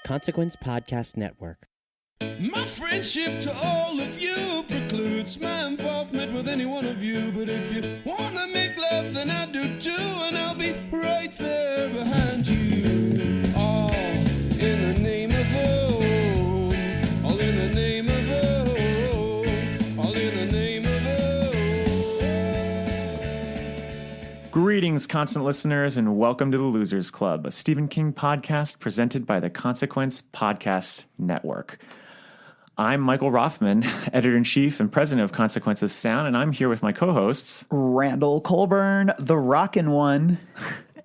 Consequence Podcast Network. My friendship to all of you precludes my involvement with any one of you. But if you wanna make love, then I do too, and I'll be right there behind you. All in the name of oh, all in the name of oh, all in the name of oh. Greetings, constant listeners, and welcome to the Losers Club, a Stephen King podcast presented by the Consequence Podcast Network. I'm Michael Rothman, editor-in-chief and president of Consequence of Sound, and I'm here with my co-hosts... Randall Colburn, the rockin' one.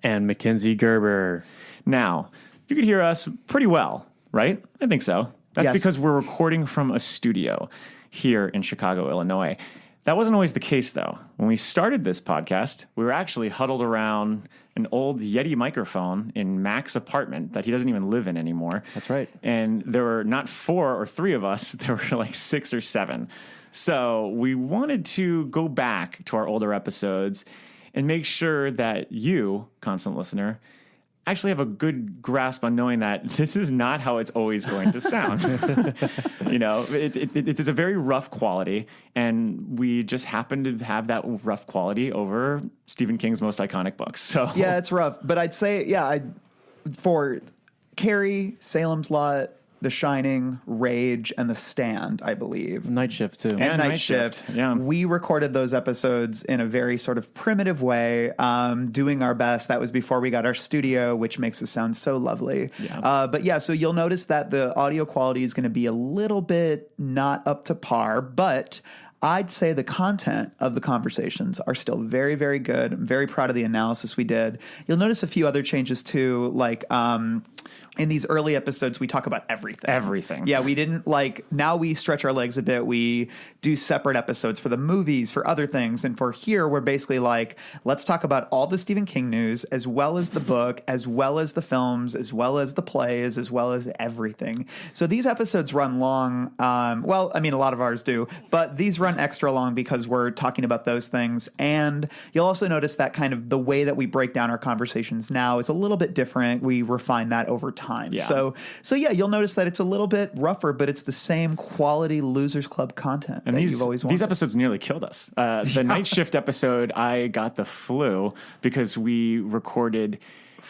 And Mackenzie Gerber. Now, you can hear us pretty well, right? I think so. That's Yes. because we're recording from a studio here in Chicago, Illinois. That wasn't always the case, though. When we started this podcast, we were actually huddled around an old Yeti microphone in Mac's apartment that he doesn't even live in anymore. That's right. And there were not 4 or 3 of us. There were like 6 or 7. So we wanted to go back to our older episodes and make sure that you, constant listener, actually have a good grasp on knowing that this is not how it's always going to sound. You know, it's a very rough quality, and we just happen to have that rough quality over Stephen King's most iconic books. So Yeah, it's rough. But I'd say, for Carrie, Salem's Lot, The Shining, Rage, and The Stand, I believe. Night Shift, too. And Night Shift. Yeah. We recorded those episodes in a very sort of primitive way, doing our best. That was before we got our studio, which makes us sound so lovely. Yeah. But yeah, so you'll notice that the audio quality is going to be a little bit not up to par, but I'd say the content of the conversations are still very, very good. I'm very proud of the analysis we did. You'll notice a few other changes too, like in these early episodes, we talk about everything. Everything. Yeah, we didn't now we stretch our legs a bit. We do separate episodes for the movies, for other things. And for here, we're basically like, let's talk about all the Stephen King news, as well as the book, as well as the films, as well as the plays, as well as everything. So these episodes run long. Well, I mean, a lot of ours do, but these run extra long because we're talking about those things. And you'll also notice that kind of the way that we break down our conversations now is a little bit different. We refine that over time. Yeah. So yeah, you'll notice that it's a little bit rougher, but it's the same quality Losers Club content And that these, you've always wanted. these episodes nearly killed us. The Night Shift episode, I got the flu because we recorded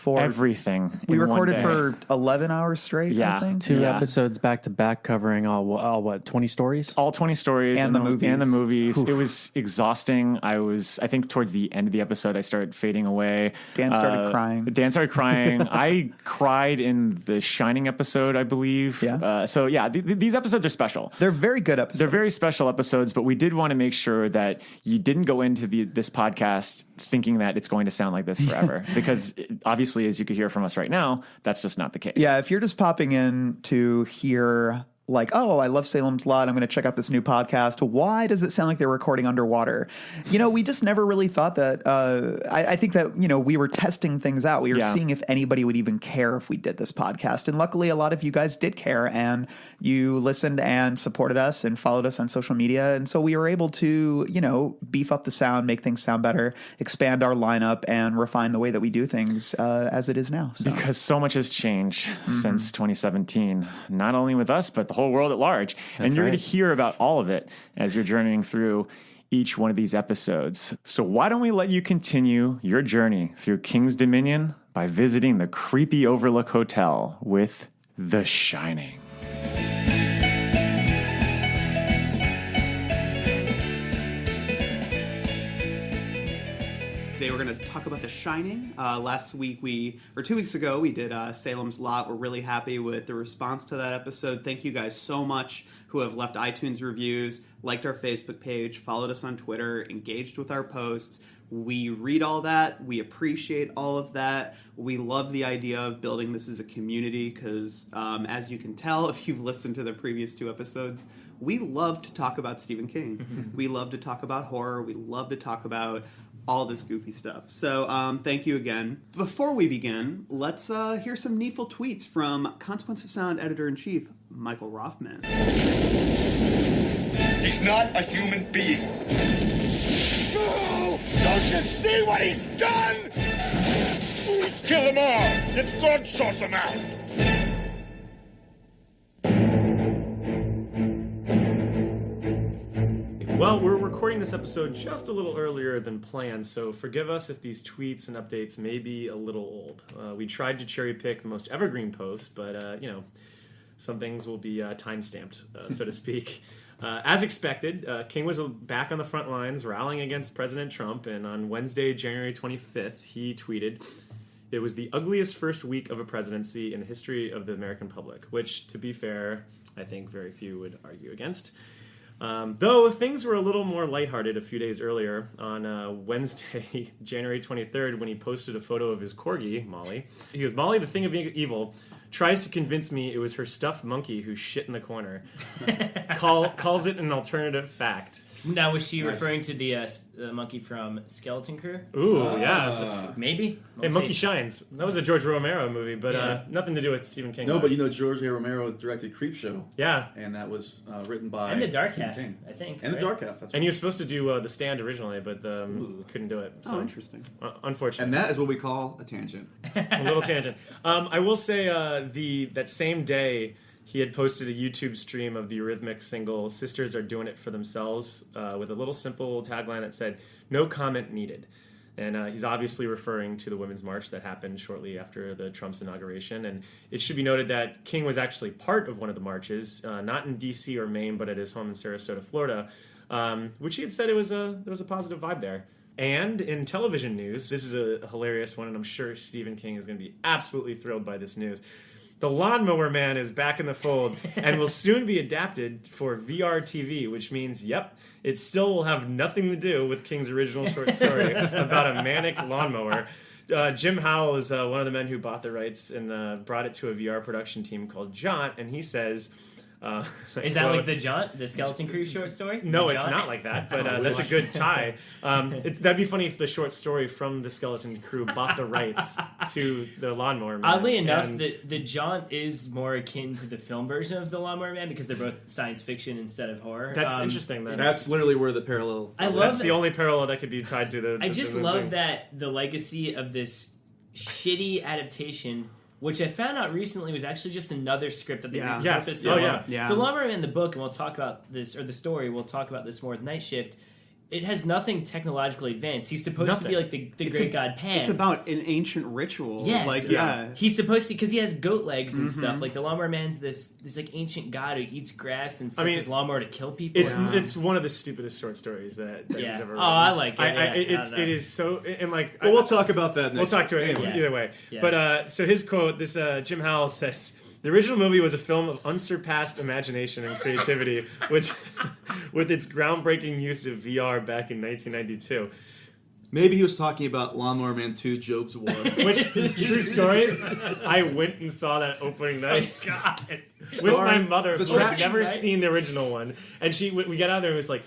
everything. We in one recorded day. for 11 hours straight, Yeah. I think. Two Yeah. episodes back to back covering all 20 stories? All 20 stories And the movies. And the movies. Oof. It was exhausting. I think towards the end of the episode, I started fading away. Dan started crying. Dan started crying. I cried in the Shining episode, I believe. Yeah. So yeah, these episodes are special. They're very good episodes. They're very special episodes, but we did want to make sure that you didn't go into this podcast thinking that it's going to sound like this forever. Because obviously, as you could hear from us right now, that's just not the case. Yeah, if you're just popping in to hear like, oh, I love Salem's Lot, I'm going to check out this new podcast. Why does it sound like they're recording underwater? You know, we just never really thought that. I think that, you know, we were testing things out. We were seeing if anybody would even care if we did this podcast. And luckily, a lot of you guys did care, and you listened and supported us and followed us on social media. And so we were able to, you know, beef up the sound, make things sound better, expand our lineup, and refine the way that we do things as it is now. So. Because so much has changed since 2017, not only with us, but the whole world at large. And you're going to hear about all of it as you're journeying through each one of these episodes. So why don't we let you continue your journey through King's Dominion by visiting the creepy Overlook Hotel with The Shining. Today we're going to talk about The Shining. 2 weeks ago, we did Salem's Lot. We're really happy with the response to that episode. Thank you guys so much who have left iTunes reviews, liked our Facebook page, followed us on Twitter, engaged with our posts. We read all that. We appreciate all of that. We love the idea of building this as a community because, as you can tell, if you've listened to the previous 2 episodes, we love to talk about Stephen King. We love to talk about horror. We love to talk about all this goofy stuff. So thank you again. Before we begin, let's hear some needful tweets from Consequence of Sound Editor-in-Chief, Michael Rothman. He's not a human being. No! Don't you see what he's done? Kill them all! Let God sort them out! recording this episode just a little earlier than planned, so forgive us if these tweets and updates may be a little old. We tried to cherry pick the most evergreen posts, but, some things will be time-stamped, so to speak. As expected, King was back on the front lines rallying against President Trump, and on Wednesday, January 25th, he tweeted, "It was the ugliest first week of a presidency in the history of the American public," which, to be fair, I think very few would argue against. Though things were a little more lighthearted a few days earlier on Wednesday, January 23rd, when he posted a photo of his corgi, Molly. He goes, "Molly, the thing of evil, tries to convince me it was her stuffed monkey who shit in the corner. Calls it an alternative fact." Now, was she referring to the monkey from Skeleton Crew? Ooh, yeah. That's, Maybe. hey, Monkey Shines. That was a George Romero movie, but nothing to do with Stephen King. No, but George A. Romero directed Creepshow. Yeah. And that was written by And The Dark Stephen Half, King. I think. And right? The Dark Half. That's And he was supposed to do The Stand originally, but couldn't do it. So. Oh, interesting. Unfortunate. And that is what we call a tangent. A little tangent. I will say that same day he had posted a YouTube stream of the Eurythmics single "Sisters Are Doing It for Themselves" with a little simple tagline that said "No comment needed." And he's obviously referring to the Women's March that happened shortly after the Trump's inauguration. And it should be noted that King was actually part of one of the marches, not in D.C. or Maine, but at his home in Sarasota, Florida, which he had said there was a positive vibe there. And in television news, this is a hilarious one, and I'm sure Stephen King is going to be absolutely thrilled by this news. The Lawnmower Man is back in the fold and will soon be adapted for VR TV, which means, it still will have nothing to do with King's original short story about a manic lawnmower. Jim Howell is one of the men who bought the rights and brought it to a VR production team called Jaunt, and he says... is that like the Jaunt, the Skeleton Crew short story? No, The it's Jaunt? not like that, but that's a good tie. That'd be funny if the short story from the Skeleton Crew bought the rights to the Lawnmower Man. Oddly enough, the Jaunt is more akin to the film version of the Lawnmower Man because they're both science fiction instead of horror. That's interesting. That's literally where the parallel... That's the only parallel that could be tied to the I just the love movie. that the legacy of this shitty adaptation, which I found out recently was actually just another script that they repurposed. Yes. for Oh, the- yeah. The Lawnmower Man in the book, and we'll talk about this, or the story, we'll talk about this more with Night Shift. It has nothing technologically advanced. He's supposed to be like the great god Pan. It's about an ancient ritual. Yes. Like, yeah. He's supposed to, because he has goat legs and stuff. Like the Lawnmower Man's this like ancient god who eats grass and sets his lawnmower to kill people. It's one of the stupidest short stories that he's ever written. Oh, I like it. It is so, and like... Well, we'll talk about that next We'll talk to it Yeah. either way. Yeah. But, so his quote, this Jim Howell says... The original movie was a film of unsurpassed imagination and creativity, which, with its groundbreaking use of VR back in 1992. Maybe he was talking about Lawnmower Man 2, Job's War. Which, true story, I went and saw that opening night. Oh, God. With my mother, who had never right? seen the original one, and we got out there and was like,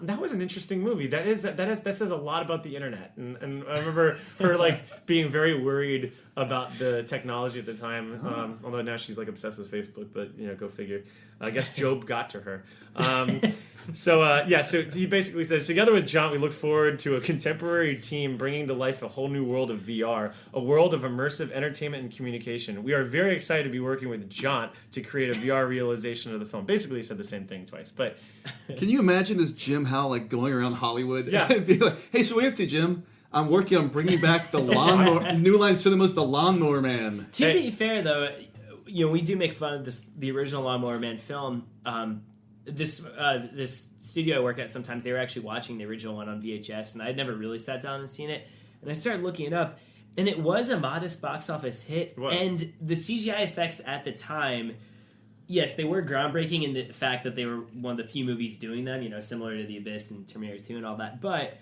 "That was an interesting movie. That says a lot about the internet." And I remember her like being very worried about the technology at the time. Although now she's like obsessed with Facebook, but go figure. I guess Job got to her. So he basically says, together with John, we look forward to a contemporary team bringing to life a whole new world of VR, a world of immersive entertainment and communication. We are very excited to be working with John to create a VR realization of the film. Basically, he said the same thing twice, but Can you imagine this Jim Howell like going around Hollywood Yeah. and be like, "Hey, so we have to, Jim. I'm working on bringing back the Lawnmower, New Line Cinema's The Lawnmower Man." To be fair, though, we do make fun of the original Lawnmower Man film. This studio I work at, sometimes they were actually watching the original one on VHS, and I'd never really sat down and seen it. And I started looking it up, and it was a modest box office hit. And the CGI effects at the time, yes, they were groundbreaking in the fact that they were one of the few movies doing them, similar to The Abyss and Terminator 2 and all that. But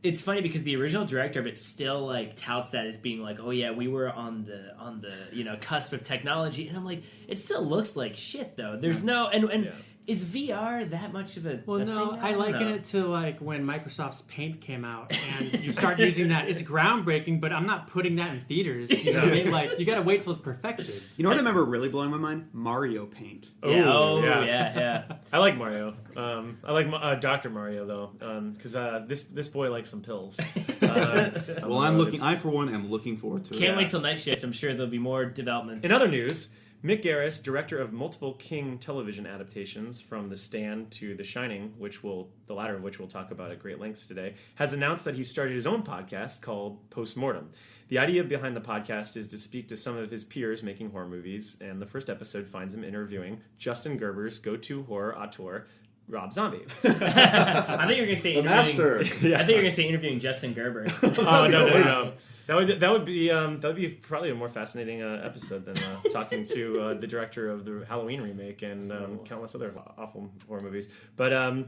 it's funny because the original director of it still like touts that as being like, "Oh yeah, we were on the cusp of technology," and I'm like, it still looks like shit though. There's no and is VR that much of a Well, a no, thing? I liken it to like when Microsoft's Paint came out and you start using that. It's groundbreaking, but I'm not putting that in theaters. You know what I mean? Like, you got to wait till it's perfected. You know what I remember really blowing my mind? Mario Paint. Yeah. I like Mario. I like Dr. Mario though, because this boy likes some pills. Well, I for one am looking forward to it. Can't wait till Night Shift. I'm sure there'll be more development. In other news, Mick Garris, director of multiple King television adaptations from The Stand to The Shining, the latter of which we'll talk about at great lengths today, has announced that he started his own podcast called Postmortem. The idea behind the podcast is to speak to some of his peers making horror movies, and the first episode finds him interviewing Justin Gerber's go-to horror auteur, Rob Zombie. I think you're gonna say The master. I think you're gonna say interviewing Justin Gerber. Oh no. That would be probably a more fascinating episode than talking to the director of the Halloween remake and countless other awful horror movies. But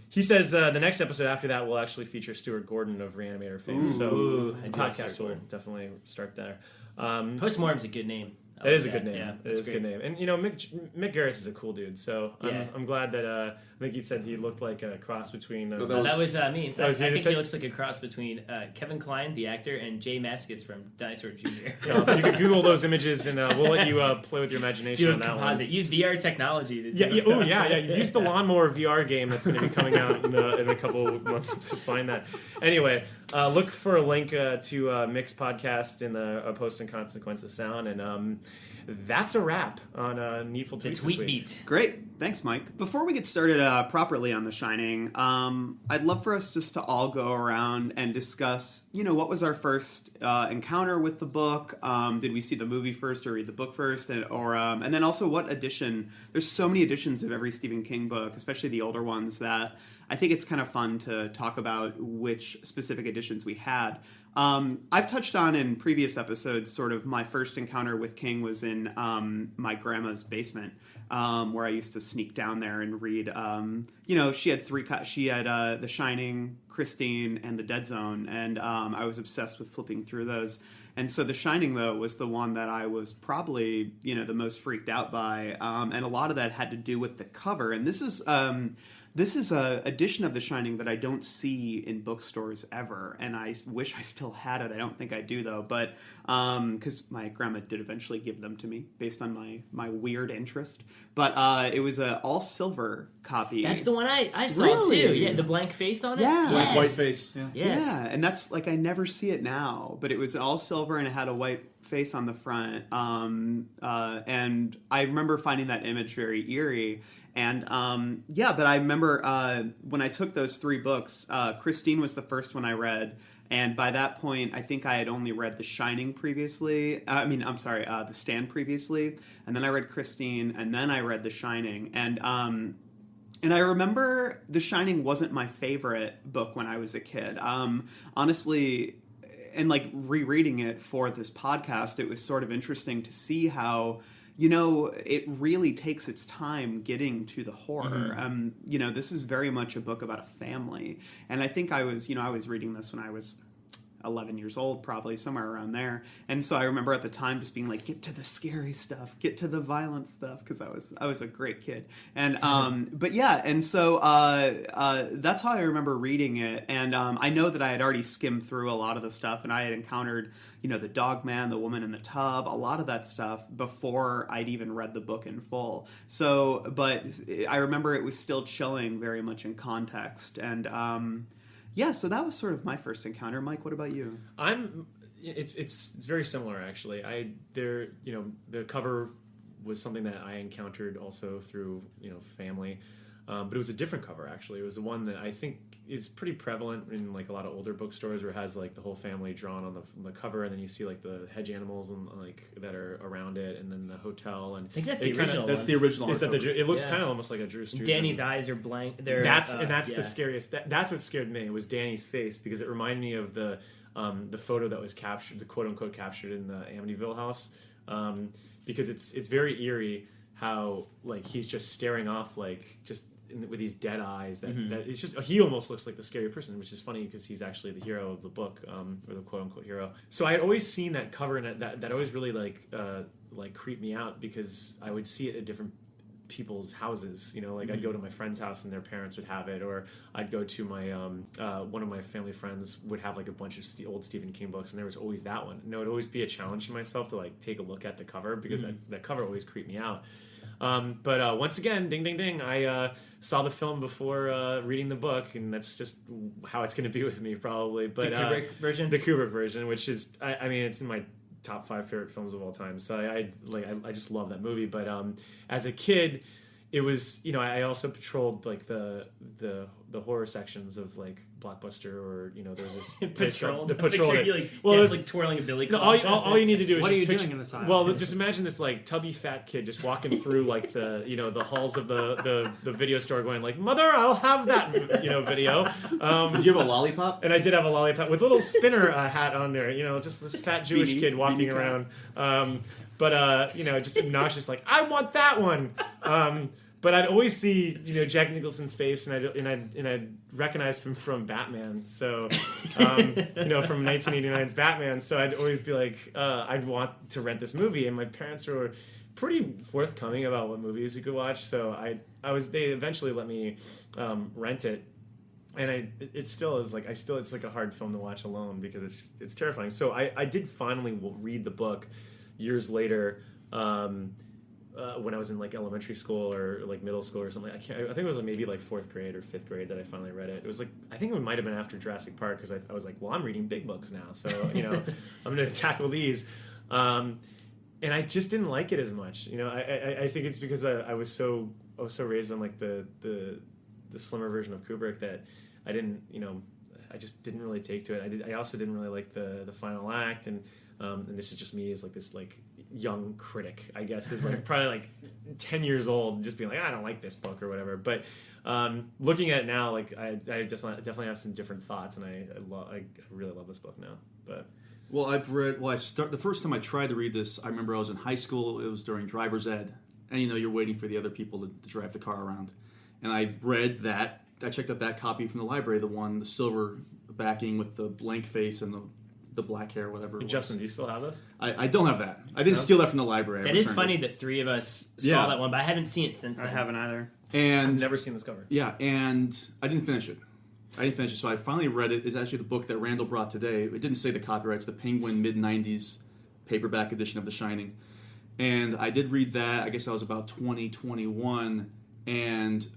he says the next episode after that will actually feature Stuart Gordon of Reanimator fame. So the podcast will definitely start there. Postmortem's a good name. It is a good name. Yeah, it is a good name. And, Mick Garris is a cool dude. So I'm glad that I think he said he looked like a cross between... that was me. I think he looks like a cross between Kevin Kline, the actor, and Jay Mascis from Dinosaur Jr. You can Google those images and we'll let you play with your imagination on that composite. Use VR technology to do it. Use the Lawnmower VR game that's going to be coming out in a couple of months to find that. Anyway, look for a link to Mick's podcast in the post and Consequence of Sound, and that's a wrap on Needful Tweets. The Tweet Beat. Great. Thanks, Mike. Before we get started properly on The Shining, I'd love for us just to all go around and discuss, what was our first encounter with the book? Did we see the movie first or read the book first? And then also what edition? There's so many editions of every Stephen King book, especially the older ones, that I think it's kind of fun to talk about which specific editions we had. I've touched on in previous episodes sort of my first encounter with King was in my grandma's basement, where I used to sneak down there and read. She had she had The Shining, Christine, and The Dead Zone, and I was obsessed with flipping through those. And so The Shining, though, was the one that I was probably, the most freaked out by, and a lot of that had to do with the cover. And this is a edition of The Shining that I don't see in bookstores ever, and I wish I still had it. I don't think I do, though, but because my grandma did eventually give them to me based on my weird interest. But it was an all-silver copy. That's the one I saw, really? too. Yeah, the blank face on it? Yeah. Yes. White face. Yeah. Yes. Yeah, and that's, I never see it now, but it was all silver and it had a white face on the front. And I remember finding that image very eerie. And but I remember when I took those 3 books, Christine was the first one I read. And by that point, I think I had only read The Shining previously. The Stand previously. And then I read Christine, and then I read The Shining. And I remember The Shining wasn't my favorite book when I was a kid. Honestly, and rereading it for this podcast, it was sort of interesting to see how... it really takes its time getting to the horror. Mm-hmm. This is very much a book about a family. And I think I was reading this when I was 11 years old, probably somewhere around there. And so I remember at the time just being like, get to the scary stuff, get to the violent stuff, because I was a great kid. And so that's how I remember reading it. And I know that I had already skimmed through a lot of the stuff, and I had encountered the dog man, the woman in the tub, a lot of that stuff before I'd even read the book in full. So, but I remember it was still chilling very much in context. And so that was sort of my first encounter. Mike, what about you? It's very similar, actually. The cover was something that I encountered also through family, but it was a different cover, actually. It was the one that I think is pretty prevalent in a lot of older bookstores, where it has the whole family drawn on the cover, and then you see the hedge animals and that are around it, and then the hotel. And I think that's the original. That's the original. It looks kind of almost like a Drew Struzan. Danny's eyes are blank. That's the scariest. That's what scared me. It was Danny's face, because it reminded me of the photo that was captured, the quote unquote captured in the Amityville house, because it's very eerie how he's just staring off with these dead eyes that it's just, he almost looks like the scary person, which is funny because he's actually the hero of the book, or the quote unquote hero. So I had always seen that cover, and that always really creeped me out, because I would see it at different people's houses. I'd go to my friend's house and their parents would have it, or I'd go to my one of my family friends would have a bunch of old Stephen King books, and there was always that one. And it would always be a challenge to myself to take a look at the cover, because that cover always creeped me out. But once again, ding, ding, ding, I saw the film before reading the book, and that's just how it's going to be with me, probably. But the Kubrick version? The Kubrick version, which is, it's in my top 5 favorite films of all time. So I just love that movie. But as a kid, it was, you know, I also patrolled like the horror sections of like Blockbuster, or, you know, there's this The patrol. you like, Well, like twirling a billy no, club. all you need to do is What are just you picture, doing in this aisle? Well, just imagine this like tubby fat kid just walking through like the, you know, the halls of the video store, going like, "Mother, I'll have that," you know, video. Did you have a lollipop? And I did have a lollipop with a little spinner hat on there. You know, just this fat Jewish Beanie- kid walking beanie around. But you know, just obnoxious, like, "I want that one." But I'd always see, you know, Jack Nicholson's face, and I'd recognize him from Batman. So, you know, from 1989's Batman. So I'd always be like, I'd want to rent this movie, and my parents were pretty forthcoming about what movies we could watch. So they eventually let me rent it, and it still is like it's like a hard film to watch alone because it's terrifying. So I did finally read the book years later. When I was in like elementary school or like middle school or something. I think it was maybe like 4th grade or 5th grade that I finally read it. It was like, I think it might have been after Jurassic Park, because I was like, well, I'm reading big books now, so, you know, I'm going to tackle these. And I just didn't like it as much. You know, I think it's because I was so raised on like the slimmer version of Kubrick that I didn't, you know, I just didn't really take to it. I also didn't really like the final act, and this is just me as like this like young critic, I guess, is like probably like 10 years old, just being like, I don't like this book or whatever. But looking at it now, like I just definitely have some different thoughts, and I really love this book now. But Well, the first time I tried to read this, I remember I was in high school. It was during driver's ed, and you know, you're waiting for the other people to drive the car around. And I read that. I checked out that copy from the library, the silver backing with the blank face and the black hair, whatever. Justin, do you still have this? I don't have that. I didn't steal that from the library. That is funny that 3 of us saw that one, but I haven't seen it since then. I haven't either. And I've never seen this cover. Yeah, and I didn't finish it. So I finally read it. It's actually the book that Randall brought today. It didn't say the copyright. It's the Penguin mid-90s paperback edition of The Shining. And I did read that. I guess I was about 21, and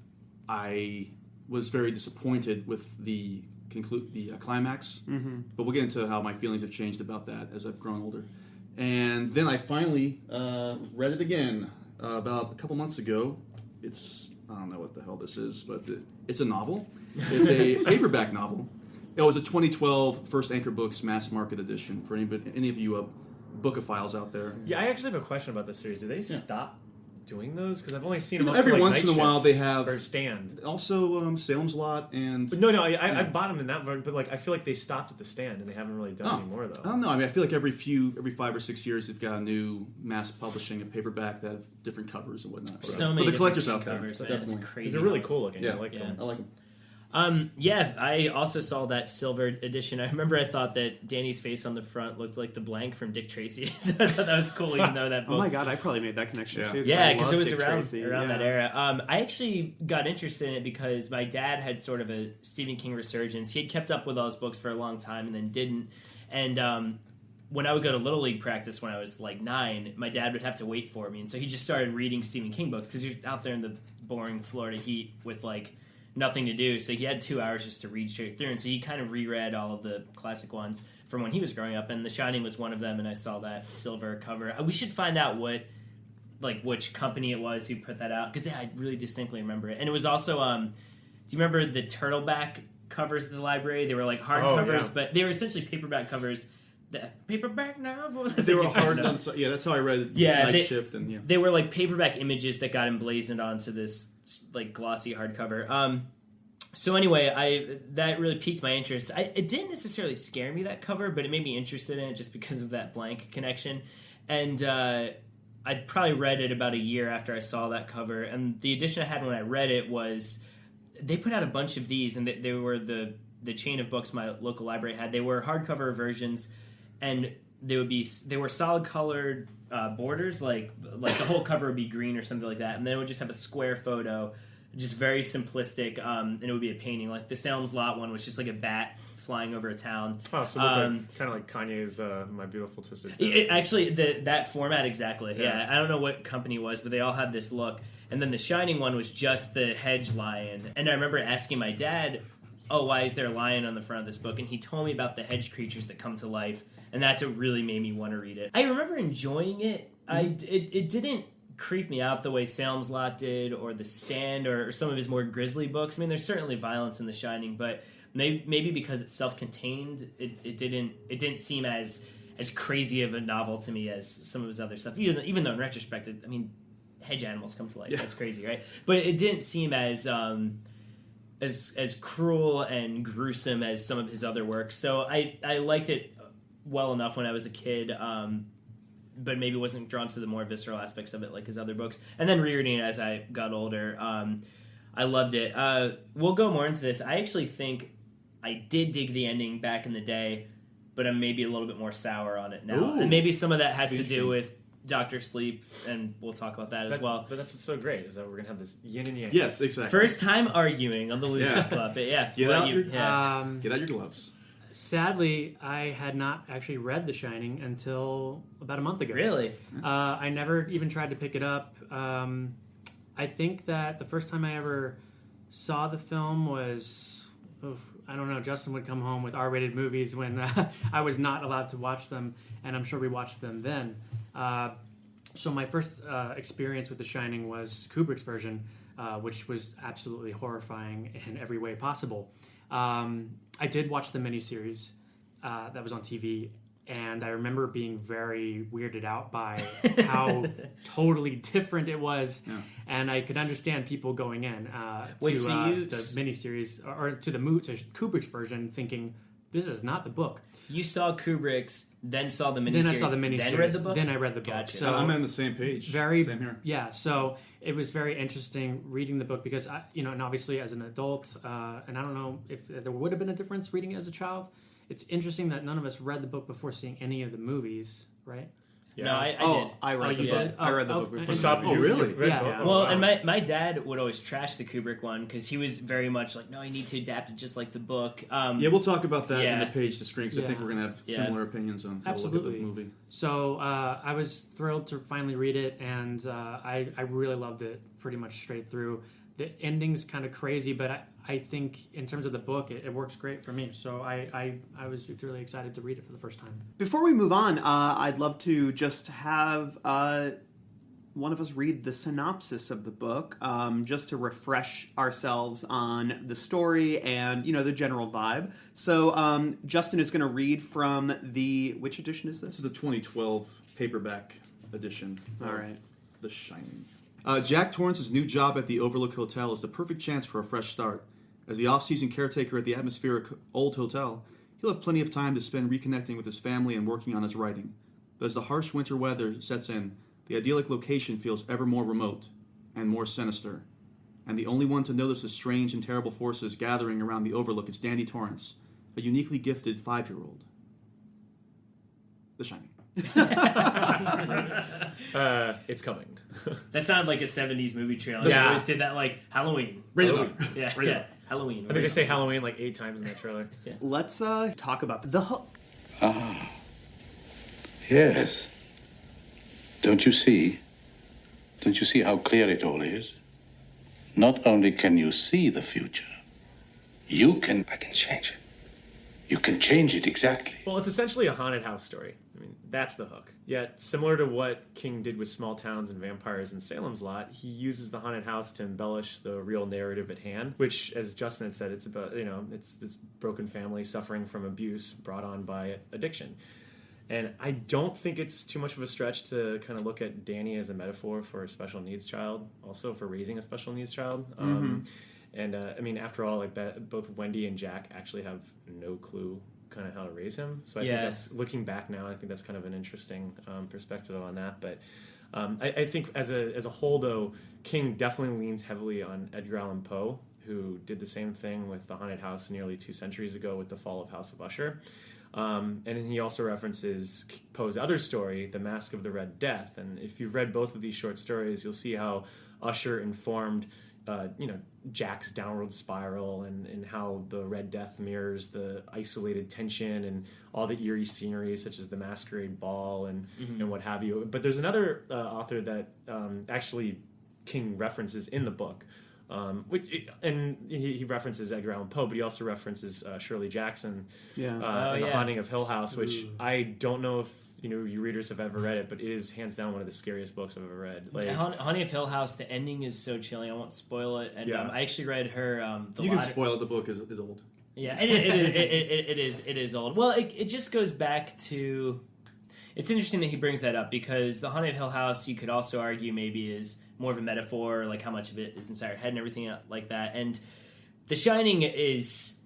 I was very disappointed with the climax. Mm-hmm. But we'll get into how my feelings have changed about that as I've grown older. And then I finally read it again about a couple months ago. I don't know what the hell this is, but it's a novel. It's a paperback novel. It was a 2012 First Anchor Books mass market edition for any of you bookophiles out there. Yeah, I actually have a question about this series. Do they stop doing those? Because I've only seen them every up to, like, once in a while. They have or Stand. Also, Salem's Lot and. But no, I bought them in that, but like I feel like they stopped at the Stand and they haven't really done any more though. I don't know. I mean, I feel like every 5 or 6 years they've got a new mass publishing of paperback that have different covers and whatnot. So many for the collectors out covers, there. man. It's crazy. They're really cool looking. Yeah, I like them. I like them. Yeah, I also saw that silver edition. I remember I thought that Danny's face on the front looked like the blank from Dick Tracy. So I thought that was cool, even though that book. Oh my god, I probably made that connection too. Yeah, because it was Dick around Tracy. that era. I actually got interested in it because my dad had sort of a Stephen King resurgence. He had kept up with all his books for a long time and then didn't. And when I would go to Little League practice when I was like 9, my dad would have to wait for me. And so he just started reading Stephen King books because he was out there in the boring Florida heat with like nothing to do, so he had 2 hours just to read straight through, and so he kind of reread all of the classic ones from when he was growing up, and The Shining was one of them, and I saw that silver cover. We should find out which company it was who put that out, because I really distinctly remember it. And it was also, do you remember the Turtleback covers of the library? They were like hard covers, but they were essentially paperback covers. The paperback novel? They were hard on, yeah, that's how I read Night Shift. And they were like paperback images that got emblazoned onto this like glossy hardcover. So anyway, that really piqued my interest. It didn't necessarily scare me, that cover, but it made me interested in it just because of that blank connection. And I'd probably read it about a year after I saw that cover. And the edition I had when I read it was, they put out a bunch of these, and they were the chain of books my local library had. They were hardcover versions, and they were solid colored borders, like the whole cover would be green or something like that, and then it would just have a square photo, just very simplistic, and it would be a painting. Like the Salem's Lot one was just like a bat flying over a town. Oh, so kind of like Kanye's My Beautiful Twisted Fantasy. Actually, that format exactly. Yeah, I don't know what company it was, but they all had this look. And then the Shining one was just the hedge lion. And I remember asking my dad, oh, why is there a lion on the front of this book? And he told me about the hedge creatures that come to life, and that's what really made me want to read it. I remember enjoying it. It didn't creep me out the way Salem's Lot did, or The Stand, or some of his more grisly books. I mean, there's certainly violence in The Shining, but maybe because it's self-contained, it didn't seem as crazy of a novel to me as some of his other stuff. Even though in retrospect, I mean, hedge animals come to life. Yeah. That's crazy, right? But it didn't seem as cruel and gruesome as some of his other works. So I liked it well enough when I was a kid, but maybe wasn't drawn to the more visceral aspects of it like his other books. And then rereading it as I got older, I loved it. We'll go more into this. I actually think I did dig the ending back in the day, but I'm maybe a little bit more sour on it now. Ooh. And maybe some of that has to do with Dr. Sleep, and we'll talk about that as well. But that's what's so great, is that we're going to have this yin and yang. Yes, exactly. First time arguing on the Losers Club. But yeah. Get out your gloves. Sadly, I had not actually read The Shining until about a month ago. Really? I never even tried to pick it up. I think that the first time I ever saw the film was, I don't know, Justin would come home with R-rated movies when I was not allowed to watch them, and I'm sure we watched them then. So my first experience with The Shining was Kubrick's version, which was absolutely horrifying in every way possible. I did watch the miniseries that was on TV, and I remember being very weirded out by how totally different it was, and I could understand people going in to the miniseries or to Kubrick's version, thinking this is not the book. You saw Kubrick's, then saw the miniseries, then I saw the miniseries, then read the book? Then I read the book. Gotcha. So I'm on the same page. Same here. Yeah, so it was very interesting reading the book because, and obviously as an adult, and I don't know if there would have been a difference reading it as a child. It's interesting that none of us read the book before seeing any of the movies, right? Yeah. No, I did. I read the book. I read the book before. Really? Yeah. Well, and my dad would always trash the Kubrick one because he was very much like, no, you need to adapt it just like the book. We'll talk about that in the page to screen, because I think we're going to have similar opinions on how to look at the movie. So I was thrilled to finally read it, and I really loved it pretty much straight through. The ending's kind of crazy, but I think in terms of the book, it works great for me. So I was really excited to read it for the first time. Before we move on, I'd love to just have one of us read the synopsis of the book, just to refresh ourselves on the story and, the general vibe. So Justin is going to read from which edition is this? This is the 2012 paperback edition. All right. The Shining. Jack Torrance's new job at the Overlook Hotel is the perfect chance for a fresh start. As the off-season caretaker at the atmospheric old hotel, he'll have plenty of time to spend reconnecting with his family and working on his writing. But as the harsh winter weather sets in, the idyllic location feels ever more remote and more sinister. And the only one to notice the strange and terrible forces gathering around the Overlook is Danny Torrance, a uniquely gifted 5-year-old. The Shining. It's coming. That sounded like a 70s movie trailer. Yeah. They always did that like Halloween. Halloween. Yeah. Halloween. I think they say Halloween like 8 times in that trailer. Yeah. Let's talk about the hook. Ah. Yes. Don't you see? Don't you see how clear it all is? Not only can you see the future, I can change it. You can change it, exactly. Well, it's essentially a haunted house story. I mean, that's the hook. Yet, similar to what King did with small towns and vampires in Salem's Lot, he uses the haunted house to embellish the real narrative at hand, which, as Justin had said, it's about, it's this broken family suffering from abuse brought on by addiction. And I don't think it's too much of a stretch to kind of look at Danny as a metaphor for a special needs child, also for raising a special needs child. And I mean, after all, like both Wendy and Jack actually have no clue kind of how to raise him. So I think that's, looking back now, I think that's kind of an interesting perspective on that. But I think as a whole, though, King definitely leans heavily on Edgar Allan Poe, who did the same thing with the haunted house nearly 2 centuries ago with the Fall of House of Usher. And he also references Poe's other story, The Mask of the Red Death. And if you've read both of these short stories, you'll see how Usher informed Jack's downward spiral and how the Red Death mirrors the isolated tension and all the eerie scenery, such as the Masquerade Ball and what have you. But there's another author that actually King references in the book, And he references Edgar Allan Poe, but he also references Shirley Jackson in yeah. The Haunting of Hill House, which I don't know if you readers have ever read it, but it is hands down one of the scariest books I've ever read. Like Haunting of Hill House, the ending is so chilling. I won't spoil it. And I actually read her. You can spoil it. The book is old. Yeah, it is old. Well, it just goes back to. It's interesting that he brings that up because The Haunting of Hill House, you could also argue maybe is more of a metaphor, like how much of it is inside our head and everything like that. And The Shining is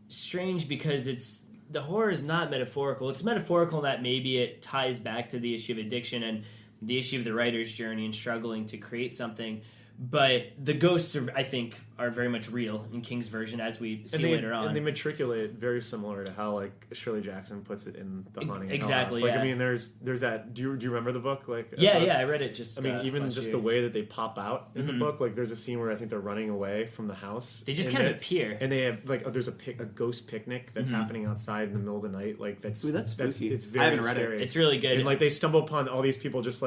strange because the horror is not metaphorical. It's metaphorical in that maybe it ties back to the issue of addiction and the issue of the writer's journey and struggling to create something. But the ghosts, I think, are very much real in King's version, as we see later on. And they matriculate very similar to how Shirley Jackson puts it in The Haunting of Hill House. Yeah. I mean, there's that. Do you remember the book? Yeah, I read it just. Even just the way that they pop out in the book. There's a scene where I think they're running away from the house. They just kind of appear, and they have there's a ghost picnic that's happening outside in the middle of the night. That's spooky. It's very I haven't read scary. it. It's really good. And they stumble upon all these people just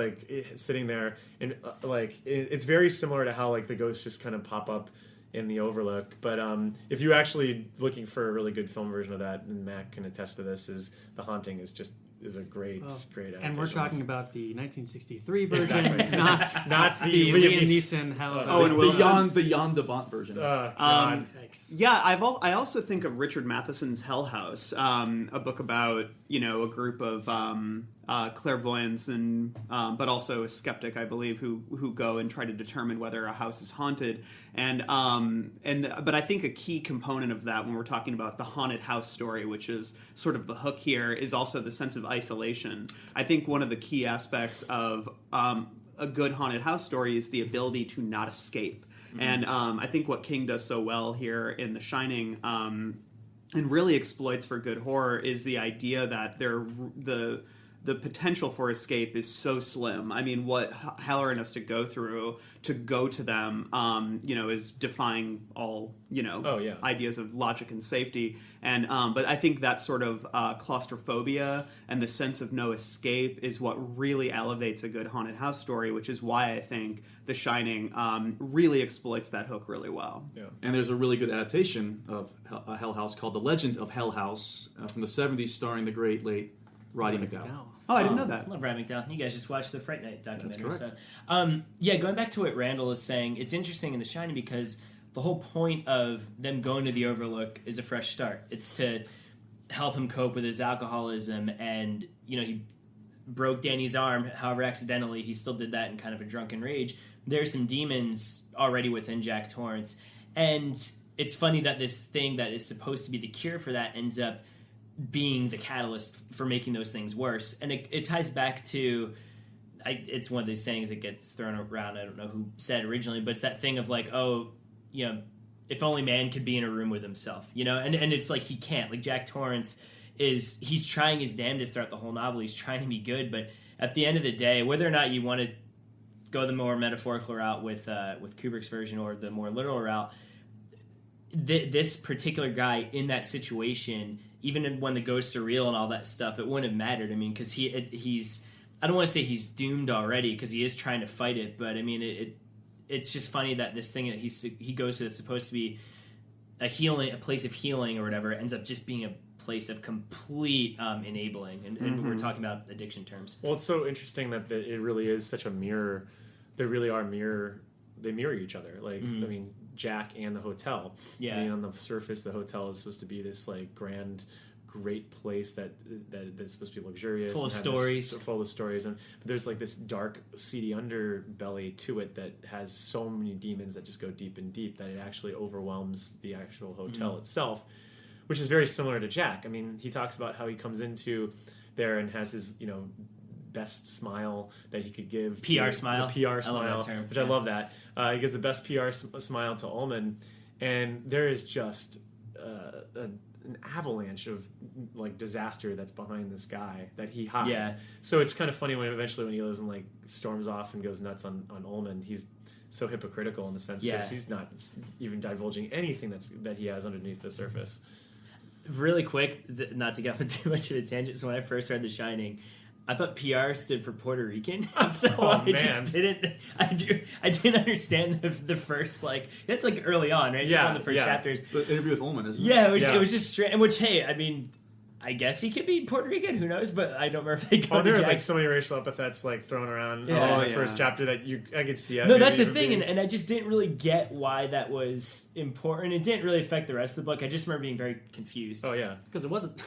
sitting there, and it's very similar to how the ghosts just kind of pop up in the Overlook. But if you're actually looking for a really good film version of that, and Matt can attest to this, is The Haunting is a great adaptation. And we're talking about the 1963 version, Exactly. not the Liam Neeson. And Wilson. The Jan de Bont version. I also think of Richard Matheson's Hell House, a book about a group of clairvoyants and but also a skeptic, I believe, who go and try to determine whether a house is haunted. But I think a key component of that when we're talking about the haunted house story, which is sort of the hook here, is also the sense of isolation. I think one of the key aspects of a good haunted house story is the ability to not escape. Mm-hmm. And I think what King does so well here in The Shining and really exploits for good horror is the idea that the potential for escape is so slim. I mean, what Halloran has to go through to go to them, is defying all, ideas of logic and safety. And but I think that sort of claustrophobia and the sense of no escape is what really elevates a good haunted house story, which is why I think The Shining really exploits that hook really well. Yeah. And there's a really good adaptation of Hell House called The Legend of Hell House from the 70s, starring the great late Roddy McDowall. Oh, I didn't know that. I love Roddy McDowall. You guys just watched the Fright Night documentary. That's correct. So, going back to what Randall is saying, it's interesting in The Shining because the whole point of them going to the Overlook is a fresh start. It's to help him cope with his alcoholism, and he broke Danny's arm. However, accidentally, he still did that in kind of a drunken rage. There's some demons already within Jack Torrance, and it's funny that this thing that is supposed to be the cure for that ends up being the catalyst for making those things worse. And it ties back to, it's one of those sayings that gets thrown around. I don't know who said it originally, but it's that thing of if only man could be in a room with himself, and it's he can't. Jack Torrance he's trying his damnedest throughout the whole novel. He's trying to be good, but at the end of the day, whether or not you want to go the more metaphorical route with Kubrick's version or the more literal route, this particular guy in that situation, even when the ghosts are real and all that stuff, it wouldn't have mattered. I mean, because he's I don't want to say he's doomed already because he is trying to fight it, but I mean, it's just funny that this thing that he goes to that's supposed to be a place of healing or whatever ends up just being a place of complete enabling, and we're talking about addiction terms. Well, it's so interesting that it really is such a mirror. They really are they mirror each other. I mean, Jack and the hotel. Yeah. I mean, on the surface, the hotel is supposed to be this grand, great place that's supposed to be luxurious, full of stories, full of stories, but there's this dark, seedy underbelly to it that has so many demons that just go deep and deep that it actually overwhelms the actual hotel itself, which is very similar to Jack. I mean, he talks about how he comes into there and has his best smile that he could give. PR smile. The PR smile, I love that term. which I love that. He gives the best PR smile to Ullman, and there is just an avalanche of disaster that's behind this guy that he hides. Yeah. So it's kind of funny when he goes and storms off and goes nuts on Ullman. He's so hypocritical in the sense that he's not even divulging anything that he has underneath the surface. Really quick, not to get on too much of a tangent. So when I first read The Shining, I thought PR stood for Puerto Rican, and so I just didn't. I didn't understand the first that's early on, right? It's one of the first chapters. The interview with Ullman, isn't it? Yeah, it was just strange. Which, hey, I mean, I guess he could be Puerto Rican. Who knows? But I don't remember if they go. There was so many racial epithets thrown around in the first chapter that I could see. No, that's the thing, and I just didn't really get why that was important. It didn't really affect the rest of the book. I just remember being very confused. Oh yeah, because it wasn't.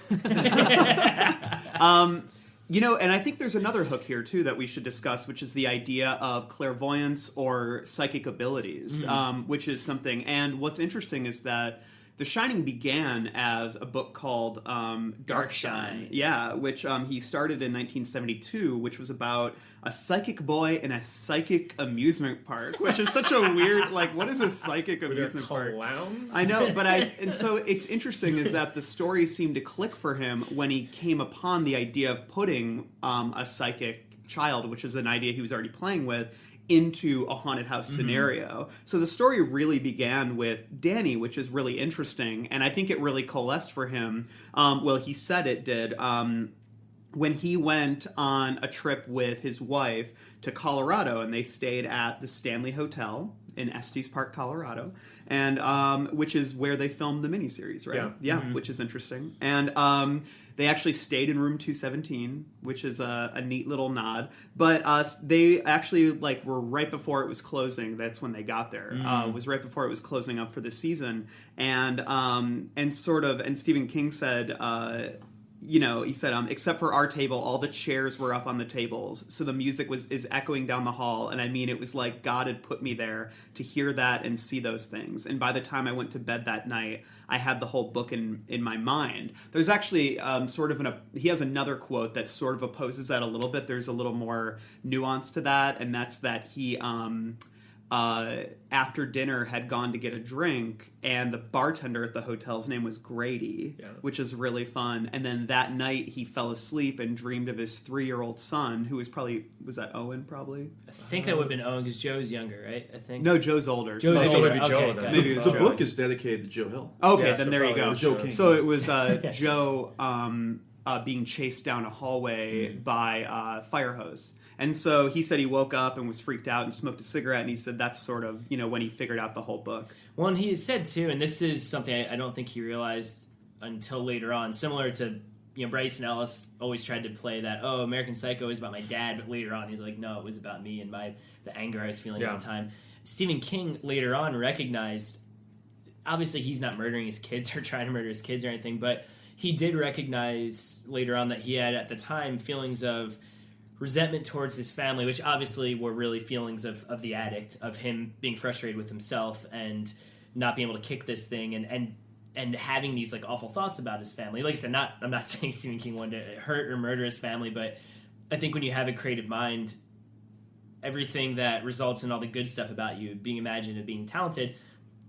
And I think there's another hook here, too, that we should discuss, which is the idea of clairvoyance or psychic abilities, which is something. And what's interesting is that The Shining began as a book called Darkshine. Yeah, which he started in 1972, which was about a psychic boy in a psychic amusement park, which is such a weird, what is a psychic amusement park? Clowns? I know, and so it's interesting is that the story seemed to click for him when he came upon the idea of putting a psychic child, which is an idea he was already playing with, into a haunted house scenario. So the story really began with Danny, which is really interesting, and I think it really coalesced for him. He said it did. When he went on a trip with his wife to Colorado, and they stayed at the Stanley Hotel in Estes Park, Colorado, and which is where they filmed the miniseries, right? Yeah, which is interesting. And they actually stayed in room 217, which is a neat little nod. But they actually were right before it was closing. That's when they got there. It was right before it was closing up for the season, and Stephen King said. He said, except for our table, all the chairs were up on the tables. So the music is echoing down the hall. And I mean, it was like God had put me there to hear that and see those things. And by the time I went to bed that night, I had the whole book in my mind. There's actually he has another quote that sort of opposes that a little bit. There's a little more nuance to that. And that's that he... after dinner had gone to get a drink, and the bartender at the hotel's name was Grady, which is really fun. And then that night he fell asleep and dreamed of his 3-year-old son, who was that Owen probably? I think that would have been Owen because Joe's younger, right? I think. No, Joe's older. Joe's older. Maybe Joe then. Maybe the book is dedicated to Joe Hill. Okay, then there you go. Joe King. So it was Joe being chased down a hallway by a fire hose. And so he said he woke up and was freaked out and smoked a cigarette, and he said that's sort of, when he figured out the whole book. Well, and he said, too, and this is something I don't think he realized until later on, similar to, Bryson Ellis always tried to play that, American Psycho is about my dad, but later on he's like, no, it was about me and the anger I was feeling at the time. Stephen King later on recognized, obviously he's not murdering his kids or trying to murder his kids or anything, but he did recognize later on that he had, at the time, feelings of resentment towards his family, which obviously were really feelings of the addict, of him being frustrated with himself and not being able to kick this thing and having these awful thoughts about his family. Like I said, I'm not saying Stephen King wanted to hurt or murder his family, but I think when you have a creative mind, everything that results in all the good stuff about you, being imaginative, being talented,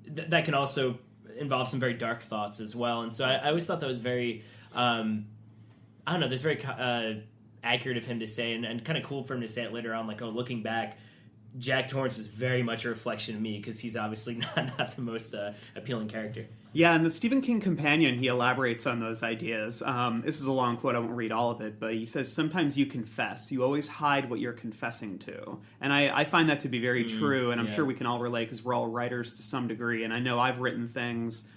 that can also involve some very dark thoughts as well. And so I always thought that was very, there's very accurate of him to say, and kind of cool for him to say it later on, looking back, Jack Torrance was very much a reflection of me, because he's obviously not the most appealing character. Yeah, and the Stephen King Companion, he elaborates on those ideas. This is a long quote, I won't read all of it, but he says, sometimes you confess. You always hide what you're confessing to. And I find that to be very true, and I'm sure we can all relate, because we're all writers to some degree, and I know I've written things,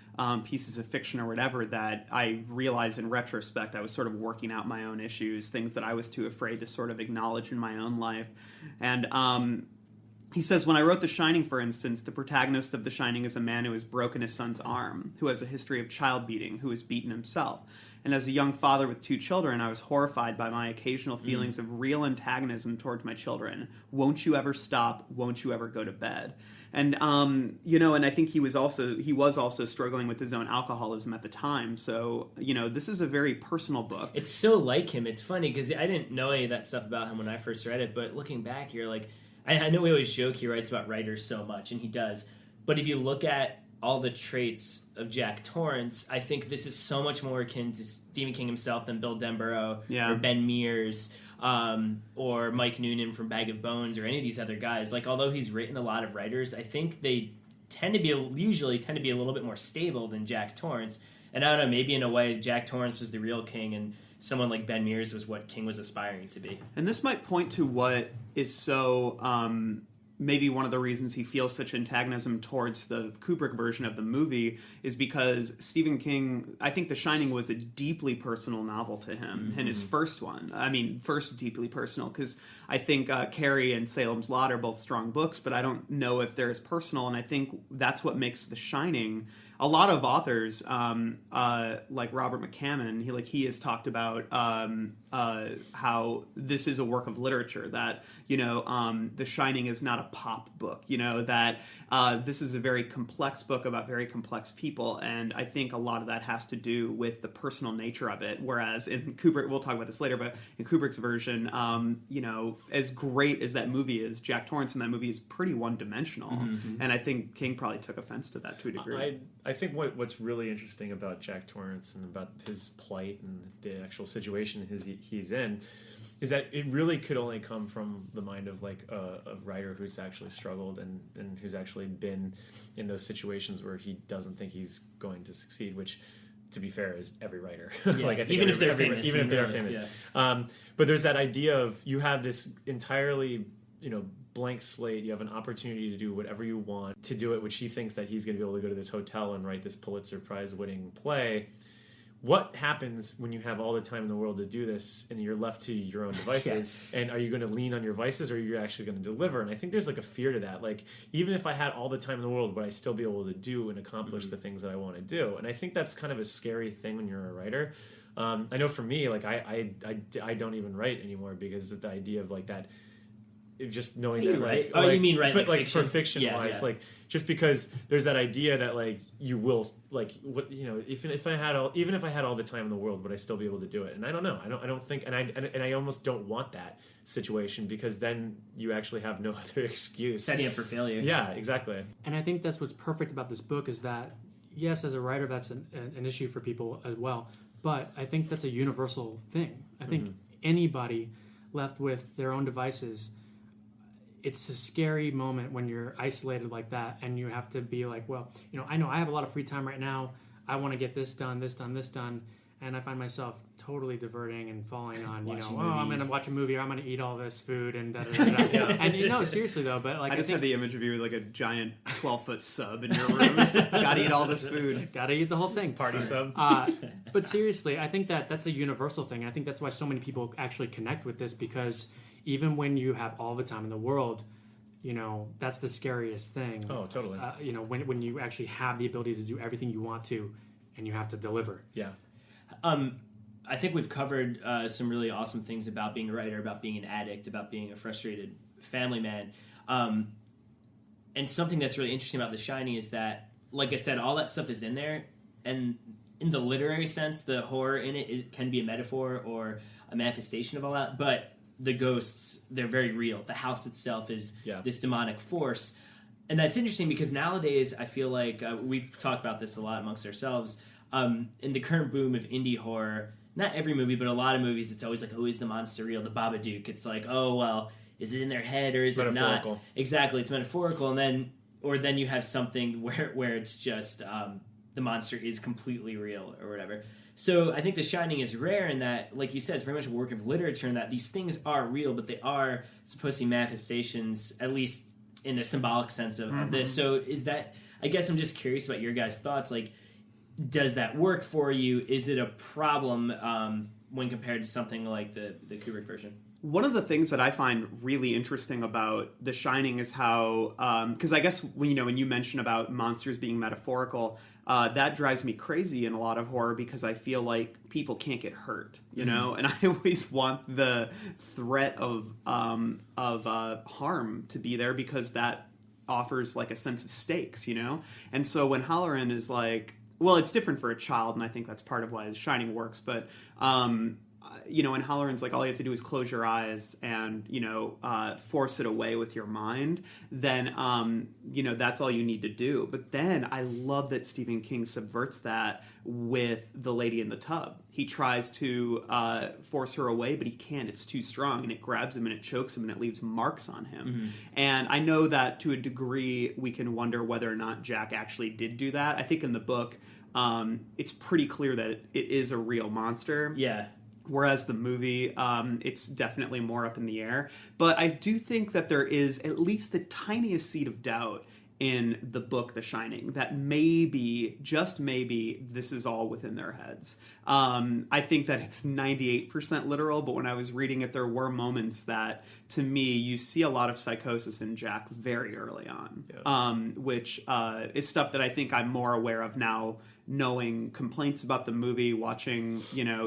pieces of fiction or whatever, that I realize in retrospect I was sort of working out my own issues, things that I was too afraid to sort of acknowledge in my own life. And he says, when I wrote The Shining, for instance, the protagonist of The Shining is a man who has broken his son's arm, who has a history of child beating, who has beaten himself. And as a young father with 2 children, I was horrified by my occasional feelings of real antagonism towards my children. Won't you ever stop? Won't you ever go to bed? And, and I think he was also struggling with his own alcoholism at the time. So, this is a very personal book. It's so like him. It's funny because I didn't know any of that stuff about him when I first read it. But looking back, you're like, I know we always joke he writes about writers so much, and he does. But if you look at all the traits of Jack Torrance, I think this is so much more akin to Stephen King himself than Bill Denborough or Ben Mears or Mike Noonan from Bag of Bones or any of these other guys. Although he's written a lot of writers, I think they usually tend to be a little bit more stable than Jack Torrance. And I don't know, maybe in a way Jack Torrance was the real King, and someone like Ben Mears was what King was aspiring to be. And this might point to what is so maybe one of the reasons he feels such antagonism towards the Kubrick version of the movie is because Stephen King, I think The Shining was a deeply personal novel to him, and his first one. I mean, first deeply personal, because I think Carrie and Salem's Lot are both strong books, but I don't know if they're as personal, and I think that's what makes The Shining. A lot of authors, like Robert McCammon, he has talked about how this is a work of literature, that, The Shining is not a pop book, that this is a very complex book about very complex people, and I think a lot of that has to do with the personal nature of it, whereas in Kubrick, we'll talk about this later, but in Kubrick's version, as great as that movie is, Jack Torrance in that movie is pretty one-dimensional, and I think King probably took offense to that to a degree. I think what's really interesting about Jack Torrance and about his plight and the actual situation he's in is that it really could only come from the mind of like a writer who's actually struggled and who's actually been in those situations where he doesn't think he's going to succeed, which, to be fair, is every writer. Yeah, I think even if they're famous. Even if they're famous. Yeah. But there's that idea of you have this entirely, blank slate. You have an opportunity to do whatever you want to do it, which he thinks that he's going to be able to go to this hotel and write this Pulitzer Prize winning play. What happens when you have all the time in the world to do this and you're left to your own devices? And are you going to lean on your vices, or are you actually going to deliver? And I think there's like a fear to that. Like, even if I had all the time in the world, would I still be able to do and accomplish the things that I want to do? And I think that's kind of a scary thing when you're a writer. I know for me, like I don't even write anymore because of the idea of like that. Just knowing that, right? Like, you mean right? But like fiction? for fiction wise, like just because there's that idea that like you will like what even if I had all the time in the world, would I still be able to do it? And I don't know. I don't think, and I almost don't want that situation, because then you actually have no other excuse. Setting up for failure. Yeah, exactly. And I think that's what's perfect about this book is that, yes, as a writer, that's an issue for people as well. But I think that's a universal thing. I think anybody left with their own devices, it's a scary moment when you're isolated like that, and you have to be like, well, I know I have a lot of free time right now. I want to get this done, and I find myself totally diverting and falling on, I'm going to watch a movie, or I'm going to eat all this food, and da-da-da-da. And seriously though, but like I just have the image of you with like a giant 12-foot sub in your room. Gotta eat all this food. Gotta eat the whole thing. Party sub. But seriously, I think that's a universal thing. I think that's why so many people actually connect with this, because even when you have all the time in the world, that's the scariest thing. Oh, totally. When you actually have the ability to do everything you want to, and you have to deliver. Yeah. I think we've covered some really awesome things about being a writer, about being an addict, about being a frustrated family man. And something that's really interesting about The Shining is that, like I said, all that stuff is in there. And in the literary sense, the horror in it can be a metaphor or a manifestation of all that. But the ghosts, they're very real. The house itself is this demonic force. And that's interesting because nowadays I feel like we've talked about this a lot amongst ourselves. In the current boom of indie horror, not every movie, but a lot of movies, it's always like, oh, is the monster real? The Babadook. It's like, oh, well, is it in their head or is it not? Exactly, it's metaphorical. And then you have something where it's just the monster is completely real or whatever. So I think The Shining is rare in that, like you said, it's very much a work of literature in that these things are real, but they are supposed to be manifestations, at least in a symbolic sense of this. So is that, I guess I'm just curious about your guys' thoughts. Like, does that work for you? Is it a problem when compared to something like the Kubrick version? One of the things that I find really interesting about The Shining is how, because I guess when you mention about monsters being metaphorical, that drives me crazy in a lot of horror because I feel like people can't get hurt, and I always want the threat of harm to be there because that offers like a sense of stakes, And so when Halloran is like, well, it's different for a child, and I think that's part of why The Shining works, but when Halloran's like, all you have to do is close your eyes and, force it away with your mind, then, that's all you need to do. But then I love that Stephen King subverts that with The Lady in the Tub. He tries to force her away, but he can't. It's too strong, and it grabs him, and it chokes him, and it leaves marks on him. And I know that to a degree we can wonder whether or not Jack actually did do that. I think in the book, it's pretty clear that it is a real monster. Yeah. Whereas the movie, it's definitely more up in the air. But I do think that there is at least the tiniest seed of doubt in the book The Shining that maybe, just maybe, this is all within their heads. I think that it's 98% literal, but when I was reading it, there were moments that, to me, you see a lot of psychosis in Jack very early on, which is stuff that I think I'm more aware of now, knowing complaints about the movie, watching,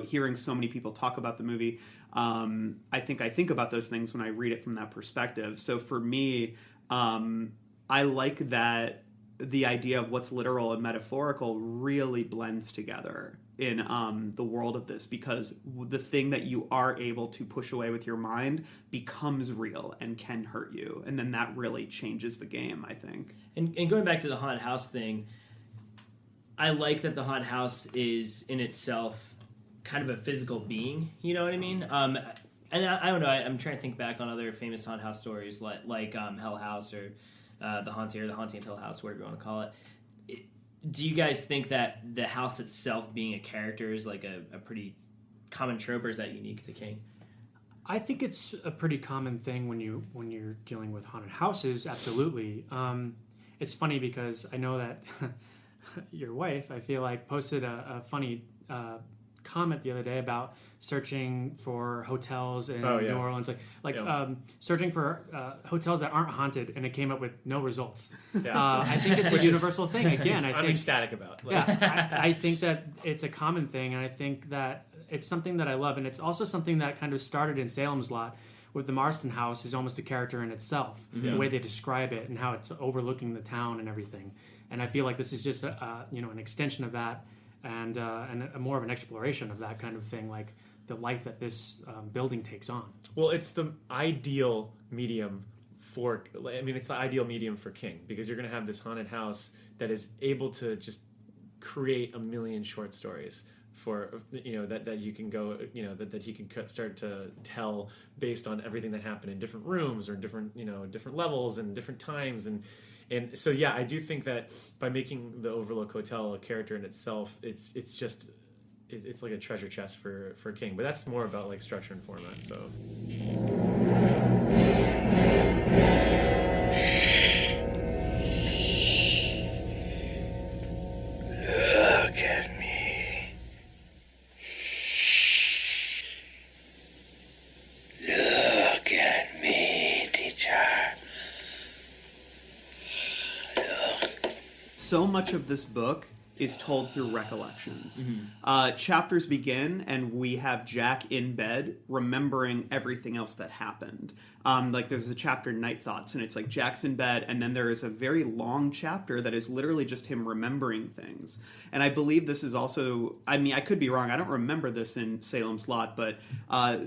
hearing so many people talk about the movie. I think about those things when I read it from that perspective. So for me, I like that the idea of what's literal and metaphorical really blends together in the world of this, because the thing that you are able to push away with your mind becomes real and can hurt you. And then that really changes the game, I think. And going back to the haunted house thing, I like that the haunted house is in itself kind of a physical being, you know what I mean? And I don't know, I'm trying to think back on other famous haunted house stories like Hell House or the Haunting of Hill House, whatever you want to call it. Do you guys think that the house itself being a character is like a pretty common trope, or is that unique to King? I think it's a pretty common thing when you're dealing with haunted houses. Absolutely. It's funny because I know that your wife, I feel like, posted a funny comment the other day about searching for hotels in New Orleans, searching for hotels that aren't haunted, and it came up with no results. I think it's a universal thing. Again, I'm ecstatic about. I think that it's a common thing, and I think that it's something that I love, and it's also something that kind of started in Salem's Lot. With the Marston House is almost a character in itself, the way they describe it and how it's overlooking the town and everything. And I feel like this is just an extension of that, and a more of an exploration of that kind of thing, like the life that this building takes on. Well, it's the ideal medium it's the ideal medium for King, because you're going to have this haunted house that is able to just create a million short stories for, that you can go, that he can start to tell based on everything that happened in different rooms or different levels and different times. And so, yeah, I do think that by making the Overlook Hotel a character in itself, it's like a treasure chest for King. But that's more about like structure and format. So. Look at me. Look at me, teacher. So much of this book is told through recollections. Chapters begin, and we have Jack in bed remembering everything else that happened. Like there's a chapter, Night Thoughts, and it's like Jack's in bed, and then there is a very long chapter that is literally just him remembering things. And I believe this is also, I could be wrong, I don't remember this in Salem's Lot, but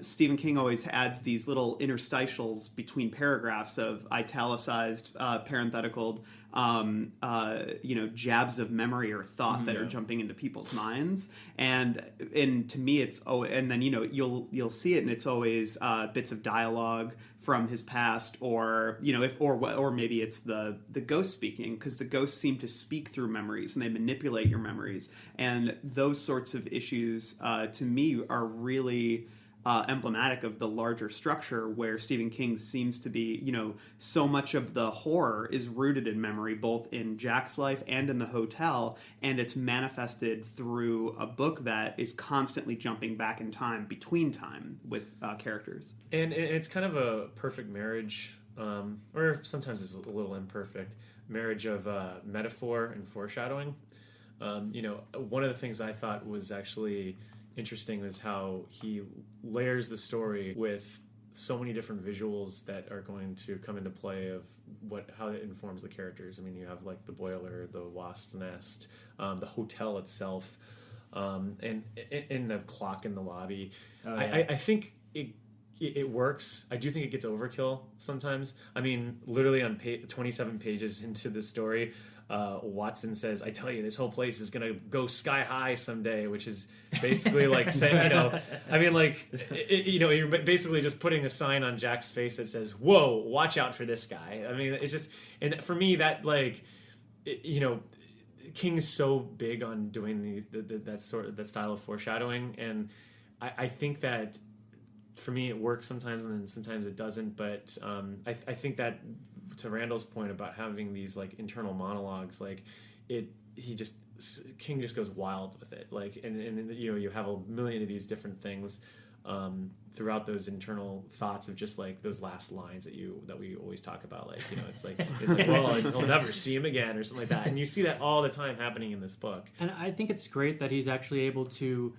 Stephen King always adds these little interstitials between paragraphs of italicized, parentheticaled, jabs of memory or thought that are jumping into people's minds, and to me it's and then you'll see it, and it's always bits of dialogue from his past, or or maybe it's the ghost speaking, because the ghosts seem to speak through memories and they manipulate your memories, and those sorts of issues to me are really emblematic of the larger structure, where Stephen King seems to be, so much of the horror is rooted in memory, both in Jack's life and in the hotel, and it's manifested through a book that is constantly jumping back in time, between time, with characters. And it's kind of a perfect marriage, or sometimes it's a little imperfect, marriage of metaphor and foreshadowing. One of the things I thought was actually interesting was how he layers the story with so many different visuals that are going to come into play of how it informs the characters. You have like the boiler, the wasp nest, the hotel itself, and the clock in the lobby. I think it works. I do think it gets overkill sometimes. Literally on 27 pages into the story, Watson says, "I tell you, this whole place is going to go sky high someday," which is basically like saying, you're basically just putting a sign on Jack's face that says, "Whoa, watch out for this guy." It's just, and for me, that King is so big on doing that style of foreshadowing, and I think that for me it works sometimes and then sometimes it doesn't. But I think that to Randall's point about having these like internal monologues, like King just goes wild with it. Like and you have a million of these different things throughout those internal thoughts of just like those last lines that we always talk about. Like it's like well, I'll never see him again or something like that. And you see that all the time happening in this book. And I think it's great that he's actually able to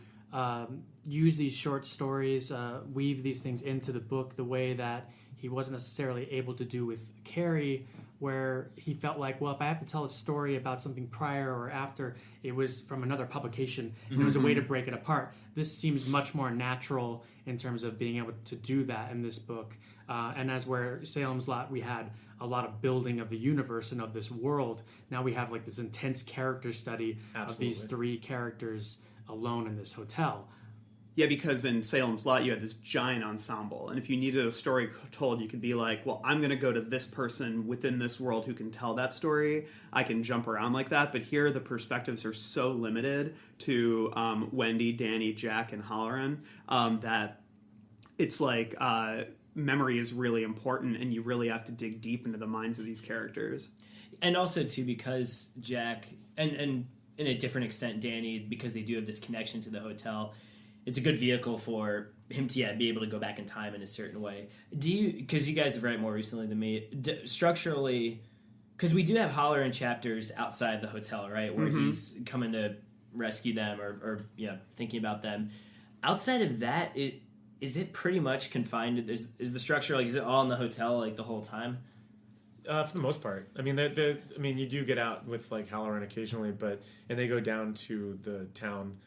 use these short stories, weave these things into the book the way that he wasn't necessarily able to do with Carrie, where he felt like, well, if I have to tell a story about something prior or after, it was from another publication, and it was a way to break it apart. This seems much more natural in terms of being able to do that in this book. And as where Salem's Lot, we had a lot of building of the universe and of this world. Now we have like this intense character study of these three characters alone in this hotel. Yeah, because in Salem's Lot, you had this giant ensemble. And if you needed a story told, you could be like, well, I'm going to go to this person within this world who can tell that story. I can jump around like that. But here, the perspectives are so limited to Wendy, Danny, Jack, and Halloran that it's like memory is really important, and you really have to dig deep into the minds of these characters. And also, too, because Jack, and in a different extent, Danny, because they do have this connection to the hotel, it's a good vehicle for him to be able to go back in time in a certain way. Because you guys have read it more recently than me, structurally, because we do have Halloran chapters outside the hotel, right, where he's coming to rescue them or thinking about them. Outside of that, is it pretty much confined to this? Is the structure is it all in the hotel like the whole time? For the most part, I mean, you do get out with like Halloran occasionally, and they go down to the town.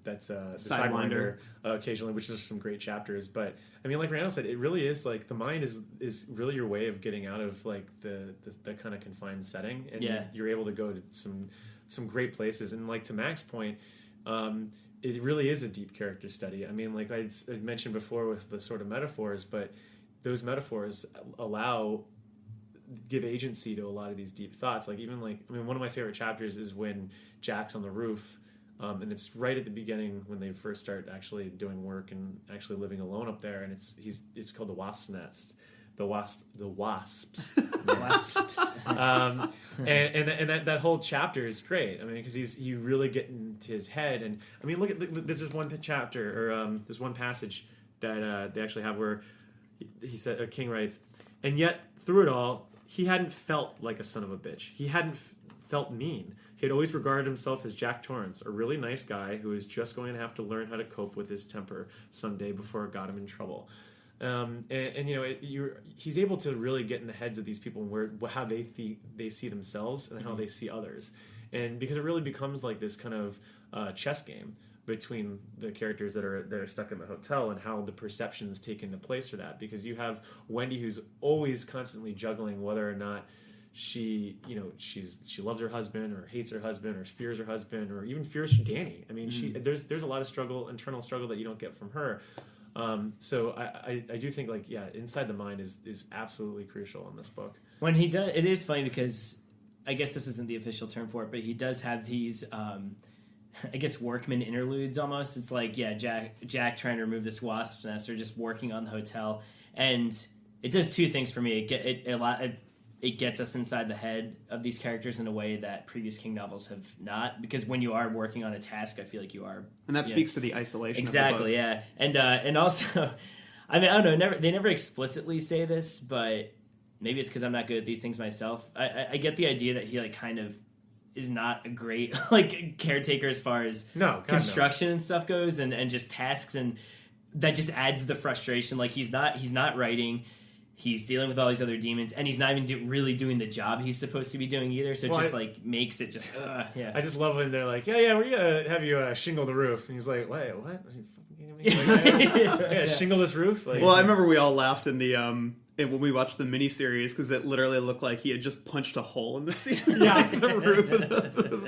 That's the Sidewinder occasionally, which is some great chapters. But I mean, like Randall said, it really is like the mind is really your way of getting out of like the kind of confined setting, and you're able to go to some great places. And like to Mac's point, it really is a deep character study. I mean, like I'd mentioned before with the sort of metaphors, but those metaphors give agency to a lot of these deep thoughts. Like even one of my favorite chapters is when Jack's on the roof. And it's right at the beginning when they first start actually doing work and actually living alone up there, and it's called the Wasp's Nest, the wasps, and that whole chapter is great. I mean, because you really get into his head, and I mean, look at this is one chapter or there's one passage that they actually have where he said King writes, and yet through it all, he hadn't felt like a son of a bitch. He hadn't felt mean. He had always regarded himself as Jack Torrance, a really nice guy who is just going to have to learn how to cope with his temper someday before it got him in trouble. He's able to really get in the heads of these people and how they see themselves and how they see others, and because it really becomes like this kind of chess game between the characters that are stuck in the hotel and how the perceptions take into place for that. Because you have Wendy, who's always constantly juggling whether or not she loves her husband or hates her husband or fears her husband or even fears Danny. I mean, there's a lot of internal struggle that you don't get from her. So I do think inside the mind is absolutely crucial in this book. When he does, it is funny because I guess this isn't the official term for it, but he does have these, I guess, workman interludes almost. It's like, Jack trying to remove this wasp's nest or just working on the hotel, and it does two things for me. It gets us inside the head of these characters in a way that previous King novels have not, because when you are working on a task, I feel like you are. And that speaks to the isolation exactly, of the book. And also, I mean, I don't know, they never explicitly say this, but maybe it's because I'm not good at these things myself. I get the idea that he kind of is not a great caretaker as far as construction and stuff goes, and just tasks, and that just adds to the frustration. Like he's not writing. He's dealing with all these other demons, and he's not even really doing the job he's supposed to be doing either. So it makes it just, I just love when they're like, we're gonna have you shingle the roof, and he's like, wait, what? Are you fucking kidding me? Shingle this roof? I remember we all laughed in the when we watched the miniseries, because it literally looked like he had just punched a hole in the ceiling, like the roof of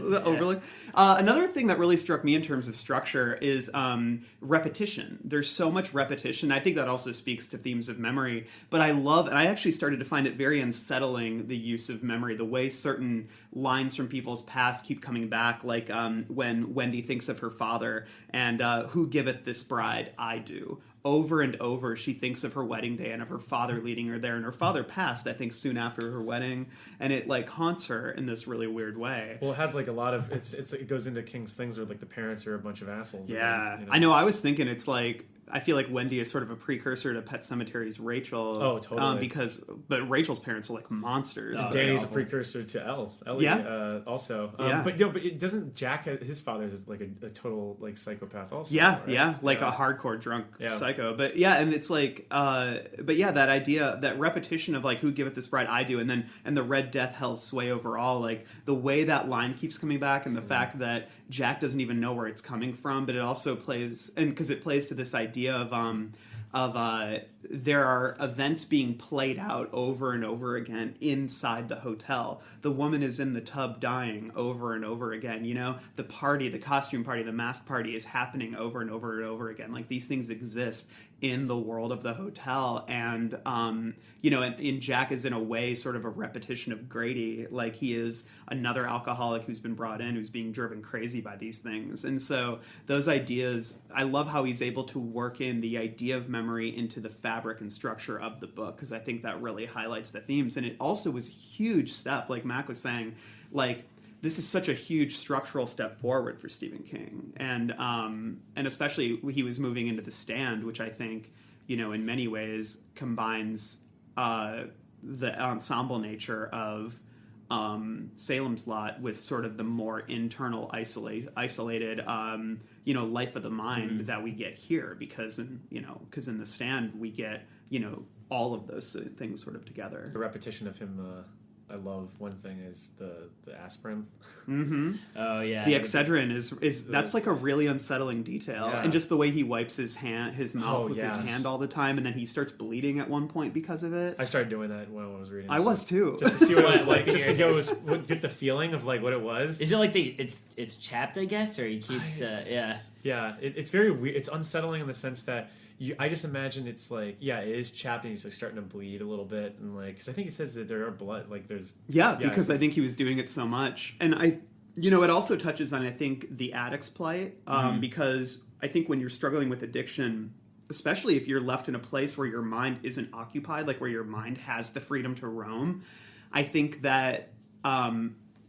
the Overlook. Another thing that really struck me in terms of structure is repetition. There's so much repetition. I think that also speaks to themes of memory. But I actually started to find it very unsettling, the use of memory, the way certain lines from people's past keep coming back, like when Wendy thinks of her father and who giveth this bride? I do. Over and over, she thinks of her wedding day and of her father leading her there, and her father passed, I think, soon after her wedding, and it like haunts her in this really weird way. Well, it has like a lot of it goes into King's things where like the parents are a bunch of assholes. Yeah, again, I know. I was thinking it's like I feel like Wendy is sort of a precursor to Pet Sematari's Rachel. Oh, totally. But Rachel's parents are like monsters. Danny's a precursor to Ellie. Yeah. Also. Yeah. But it doesn't. Jack, his father's like a total like psychopath. Also. Yeah, right? yeah, like a hardcore drunk psycho. But yeah, and it's like, but yeah, that idea, that repetition of like, who giveth this bride? I do, and the Red Death held sway over all. Like the way that line keeps coming back, and the fact that Jack doesn't even know where it's coming from, but it also plays, and because it plays to this idea of there are events being played out over and over again inside the hotel. The woman is in the tub dying over and over again. You know, the party, the costume party, the mask party is happening over and over and over again. Like these things exist in the world of the hotel, and you know, and Jack is in a way sort of a repetition of Grady. Like he is another alcoholic who's been brought in, who's being driven crazy by these things. And so those ideas, I love how he's able to work in the idea of memory into the fabric and structure of the book, because I think that really highlights the themes. And it also was a huge step, like Mac was saying, like this is such a huge structural step forward for Stephen King, and especially he was moving into The Stand, which I think, you know, in many ways combines the ensemble nature of Salem's Lot with sort of the more internal, isolated, you know, life of the mind that we get here, because in The Stand we get, you know, all of those things sort of together. The repetition of him. I love one thing is the aspirin. Mm-hmm. Oh yeah, the Excedrin is that's like a really unsettling detail, and just the way he wipes his mouth with his hand all the time, and then he starts bleeding at one point because of it. I started doing that when I was reading. I was too, just to see what it was like, just to get the feeling of like what it was. Is it like it's chapped, I guess, or he keeps yeah. It's very weird. It's unsettling in the sense that. I just imagine it's like, it is chapped and he's like starting to bleed a little bit, and like, because I think he says that there are blood, like there's because I think he was doing it so much, and you know, it also touches on, I think, the addict's plight, because I think when you're struggling with addiction, especially if you're left in a place where your mind isn't occupied, like where your mind has the freedom to roam, I think that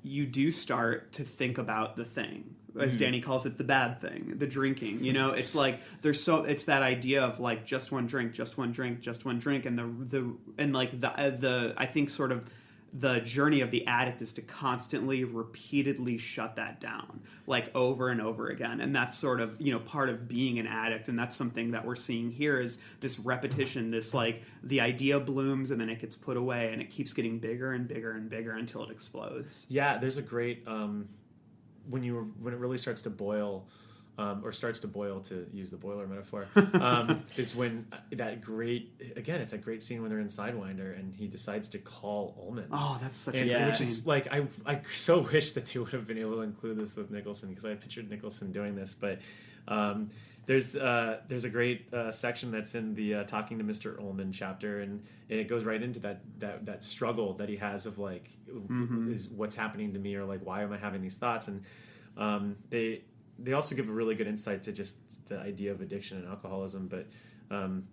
you do start to think about the thing. As Danny calls it, the bad thing, the drinking. You know, it's like it's that idea of like just one drink, just one drink, just one drink, and the I think sort of the journey of the addict is to constantly, repeatedly shut that down, like over and over again, and that's sort of, you know, part of being an addict, and that's something that we're seeing here is this repetition, this like the idea blooms and then it gets put away and it keeps getting bigger and bigger and bigger until it explodes. Yeah, there's a great. When it really starts to boil, or starts to boil, to use the boiler metaphor, is when it's a great scene when they're in Sidewinder and he decides to call Ullman. Oh, that's such a great which scene. is like I so wish that they would have been able to include this with Nicholson, because I pictured Nicholson doing this, but there's a great section that's in the Talking to Mr. Ullman chapter, and it goes right into that struggle that he has of like, is what's happening to me, or like, why am I having these thoughts? And they also give a really good insight to just the idea of addiction and alcoholism. But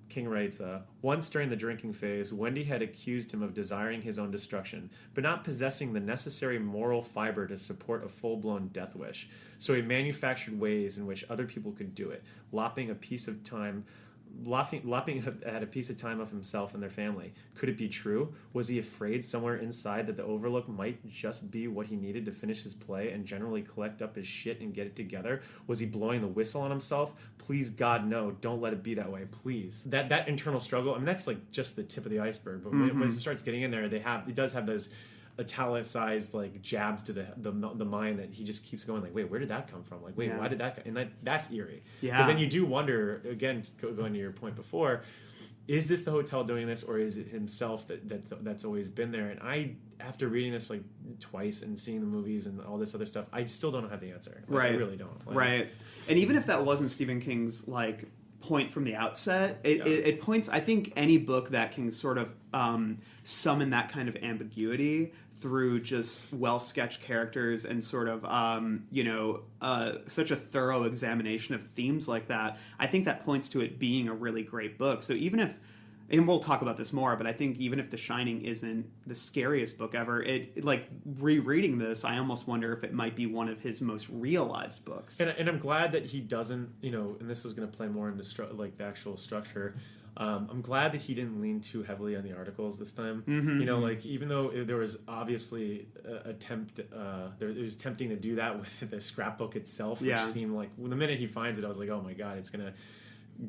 King writes, once during the drinking phase, Wendy had accused him of desiring his own destruction, but not possessing the necessary moral fiber to support a full-blown death wish. So he manufactured ways in which other people could do it, lopping at a piece of time of himself and their family. Could it be true? Was he afraid somewhere inside that the Overlook might just be what he needed to finish his play and generally collect up his shit and get it together? Was he blowing the whistle on himself? Please, God, no. Don't let it be that way, please. That internal struggle, I mean, that's like just the tip of the iceberg. But when it starts getting in there, it does have those italicized like jabs to the mind that he just keeps going like, wait, where did that come from? Like, wait, why did that come? And that's eerie. Because then you do wonder, again, going to your point before, is this the hotel doing this, or is it himself that's always been there? And I, after reading this like twice and seeing the movies and all this other stuff, I still don't have the answer. Like, right. I really don't. Like, right. And even if that wasn't Stephen King's like point from the outset, it points. I think any book that can sort of summon that kind of ambiguity through just well sketched characters and sort of such a thorough examination of themes like that, I think that points to it being a really great book. So even if, and we'll talk about this more, but I think even if The Shining isn't the scariest book ever, it like rereading this, I almost wonder if it might be one of his most realized books. And I'm glad that he doesn't, and this is going to play more into the actual structure. I'm glad that he didn't lean too heavily on the articles this time. Like even though there was obviously a attempt, it was tempting to do that with the scrapbook itself, which seemed like the minute he finds it, I was like, oh my god, it's gonna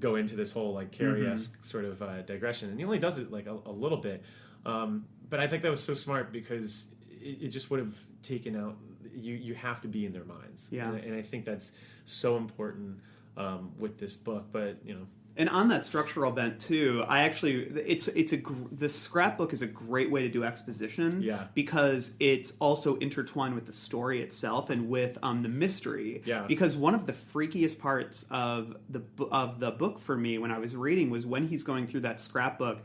go into this whole like Carrie-esque sort of digression, and he only does it like a little bit. But I think that was so smart because it just would have taken out. You have to be in their minds, and I think that's so important with this book. But And on that structural bent too, the scrapbook is a great way to do exposition, because it's also intertwined with the story itself and with the mystery. Because one of the freakiest parts of the book for me when I was reading was when he's going through that scrapbook.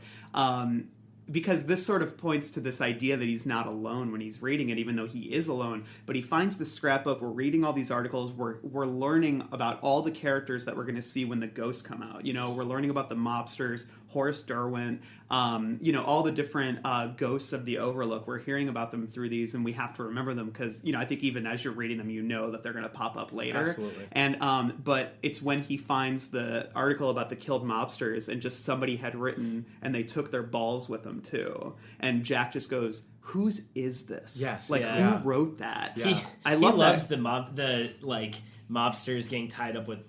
Because this sort of points to this idea that he's not alone when he's reading it, even though he is alone. But he finds the scrapbook, we're reading all these articles, we're learning about all the characters that we're going to see when the ghosts come out. We're learning about the mobsters, Horace Derwent, all the different ghosts of the Overlook. We're hearing about them through these, and we have to remember them because, I think even as you're reading them, that they're going to pop up later. Absolutely. And but it's when he finds the article about the killed mobsters and just somebody had written, and they took their balls with them too. And Jack just goes, whose is this? Yes. Who wrote that? Yeah. I love he loves that. the mobsters getting tied up with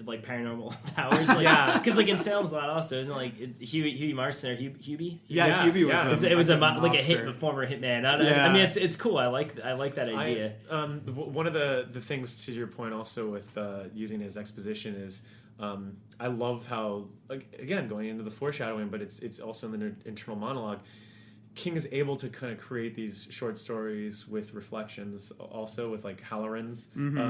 like paranormal powers. Like, because like in Salem's Lot also isn't like it's Huey Marston or Hubie? Hubie was it was a monster. former hitman. I mean it's cool. I like that idea. One of the things to your point also with using his exposition is I love how, again, going into the foreshadowing, but it's also in the internal monologue, King is able to kind of create these short stories with reflections, also with like Halloran's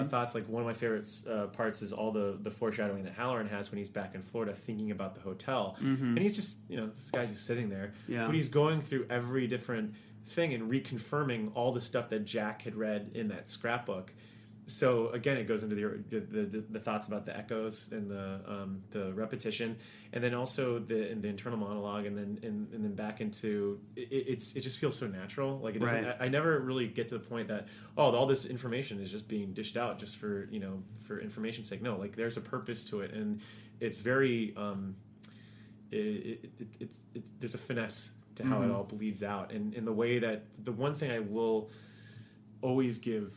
thoughts. Like one of my favorite parts is all the foreshadowing that Halloran has when he's back in Florida thinking about the hotel, and he's just this guy's just sitting there, but he's going through every different thing and reconfirming all the stuff that Jack had read in that scrapbook. So again, it goes into the thoughts about the echoes and the repetition, and then also the internal monologue, and then back into it just feels so natural. Like it doesn't. Right. I never really get to the point that all this information is just being dished out just for for information's sake. No, like there's a purpose to it, and it's very there's a finesse to how it all bleeds out, and in the way that the one thing I will always give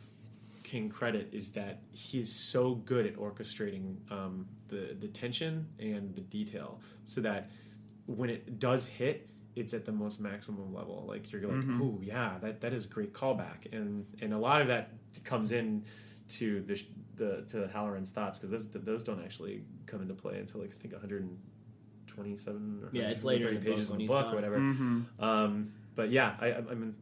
King credit is that he is so good at orchestrating the tension and the detail, so that when it does hit, it's at the most maximum level. Like you're like, oh yeah, that is a great callback, and a lot of that comes in to to Halloran's thoughts, because those don't actually come into play until like I think 127 or it's later in the pages book, in the book or whatever. But yeah, I mean.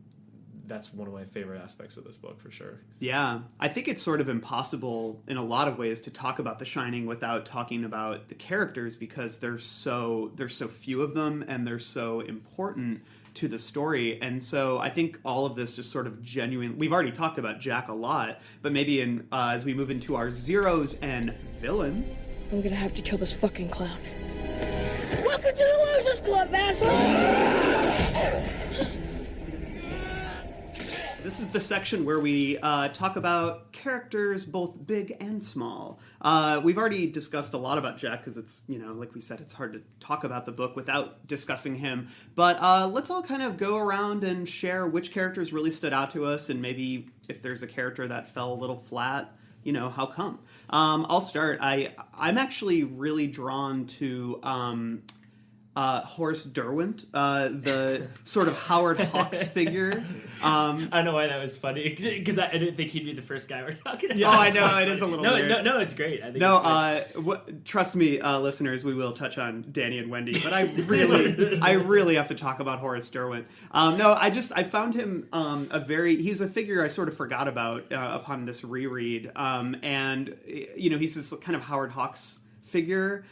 That's one of my favorite aspects of this book for sure. Yeah, I think it's sort of impossible in a lot of ways to talk about The Shining without talking about the characters, because there's so few of them and they're so important to the story. And so I think all of this just sort of genuine. We've already talked about Jack a lot, but maybe as we move into our zeros and villains, I'm gonna have to kill this fucking clown. Welcome to the Losers Club, asshole! This is the section where we talk about characters both big and small. We've already discussed a lot about Jack because it's, like we said, it's hard to talk about the book without discussing him. But let's all kind of go around and share which characters really stood out to us, and maybe if there's a character that fell a little flat, how come? I'll start. I'm actually really drawn to Horace Derwent, the sort of Howard Hawks figure. I don't know why that was funny because I didn't think he'd be the first guy we're talking about. Oh, I know, it is a little weird. No, it's great. I think it's great. Trust me, listeners, we will touch on Danny and Wendy, but I really have to talk about Horace Derwent. I found him he's a figure I sort of forgot about upon this reread, and he's this kind of Howard Hawks figure,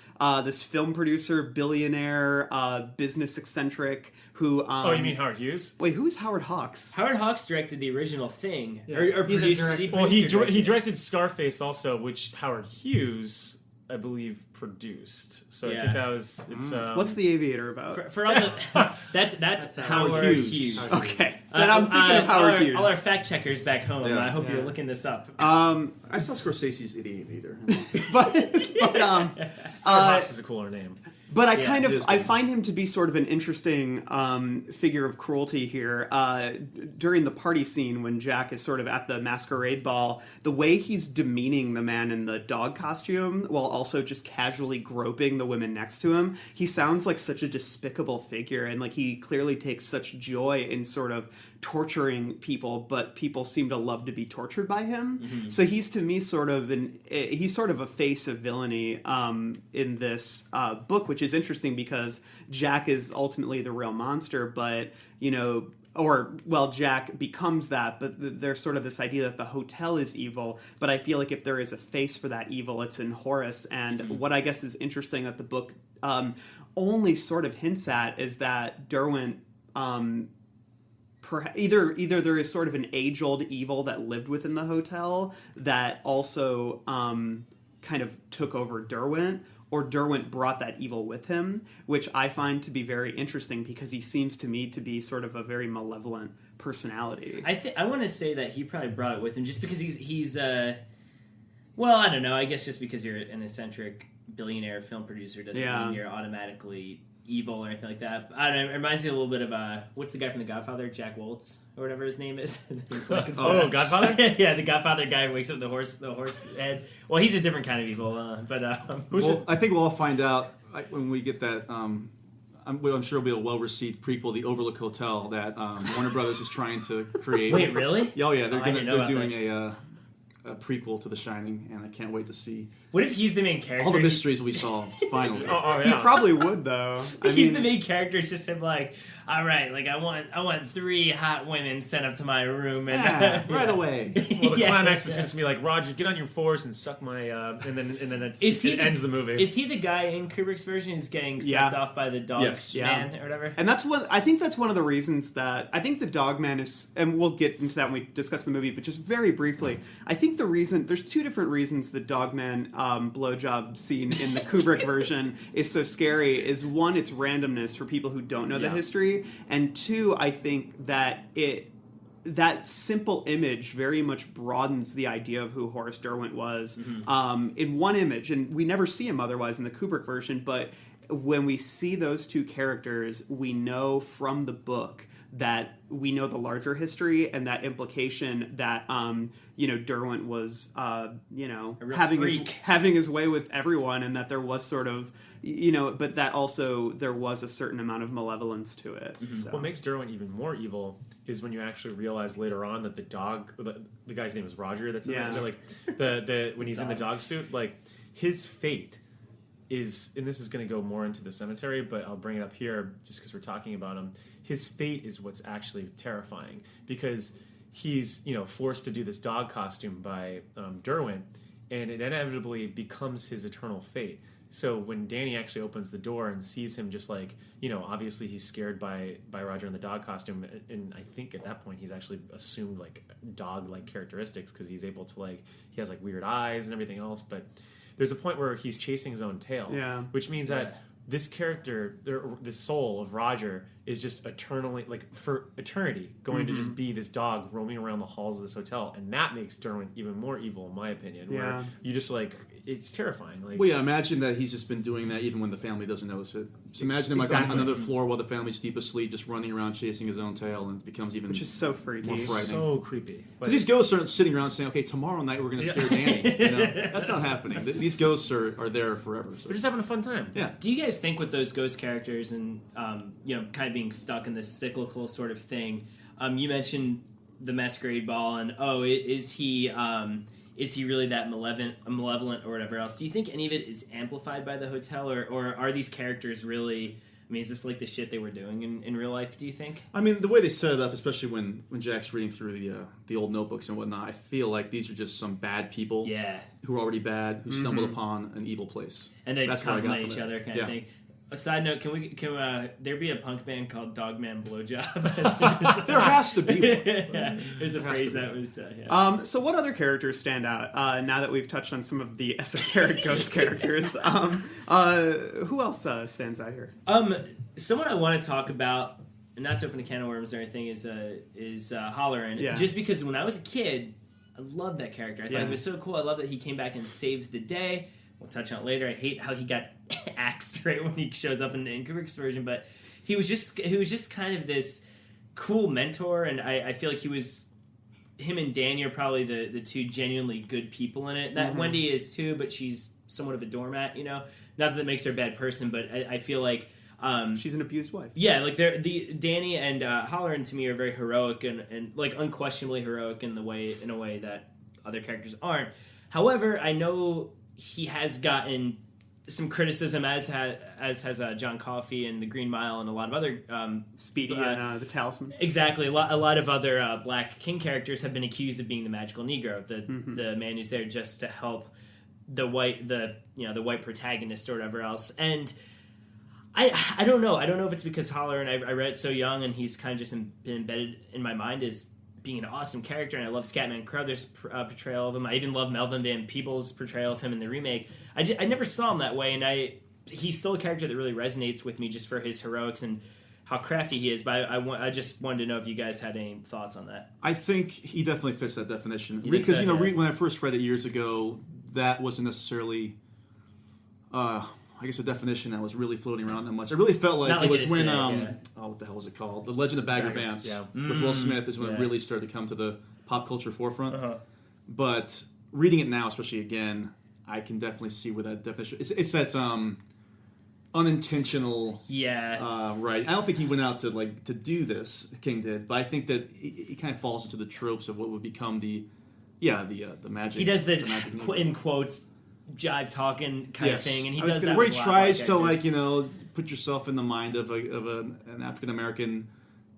this film producer, billionaire, business eccentric who... oh, you mean Howard Hughes? Wait, who is Howard Hawks? Howard Hawks directed the original Thing. Yeah. Or He's produced. He directed Scarface also, which Howard Hughes, I believe, produced. So I think that was... What's The Aviator about? For all the... that's Howard Hughes. Okay. Then I'm thinking of Howard Hughes. All our fact checkers back home, I hope you're looking this up. I saw Scorsese's The Aviator. Howard Hawks is a cooler name. But I find him to be sort of an interesting figure of cruelty here. During the party scene when Jack is sort of at the masquerade ball, the way he's demeaning the man in the dog costume while also just casually groping the women next to him, he sounds like such a despicable figure, and like he clearly takes such joy in sort of torturing people, but people seem to love to be tortured by him. Mm-hmm. So he's to me sort of a face of villainy in this book, which is interesting because Jack is ultimately the real monster, but Jack becomes that, but there's sort of this idea that the hotel is evil, but I feel like if there is a face for that evil, it's in Horace, and what I guess is interesting that the book only sort of hints at is that Derwent either there is sort of an age-old evil that lived within the hotel that also kind of took over Derwent, or Derwent brought that evil with him, which I find to be very interesting because he seems to me to be sort of a very malevolent personality. I want to say that he probably brought it with him just because he's well, I don't know. I guess just because you're an eccentric billionaire film producer doesn't mean you're automatically evil or anything like that. I don't know, it reminds me a little bit of what's the guy from The Godfather, Jack Woltz or whatever his name is. Godfather? Yeah, the Godfather guy wakes up the horse head. Well, he's a different kind of evil, I think we'll all find out when we get that. I'm sure it'll be a well-received prequel, The Overlook Hotel, that Warner Brothers is trying to create. Wait, really? Oh yeah, they're doing a prequel to The Shining, and I can't wait to see. What if he's the main character? All the mysteries will be solved finally. He probably would, though. He's the main character. It's just him, like, all right, like I want 3 hot women sent up to my room and right away. Well, the climax is just to be like, Roger, get on your fours and suck my and then it ends the movie. Is he the guy in Kubrick's version who's getting sucked off by the dog man or whatever? And I think that's one of the reasons that I think the dog man is, and we'll get into that when we discuss the movie, but just very briefly, I think there's 2 different reasons the dog man blowjob scene in the Kubrick version is so scary. Is one, it's randomness for people who don't know the history, and 2, I think that that simple image very much broadens the idea of who Horace Derwent was in one image, and we never see him otherwise in the Kubrick version, but when we see those 2 characters, we know from the book that we know the larger history and that implication that Derwent was having his way with everyone, and that there was sort of but that also there was a certain amount of malevolence to it. Mm-hmm. So. What makes Derwent even more evil is when you actually realize later on that the dog, the guy's name is Roger. That's like the when he's in the dog suit, like his fate is, and this is going to go more into the cemetery, but I'll bring it up here just because we're talking about him. His fate is what's actually terrifying because he's forced to do this dog costume by Derwent, and it inevitably becomes his eternal fate. So when Danny actually opens the door and sees him, just like obviously he's scared by Roger in the dog costume, and I think at that point he's actually assumed like dog-like characteristics because he's able to he has like weird eyes and everything else, but there's a point where he's chasing his own tail, which means that this character, the soul of Roger, is just eternally, for eternity, going to just be this dog roaming around the halls of this hotel, and that makes Derwent even more evil, in my opinion. Where you just it's terrifying. Like, Well, yeah, imagine that he's just been doing that even when the family doesn't notice it. So imagine him like on another floor while the family's deep asleep, just running around chasing his own tail, and it becomes even Which is so freaky. more frightening. so creepy. Because these ghosts aren't sitting around saying, "Okay, tomorrow night we're going to scare Danny." You know? That's not happening. These ghosts are there forever. So. They're just having a fun time. Yeah. Do you guys think with those ghost characters and kind of being stuck in this cyclical sort of thing? You mentioned the masquerade ball, and is he really that malevolent or whatever else? Do you think any of it is amplified by the hotel, or are these characters really? I mean, is this like the shit they were doing in real life, do you think? I mean, the way they set it up, especially when Jack's reading through the old notebooks and whatnot, I feel like these are just some bad people who are already bad, who stumbled upon an evil place. And they That's what I got compliment from each it. other kind of thing. A side note, can there be a punk band called Dogman Blowjob? There has to be one. Yeah, there's a phrase that was... So what other characters stand out, now that we've touched on some of the esoteric ghost characters? Who else stands out here? Someone I want to talk about, and not to open a can of worms or anything, is Holleran. Yeah. Just because when I was a kid, I loved that character. I thought he was so cool. I love that he came back and saved the day. We'll touch on it later. I hate how he got axed right when he shows up in Kubrick's version, but he was just kind of this cool mentor, and I feel like him and Danny are probably the two genuinely good people in it. That Wendy is too, but she's somewhat of a doormat, you know. Not that makes her a bad person, but I feel like she's an abused wife. Yeah, like the Danny and Holleran to me are very heroic and like unquestionably heroic in a way that other characters aren't. However, I know he has gotten some criticism, as has John Coffey and The Green Mile and a lot of other Speedy and The Talisman. Exactly, a lot of other Black King characters have been accused of being the magical Negro, the man who's there just to help the white protagonist or whatever else. And I don't know. I don't know if it's because Holleran, I read it so young, and he's kind of just been embedded in my mind as being an awesome character, and I love Scatman Crothers' portrayal of him. I even love Melvin Van Peebles' portrayal of him in the remake. I never saw him that way, and he's still a character that really resonates with me just for his heroics and how crafty he is. But I just wanted to know if you guys had any thoughts on that. I think he definitely fits that definition. You think Because, so? when I first read it years ago, that wasn't necessarily... I guess a definition that was really floating around that much. I really felt like it was when what the hell was it called? The Legend of Bagger Vance with Will Smith is when it really started to come to the pop culture forefront. But reading it now, especially again, I can definitely see where that definition. It's that unintentional. Right. I don't think he went out to do this. King did, but I think that he kind of falls into the tropes of what would become the magic. He does the magic in quotes jive talking kind of thing, and he does that where with he a lot of tries to characters. put yourself in the mind of an African American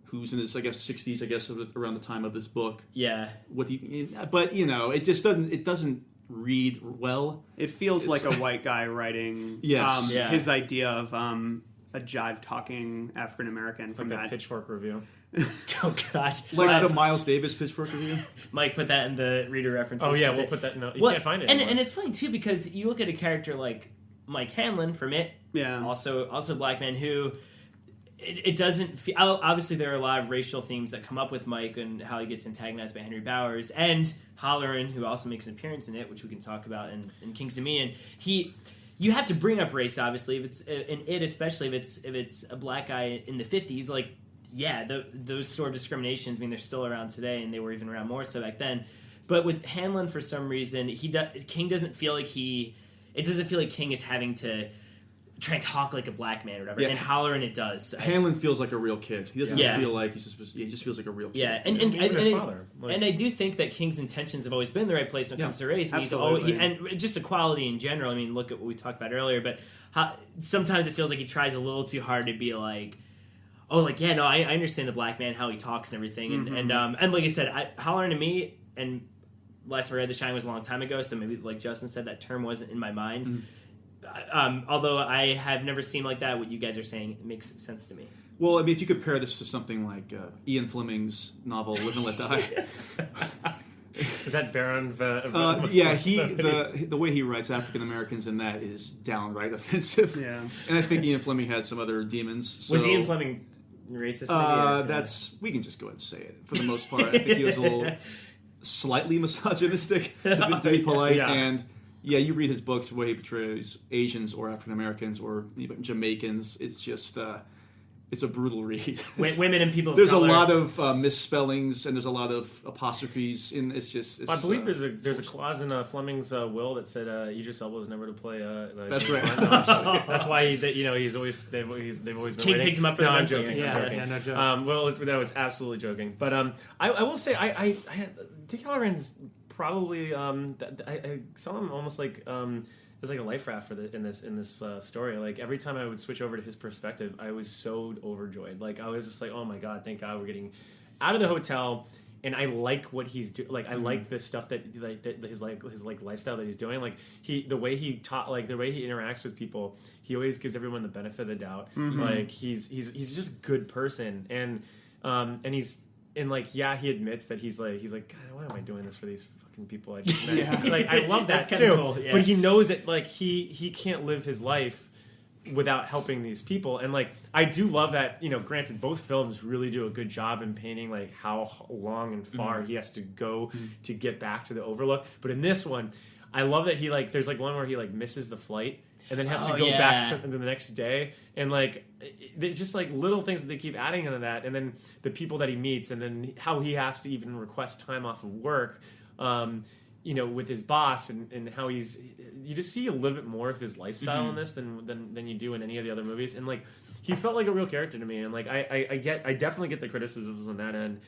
who's in his 60s around the time of this book. But it just doesn't read well. It feels like a white guy writing his idea of a jive talking African American from that Pitchfork review. Oh gosh, like the Miles Davis Pitchfork review. Mike put that in the reader references. Oh yeah, we'll put that. No, you can't find it. And it's funny too because you look at a character like Mike Hanlon from It. Also a black man who it doesn't feel. Obviously, there are a lot of racial themes that come up with Mike and how he gets antagonized by Henry Bowers and Holleran, who also makes an appearance in It, which we can talk about in King's Dominion. You have to bring up race, obviously, if it's in It, especially if it's a black guy in the 50s, like. Yeah, those sort of discriminations, I mean, they're still around today, and they were even around more so back then. But with Hanlon, for some reason, King doesn't feel like it doesn't feel like King is having to try and talk like a black man or whatever. And Holleran, it does. Hanlon feels like a real kid. He doesn't feel like he just feels like a real kid. Yeah, and his father. And I do think that King's intentions have always been the right place when it comes to race. And just equality in general. I mean, look at what we talked about earlier. But sometimes it feels like he tries a little too hard to be like, I understand the black man, how he talks and everything, and like I said, Holleran to me, and last time I read The Shining was a long time ago, so maybe like Justin said, that term wasn't in my mind. Although I have never seen like that, what you guys are saying makes sense to me. Well, I mean, if you compare this to something like Ian Fleming's novel "Live and Let Die." Is that Baron? The way he writes African Americans in that is downright offensive. Yeah, and I think Ian Fleming had some other demons. So, was Ian Fleming racist? Maybe, we can just go ahead and say it. For the most part, I think he was a little slightly misogynistic to be polite, and Yeah, you read his books, the way he portrays Asians or African Americans or Jamaicans. It's just, it's a brutal read. Women and people of There's color. a lot of misspellings and there's a lot of apostrophes. And it's just. It's, I believe there's a clause in Fleming's will that said Idris Elba was never to play. That's right. That's why he's always they've always been King waiting. picked him up for no, the I'm Benson. joking. Yeah, I'm joking. yeah, no joke. Well, that was absolutely joking. But I will say I Dick Halloran's probably I saw him almost like it's like a life raft in this story. Like every time I would switch over to his perspective, I was so overjoyed. Like I was just like, oh my god, thank God we're getting out of the hotel. And I like what he's doing. Like I like the stuff that his lifestyle that he's doing. Like the way he interacts with people, he always gives everyone the benefit of the doubt. Like he's just a good person, and he's he admits that he's like God, why am I doing this for these fucking people I just met? Like I love that That's too. kinda cool, yeah. But he knows that like he can't live his life without helping these people. And like I do love that, granted both films really do a good job in painting like how long and far he has to go to get back to the Overlook. But in this one, I love that he there's like one where he like misses the flight and then has to go back to the next day, and like it's just like little things that they keep adding into that, and then the people that he meets, and then how he has to even request time off of work with his boss, and how you just see a little bit more of his lifestyle in this than you do in any of the other movies. And like he felt like a real character to me, and like I definitely get the criticisms on that end,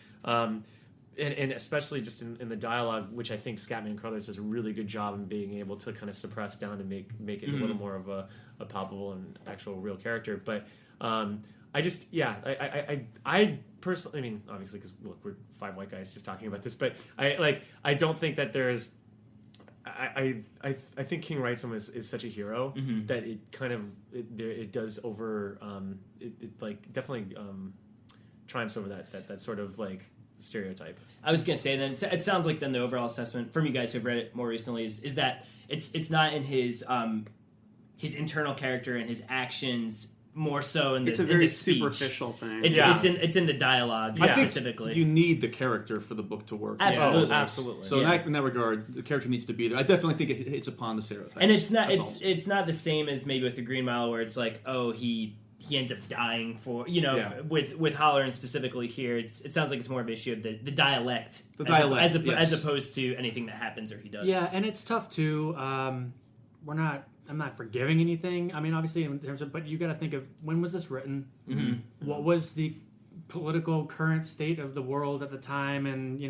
and especially just in the dialogue, which I think Scatman Crothers does a really good job in being able to kind of suppress down and make it a little more of a palpable and actual real character. But I personally, I mean, obviously, because look, we're five white guys just talking about this, but I don't think that there's. I think King Wrightsome is such a hero that it kind of it does over it definitely triumphs over that sort of like stereotype. I was gonna say then it sounds like then the overall assessment from you guys who've read it more recently is that it's not in his internal character and his actions. More so in the it's a very speech. superficial thing. It's in the dialogue specifically. You need the character for the book to work. Absolutely, absolutely. So in that regard, the character needs to be there. I definitely think it hits upon the stereotypes. And it's not the same as maybe with the Green Mile where it's like, oh, he ends up dying for with Halloran specifically here. It sounds like it's more of an issue of the dialect, as opposed to anything that happens or he does. Yeah, and it's tough too. I'm not forgiving anything. I mean, obviously, in terms of, but you got to think of when was this written? What was the political current state of the world at the time? And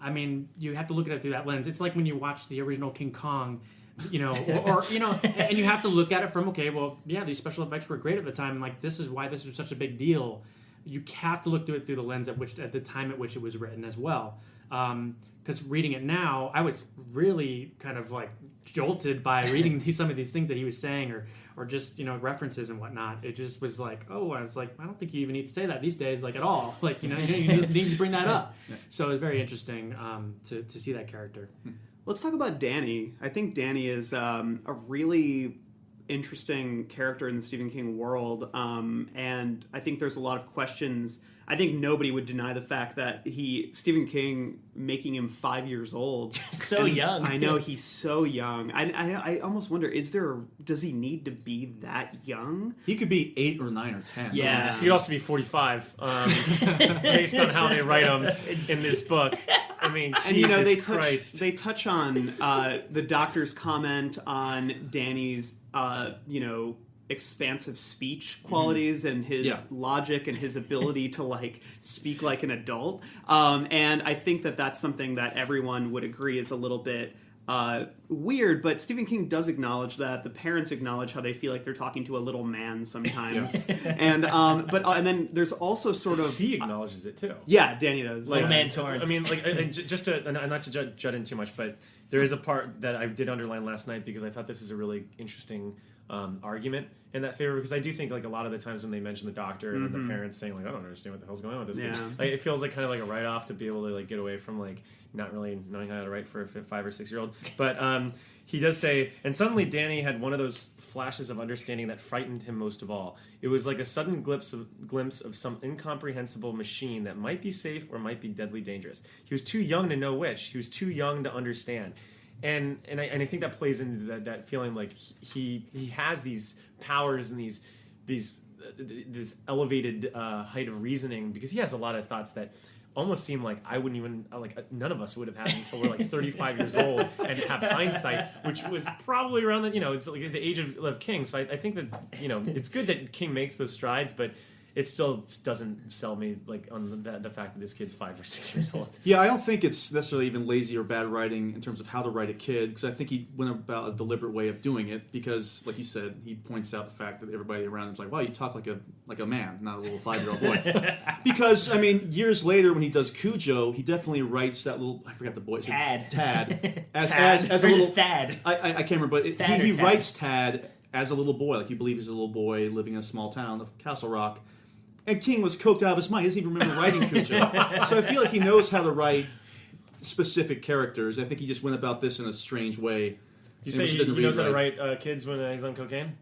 I mean, you have to look at it through that lens. It's like when you watch the original King Kong, and you have to look at it from these special effects were great at the time, and like this is why this was such a big deal. You have to look at it through the lens at the time at which it was written as well. Because reading it now, I was really kind of like jolted by reading some of these things that he was saying, or just references and whatnot. It just was like, I was like, I don't think you even need to say that these days, like at all. Like you need to bring that up. So it was very interesting to see that character. Let's talk about Danny. I think Danny is a really interesting character in the Stephen King world, and I think there's a lot of questions. I think nobody would deny the fact that Stephen King making him 5 years old. So young. I know, he's so young. I almost wonder, does he need to be that young? He could be 8 or 9 or 10. Yeah. He could also be 45, based on how they write him in this book. I mean, Jesus Christ. They touch on the doctor's comment on Danny's, expansive speech qualities and his logic and his ability to like speak like an adult, and I think that's something that everyone would agree is a little bit weird, but Stephen King does acknowledge that. The parents acknowledge how they feel like they're talking to a little man sometimes. And then there's also sort of he acknowledges it too. Yeah, Danny does. Little man Torrance. I mean, like just to not to jut in too much, but there is a part that I did underline last night because I thought this is a really interesting argument in that favor, because I do think like a lot of the times when they mention the doctor and the parents saying like, I don't understand what the hell's going on with this kid. Like, it feels like kind of like a write-off to be able to like get away from like not really knowing how to write for a 5 or 6 year old. But he does say, and suddenly Danny had one of those flashes of understanding that frightened him most of all. It was like a sudden glimpse of some incomprehensible machine that might be safe or might be deadly dangerous. He was too young to know which. He was too young to understand. and I think that plays into that feeling like he has these powers and this elevated height of reasoning, because he has a lot of thoughts that almost seem like I wouldn't even, like, none of us would have had until we're like 35 years old and have hindsight, which was probably around the, it's like the age of King. So I think that, it's good that King makes those strides, but it still doesn't sell me, like, on the fact that this kid's 5 or 6 years old. Yeah, I don't think it's necessarily even lazy or bad writing in terms of how to write a kid, because I think he went about a deliberate way of doing it, because, like you said, he points out the fact that everybody around him's like, wow, you talk like a man, not a little 5-year-old boy. Because, I mean, years later when he does Cujo, he definitely writes that little, I forgot the boy. Tad. As a little... Thad? I can't remember, but he writes Tad as a little boy, like you believe he's a little boy living in a small town of Castle Rock. And King was coked out of his mind. He doesn't even remember writing Cujo. So I feel like he knows how to write specific characters. I think he just went about this in a strange way. You say he knows how to write kids when he's on cocaine?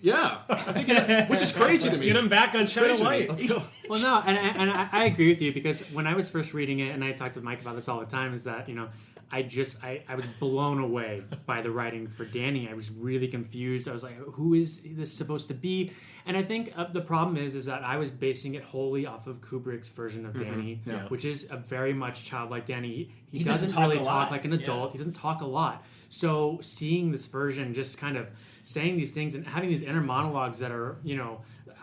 Yeah. Which is crazy to me. Get him back on China White. Let's go. Well, no, and I agree with you, because when I was first reading it, and I talked to Mike about this all the time, is that, I was blown away by the writing for Danny. I was really confused. I was like, who is this supposed to be? And I think the problem is that I was basing it wholly off of Kubrick's version of Danny, which is a very much childlike Danny. He doesn't really talk like an adult. He doesn't talk a lot. So seeing this version just kind of saying these things and having these inner monologues that are,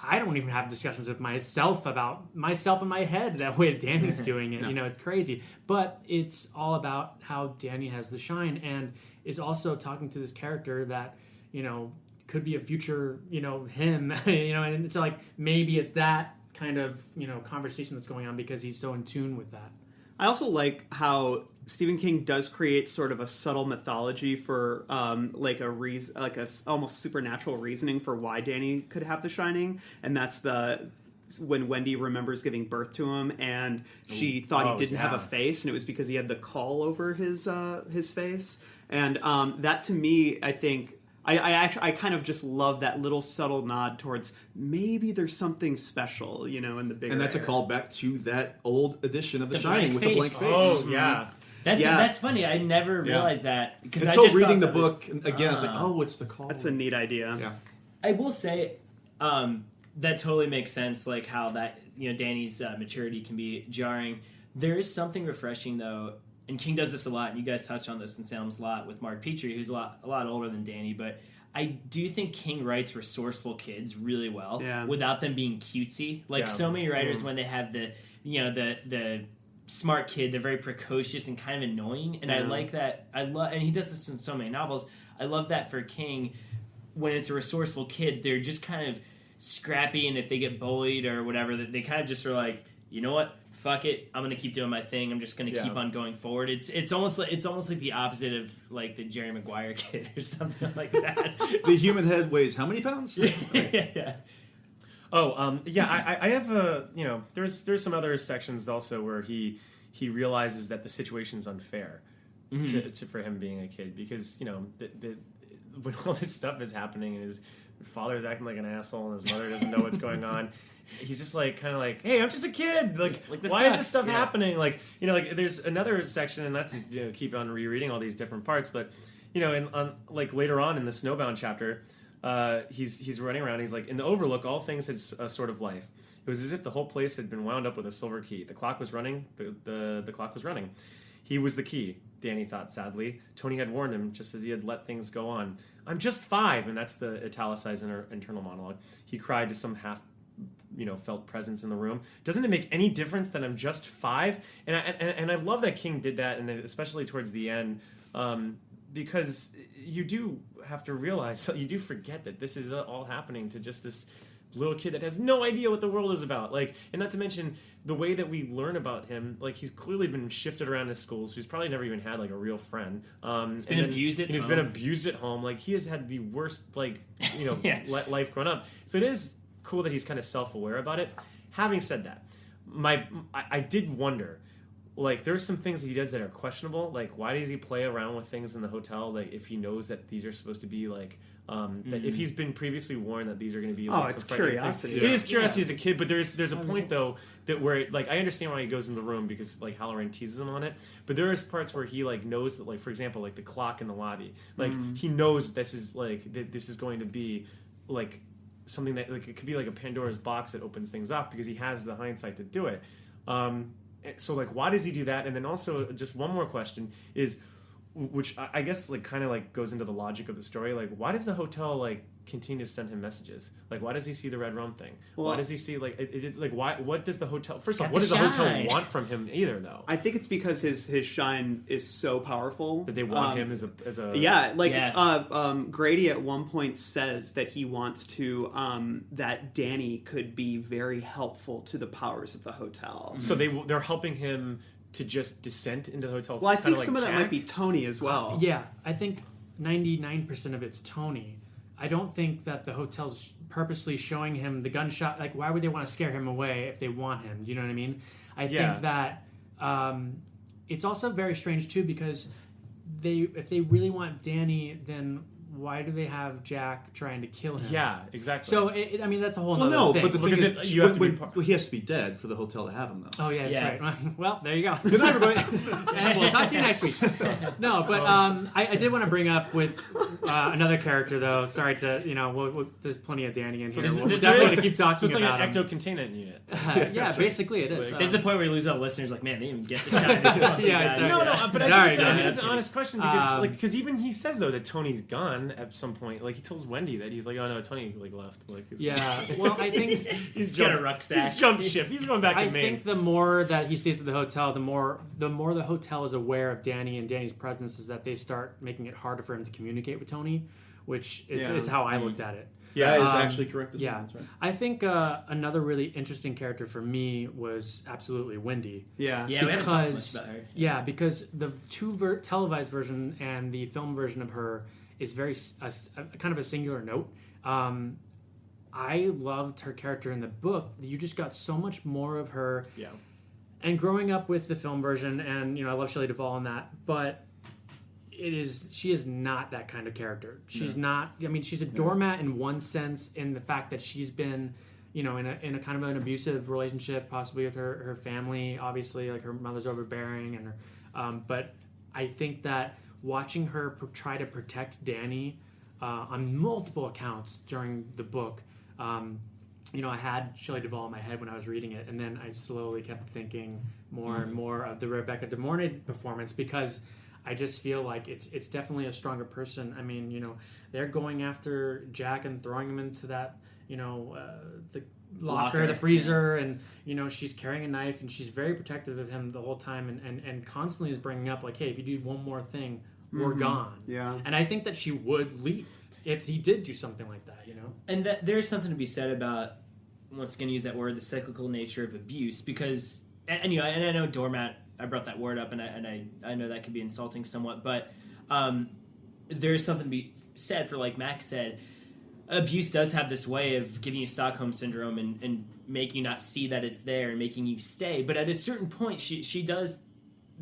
I don't even have discussions with myself about myself in my head that way Danny's doing it. No. It's crazy. But it's all about how Danny has the shine, and is also talking to this character that, could be a future, him, and it's like maybe it's that kind of, conversation that's going on because he's so in tune with that. I also like how Stephen King does create sort of a subtle mythology for like a reason, like a almost supernatural reasoning for why Danny could have the Shining, and that's when Wendy remembers giving birth to him, and she thought he didn't have a face, and it was because he had the caul over his face, and that to me, I think. I kind of just love that little subtle nod towards maybe there's something special, in the bigger. And that's a callback to that old edition of The Shining with the blank face. Oh, yeah. That's funny. I never realized that, because until reading the book again, I was like, oh, it's the call. That's a neat idea. Yeah. I will say that totally makes sense, like how that Danny's maturity can be jarring. There is something refreshing though. And King does this a lot, and you guys touched on this in Salem's Lot with Mark Petrie, who's a lot older than Danny, but I do think King writes resourceful kids really well without them being cutesy. Like so many writers, when they have the smart kid, they're very precocious and kind of annoying, and I like that. And he does this in so many novels. I love that for King. When it's a resourceful kid, they're just kind of scrappy, and if they get bullied or whatever, they kind of just are like, you know what? Fuck it, I'm gonna keep doing my thing. I'm just gonna keep on going forward. It's almost like the opposite of like the Jerry Maguire kid or something like that. The human head weighs how many pounds? Yeah. Oh, I have there's some other sections also where he realizes that the situation's unfair for him being a kid, because when all this stuff is happening and his father's acting like an asshole and his mother doesn't know what's going on. He's just like kind of like, hey, I'm just a kid. Like why is this stuff happening? Like there's another section, and that's keep on rereading all these different parts. But later on in the Snowbound chapter, he's running around. He's like, in the Overlook, all things had a sort of life. It was as if the whole place had been wound up with a silver key. The clock was running. The clock was running. He was the key, Danny thought sadly. Tony had warned him, just as he had let things go on. I'm just 5, and that's the italicized internal monologue. He cried to some half felt presence in the room. Doesn't it make any difference that I'm just 5? And I love that King did that, and especially towards the end, because you do have to realize, you do forget that this is all happening to just this little kid that has no idea what the world is about. Like, and not to mention the way that we learn about him. Like, he's clearly been shifted around his schools. He's probably never even had like a real friend. He's been abused at home. He's been abused at home. Like, he has had the worst life growing up. So it is cool that he's kind of self-aware about it. Having said that, I did wonder, like there's some things that he does that are questionable. Like, why does he play around with things in the hotel? Like, if he knows that these are supposed to be like, that if he's been previously warned that these are going to be like, it's curiosity. It is curiosity as a kid, but there's a point though that where like I understand why he goes in the room because like Halloran teases him on it, but there is parts where he like knows that, like, for example, like the clock in the lobby, like he knows that this is like that this is going to be like something that like it could be like a Pandora's box that opens things up because he has the hindsight to do it. So like, why does he do that? And then also, just one more question is, which I guess like kind of like goes into the logic of the story. Like, why does the hotel like continue to send him messages? Like, why does he see the red rum thing? Why does he see like it's like why? What does the hotel? First off, what does the hotel want from him either? Though I think it's because his shine is so powerful that they want him as a Grady at one point says that he wants to that Danny could be very helpful to the powers of the hotel. So they're helping him to just descent into the hotel. Well, I think like some of that Jack. might be Tony as well. Yeah, I think 99% of it's Tony. I don't think that the hotel's purposely showing him the gunshot. Like, why would they want to scare him away if they want him? You know what I mean? I think that it's also very strange too because if they really want Danny, then why do they have Jack trying to kill him? Yeah, exactly. So I mean, that's a whole Well, other no, thing. but the thing Because is, you have to be he has to be dead for the hotel to have him, though. Oh yeah, that's right. Well, there you go. Good night, everybody. And we'll talk to you next week. No, but I did want to bring up with another character though. Sorry to there's plenty of Danny in here. We'll definitely keep talking so it's like about an him. ecto-containment unit. Yeah, basically it is. There's the point where we lose all the listeners. Like, man, they didn't even get the shot. Yeah, exactly. No, but Sorry, I think it's Danny. an honest question because because even he says though that Tony's gone at some point. Like he tells Wendy that he's like, oh no, Tony like left. Like well, I think he's got a rucksack. He's jumped ship. He's going back to I Maine. think the more that he stays at the hotel, the more the hotel is aware of Danny and Danny's presence is that they start making it harder for him to communicate with Tony, which is how I looked at it. Yeah, is actually correct as well. That's right. I think another really interesting character for me was absolutely Wendy. Yeah, we haven't talked much about her. Yeah, because the televised version and the film version of her is very kind of a singular note. I loved her character in the book. You just got so much more of her. Yeah. And growing up with the film version, and I love Shelley Duvall in that, but she is not that kind of character. She's not. I mean, she's a doormat in one sense, in the fact that she's been, in a kind of an abusive relationship, possibly with her family. Obviously, like her mother's overbearing, and her. But I think that watching her try to protect Danny on multiple accounts during the book. I had Shelley Duvall in my head when I was reading it, and then I slowly kept thinking more and more of the Rebecca De Mornay performance because I just feel like it's definitely a stronger person. I mean, they're going after Jack and throwing him into that, the locker, the freezer, and she's carrying a knife and she's very protective of him the whole time, and constantly is bringing up like, hey, if you do one more thing, we're gone. Yeah, and I think that she would leave if he did do something like that, And that there's something to be said about, once again, use that word, the cyclical nature of abuse, because, and I know doormat, I brought that word up, and I know that could be insulting somewhat, but there's something to be said for, like Max said, abuse does have this way of giving you Stockholm syndrome and making you not see that it's there and making you stay, but at a certain point, she does,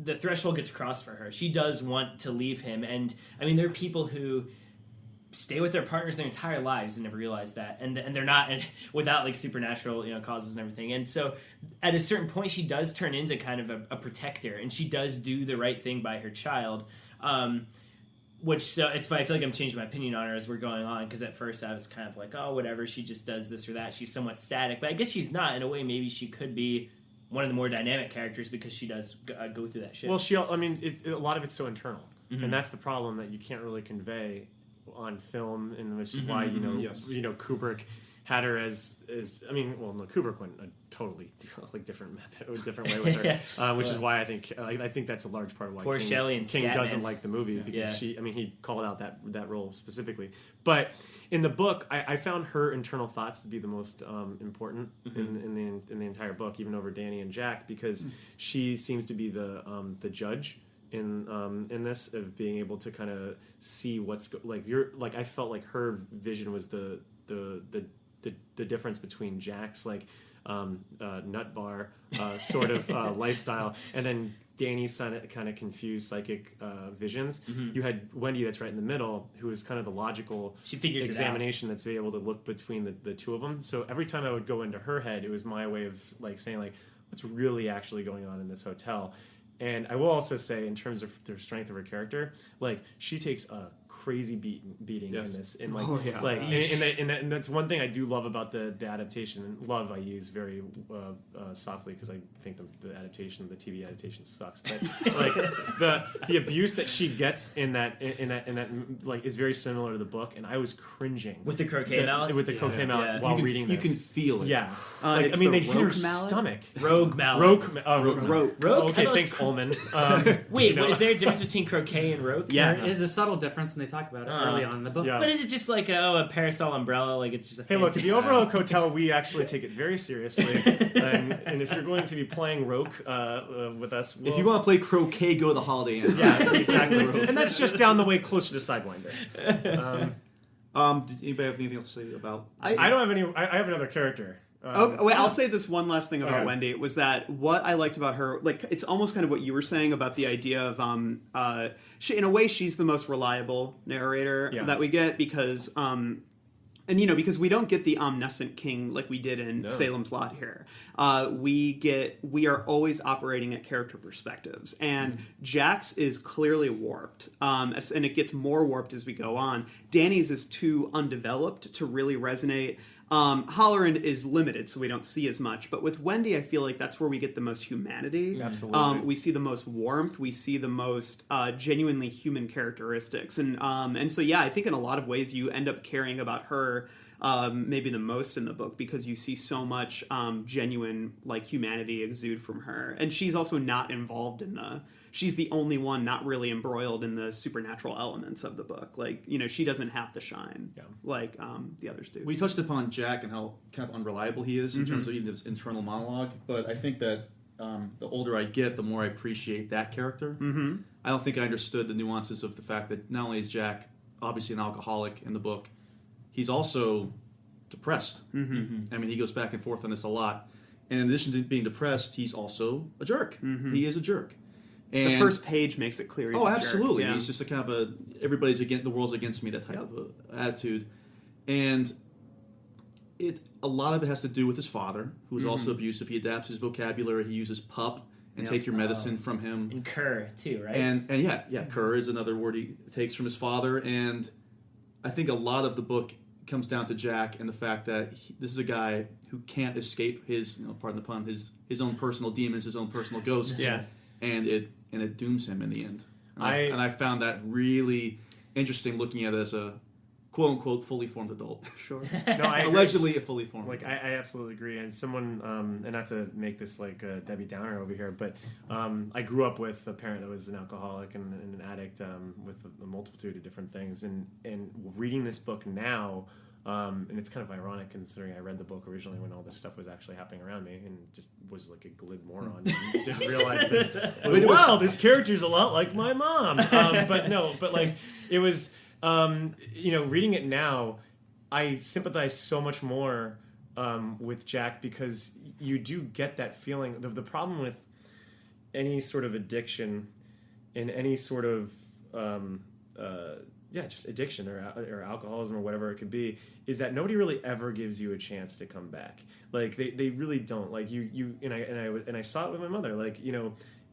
the threshold gets crossed for her. She does want to leave him, and I mean, there are people who stay with their partners their entire lives and never realize that, and they're not, and without like supernatural causes and everything. And so at a certain point she does turn into kind of a protector, and she does do the right thing by her child, which, so it's funny, I feel like I'm changing my opinion on her as we're going on, because at first I was kind of like, oh, whatever, she just does this or that, she's somewhat static, but I guess she's not. In a way, maybe she could be one of the more dynamic characters because she does go through that shit. Well, a lot of it's so internal, and that's the problem that you can't really convey on film, and this is why Kubrick had her as Kubrick went a totally different way with her, which is why I think that's a large part of why Poor Shelley and King doesn't like the movie because he called out that role specifically. But in the book, I found her internal thoughts to be the most important in the entire book, even over Danny and Jack, because she seems to be the judge in this, of being able to kind of see what's I felt like her vision was the difference between Jack's nut bar sort of lifestyle, and then Danny's kind of confused psychic visions. You had Wendy that's right in the middle, who is kind of the logical She figures examination that's able to look between the two of them. So every time I would go into her head, it was my way of like saying like, what's really actually going on in this hotel. And I will also say, in terms of the strength of her character, like she takes a crazy beating in this, and and that's one thing I do love about the adaptation. And love I use very softly because I think the adaptation, the TV adaptation, sucks. But like the abuse that she gets in that like is very similar to the book, and I was cringing with the croquet mallet. With the croquet mallet while reading this, you can feel it. Yeah, I mean they hit her stomach. Rogue mallet. Rogue. Okay, thanks, Ullman. Wait, is there a difference between croquet and rogue? There is a subtle difference, and they talk about it early on in the book. Yeah. But is it just like a parasol umbrella? Like it's just a hey, look, at fancy- the Overlook Hotel, we actually take it very seriously. And if you're going to be playing Roke with us, if you want to play croquet, go to the Holiday Inn. Yeah, exactly. And that's just down the way, closer to Sidewinder. Did anybody have anything else to say about? I don't have any. I have another character. I'll say this one last thing about Wendy was that what I liked about her, like it's almost kind of what you were saying about the idea of she, in a way, she's the most reliable narrator that we get because and because we don't get the omniscient king like we did in Salem's Lot here. We are always operating at character perspectives, and Jack's is clearly warped, and it gets more warped as we go on. Danny's is too undeveloped to really resonate. Holleran is limited, so we don't see as much. But with Wendy, I feel like that's where we get the most humanity. Absolutely. We see the most warmth. We see the most genuinely human characteristics. And so, yeah, I think in a lot of ways you end up caring about her maybe the most in the book because you see so much genuine like humanity exude from her. And she's also not involved in she's the only one not really embroiled in the supernatural elements of the book. Like, she doesn't have to shine like the others do. We touched upon Jack and how kind of unreliable he is in terms of even his internal monologue, but I think that the older I get, the more I appreciate that character. I don't think I understood the nuances of the fact that not only is Jack obviously an alcoholic in the book, he's also depressed. I mean, he goes back and forth on this a lot. And in addition to being depressed, he's also a jerk. He is a jerk. And the first page makes it clear he's a jerk. Absolutely. Yeah. He's just a kind of everybody's against, the world's against me, that type of attitude. And a lot of it has to do with his father, who is also abusive. He adapts his vocabulary. He uses pup and take your medicine from him. And cur, too, right? And cur is another word he takes from his father. And I think a lot of the book comes down to Jack and the fact that this is a guy who can't escape his, pardon the pun, his own personal demons, his own personal ghosts. And it dooms him in the end. And I found that really interesting, looking at it as a quote unquote fully formed adult. Sure. No, I allegedly a fully formed. Like I absolutely agree. And someone, and not to make this like a Debbie Downer over here, but I grew up with a parent that was an alcoholic and an addict with a multitude of different things. And reading this book now. And it's kind of ironic considering I read the book originally when all this stuff was actually happening around me and just was like a glib moron and didn't realize this. Wow, this character's a lot like my mom. But like it was, reading it now, I sympathize so much more with Jack because you do get that feeling. The problem with any sort of addiction and any sort of just addiction or alcoholism or whatever it could be, is that nobody really ever gives you a chance to come back. Like they really don't. Like you and I saw it with my mother. Like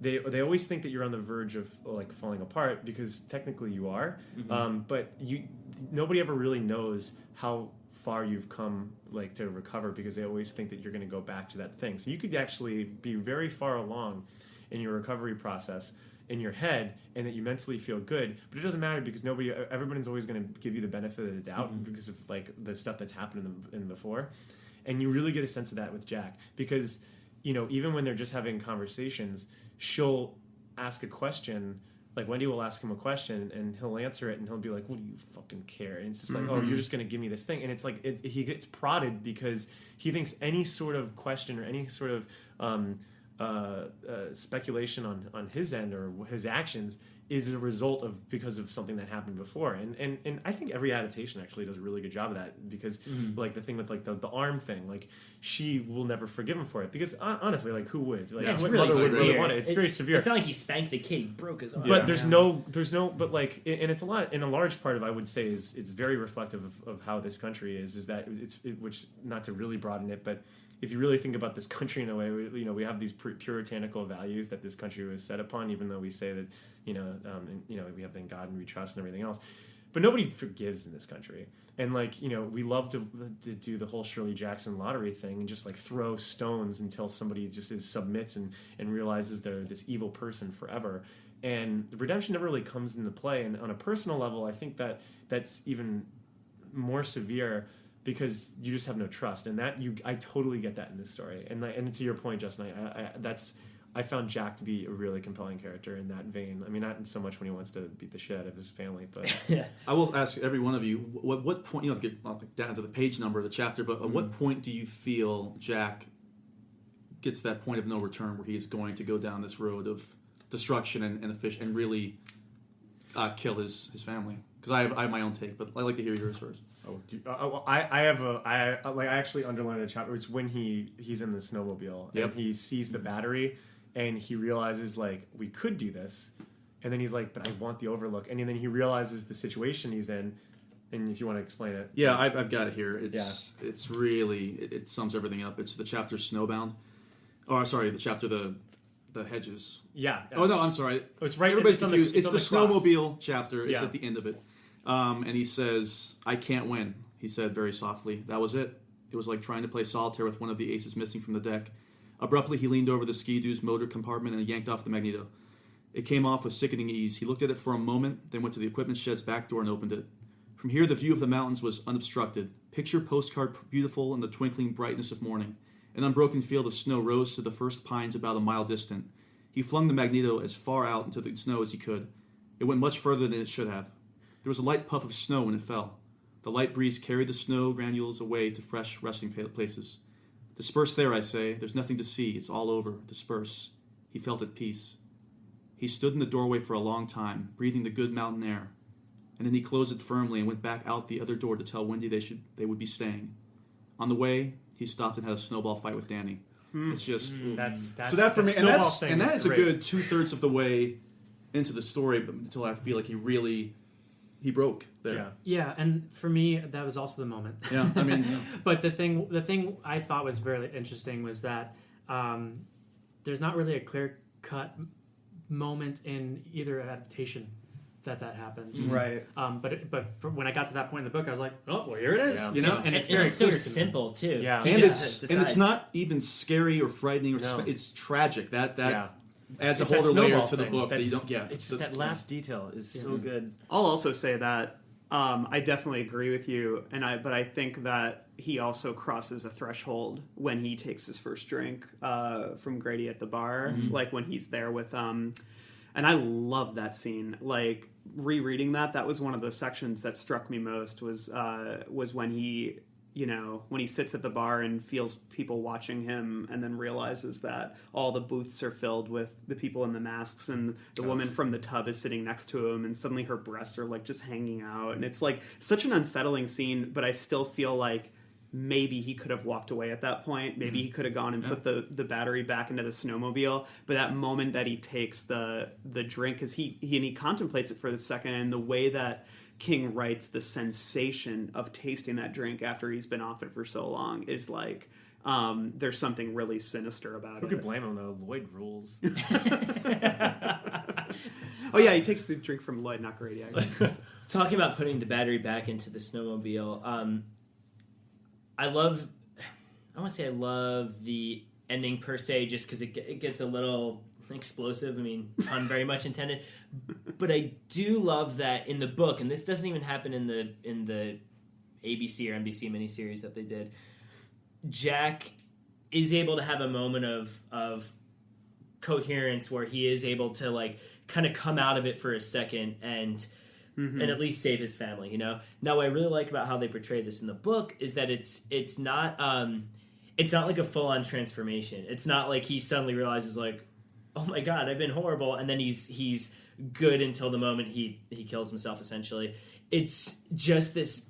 they always think that you're on the verge of like falling apart because technically you are. But nobody ever really knows how far you've come like to recover because they always think that you're going to go back to that thing. So you could actually be very far along in your recovery process in your head and that you mentally feel good, but it doesn't matter because everybody's always going to give you the benefit of the doubt because of like the stuff that's happened in before. And you really get a sense of that with Jack because even when they're just having conversations, she'll ask a question, like Wendy will ask him a question and he'll answer it and he'll be like, what do you fucking care? And it's just like, oh, you're just going to give me this thing. And it's like he gets prodded because he thinks any sort of question or any sort of speculation on his end or his actions is a result of because of something that happened before. And I think every adaptation actually does a really good job of that, because like the thing with like the arm thing, like she will never forgive him for it, because honestly, like who would? Like it's what really mother would severe. really want it? It's very severe. It's not like he spanked the kid, he broke his arm. But there's no, but like, and it's a lot, and a large part of, I would say, is it's very reflective of how this country is that which, not to really broaden it, but if you really think about this country in a way, we have these puritanical values that this country was set upon, even though we say that, we have in God and we trust and everything else. But nobody forgives in this country. And like, we love to do the whole Shirley Jackson lottery thing and just like throw stones until somebody just submits and realizes they're this evil person forever. And redemption never really comes into play. And on a personal level, I think that's even more severe, because you just have no trust, and I totally get that in this story. And to your point, Justin, I found Jack to be a really compelling character in that vein. I mean, not so much when he wants to beat the shit out of his family, but I will ask every one of you, what point, to get down to the page number of the chapter, but at what point do you feel Jack gets to that point of no return where he's going to go down this road of destruction and really kill his family? Because I have my own take, but I'd like to hear yours first. I actually underlined a chapter. It's when he's in the snowmobile and he sees the battery and he realizes, like, we could do this, and then he's like, but I want the Overlook, and then he realizes the situation he's in. And if you want to explain it, I've got it here. It's really it sums everything up. It's the chapter Snowbound. Oh, sorry, the chapter the hedges. Yeah. Oh no, I'm sorry. Oh, it's right. Everybody's confused. It's on the cross. snowmobile chapter. It's at the end of it. And he says, I can't win, he said very softly. That was it. It was like trying to play solitaire with one of the aces missing from the deck. Abruptly, he leaned over the Ski-Doo's motor compartment and yanked off the magneto. It came off with sickening ease. He looked at it for a moment, then went to the equipment shed's back door and opened it. From here, the view of the mountains was unobstructed. Picture postcard beautiful in the twinkling brightness of morning. An unbroken field of snow rose to the first pines about a mile distant. He flung the magneto as far out into the snow as he could. It went much further than it should have. There was a light puff of snow when it fell. The light breeze carried the snow granules away to fresh resting places. Disperse there, I say. There's nothing to see. It's all over. Disperse. He felt at peace. He stood in the doorway for a long time, breathing the good mountain air. And then he closed it firmly and went back out the other door to tell Wendy they would be staying. On the way, he stopped and had a snowball fight with Danny. It's just that's so that for me, and that is a great. good 2/3 of the way into the story, but until I feel like he broke there. Yeah, and for me, that was also the moment. Yeah, I mean, but the thing I thought was very interesting was that there's not really a clear-cut moment in either adaptation that happens. Right. But when I got to that point in the book, I was like, oh, well, here it is. Yeah. And it's very so clear simple too. Yeah, and it's not even scary or frightening. It's tragic. That adds a whole other layer to the book that you don't get. It's just that last detail is so good. I'll also say that I definitely agree with you, but I think that he also crosses a threshold when he takes his first drink from Grady at the bar, like when he's there with and I love that scene. Like rereading that was one of the sections that struck me most was when he when he sits at the bar and feels people watching him, and then realizes that all the booths are filled with the people in the masks, and the woman from the tub is sitting next to him, and suddenly her breasts are like just hanging out, and it's like such an unsettling scene. But I still feel like maybe he could have walked away at that point. Maybe he could have gone and put the battery back into the snowmobile. But that moment that he takes the drink, because he contemplates it for a second, and the way that King writes the sensation of tasting that drink after he's been off it for so long is like there's something really sinister about it. Who could blame him though? Lloyd rules. Oh yeah, he takes the drink from Lloyd, not Grady. Talking about putting the battery back into the snowmobile, I love the ending per se, just because it gets a little explosive. I mean, pun very much intended, but I do love that in the book, and this doesn't even happen in the ABC or NBC miniseries that they did. Jack is able to have a moment of coherence where he is able to like kind of come out of it for a second and at least save his family. You know. Now, what I really like about how they portray this in the book is that it's not like a full on transformation. It's not like he suddenly realizes like, oh my God, I've been horrible, and then he's good until the moment he kills himself, essentially. It's just this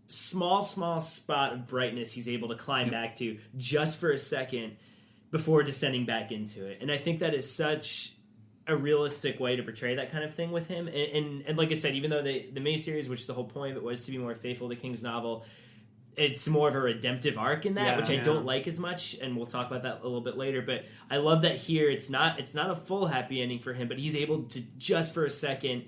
small spot of brightness he's able to climb back to just for a second before descending back into it. And I think that is such a realistic way to portray that kind of thing with him. And like I said, even though the miniseries, which the whole point of it was to be more faithful to King's novel, it's more of a redemptive arc in that, which I don't like as much, and we'll talk about that a little bit later. But I love that here it's not a full happy ending for him, but he's able to just for a second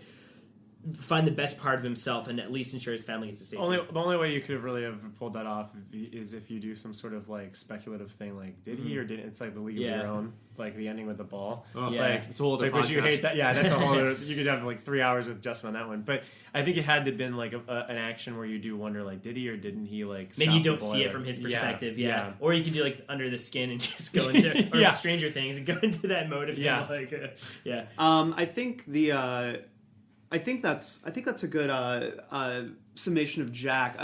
find the best part of himself and at least ensure his family gets a safety. The only way you could have really have pulled that off is if you do some sort of like speculative thing, like did he or didn't. It's like the League of Your Own, like the ending with the ball. Like it's a whole other podcast. Would you hate that? Yeah, that's a whole other. You could have like 3 hours with Justin on that one. But I think it had to have been like an action where you do wonder, like, did he or didn't he like? Maybe you don't see it from his perspective. Yeah. Or you could do like Under the Skin and just go into or Stranger Things and go into that mode of him. Like, I think that's a good summation of Jack.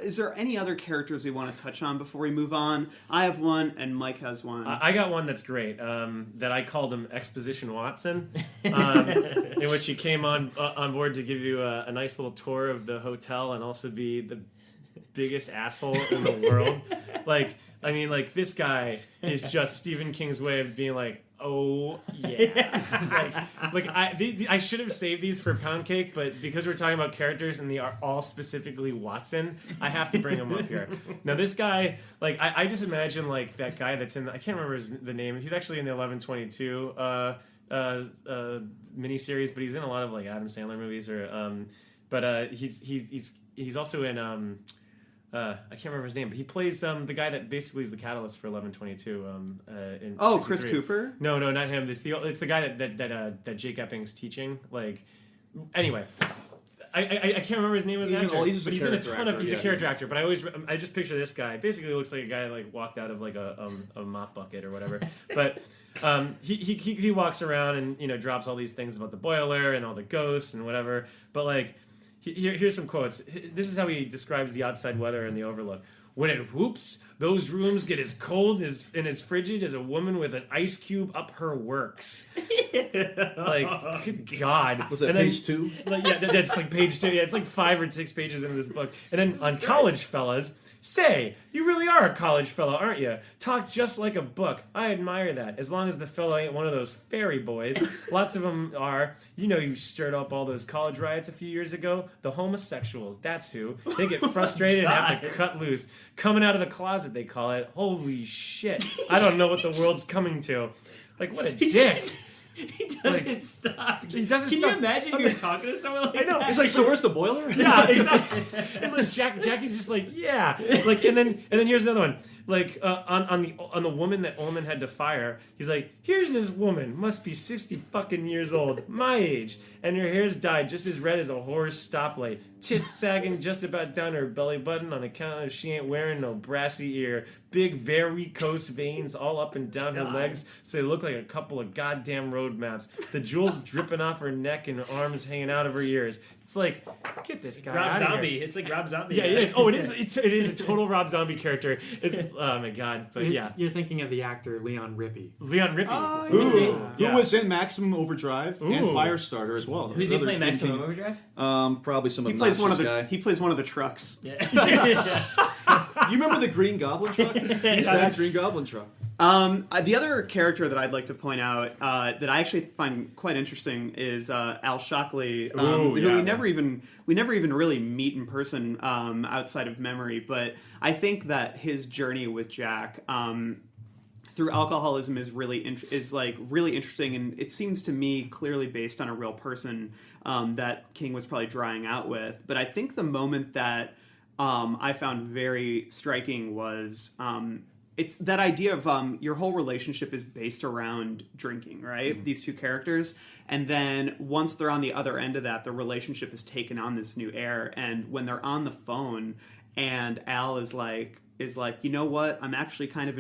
Is there any other characters we want to touch on before we move on? I have one, and Mike has one. I got one that's great. That I called him Exposition Watson, in which he came on board to give you a nice little tour of the hotel and also be the biggest asshole in the world. This guy is just Stephen King's way of being like, oh yeah. I should have saved these for Pound Cake, but because we're talking about characters and they are all specifically Watson, I have to bring him up here. Now this guy, I just imagine like that guy that's in I can't remember the name. He's actually in the 1122 miniseries, but he's in a lot of like Adam Sandler movies he's also in I can't remember his name, but he plays the guy that basically is the catalyst for 1122. In Chris Cooper? No, not him. It's the guy that Jake Epping's teaching. Anyway, I can't remember his name. He's in a ton of. He's a character actor, but I just picture this guy. Basically, looks like a guy like walked out of like a mop bucket or whatever. But he walks around and drops all these things about the boiler and all the ghosts and whatever. But like. Here's some quotes. This is how he describes the outside weather in the Overlook. When it whoops, those rooms get as cold and as frigid as a woman with an ice cube up her works. Good God. Was that page 2? That's like page 2. Yeah, it's like 5 or 6 pages into this book. And then on College Fellas, say, you really are a college fellow, aren't you? Talk just like a book. I admire that. As long as the fellow ain't one of those fairy boys. Lots of them are. You stirred up all those college riots a few years ago. The homosexuals, that's who. They get frustrated and have to cut loose. Coming out of the closet, they call it. Holy shit. I don't know what the world's coming to. What a dick. He doesn't stop. He doesn't Can stop. you imagine if you're talking to someone like I know. that? It's like, so where's the boiler? Yeah, exactly. And Jackie's just like, yeah. And then here's another one. On the woman that Ullman had to fire, he's like, here's this woman, must be 60 fucking years old, my age, and her hair's dyed just as red as a horse stoplight, tits sagging just about down her belly button on account of she ain't wearing no brassy ear, big varicose veins all up and down her legs so they look like a couple of goddamn road maps, the jewels dripping off her neck and her arms hanging out of her ears. It's like, get this guy Rob out of Zombie. here. It's like Rob Zombie. Yeah, it is. Oh, it is. It is a total Rob Zombie character. Oh my god! But yeah, you're thinking of the actor Leon Rippey. Leon Rippey, who was in Maximum Overdrive and Firestarter as well. Who's he playing Maximum Overdrive? Probably some. He plays one of the trucks. Yeah. You remember the Green Goblin truck? He's that Green Goblin truck. The other character that I'd like to point out that I actually find quite interesting is Al Shockley, who we never even really meet in person outside of memory. But I think that his journey with Jack through alcoholism is really interesting, and it seems to me clearly based on a real person that King was probably drying out with. But I think the moment that I found very striking was. It's that idea of your whole relationship is based around drinking, right? Mm-hmm. These two characters. And then once they're on the other end of that, the relationship has taken on this new air. And when they're on the phone and Al is like, you know what? I'm actually kind of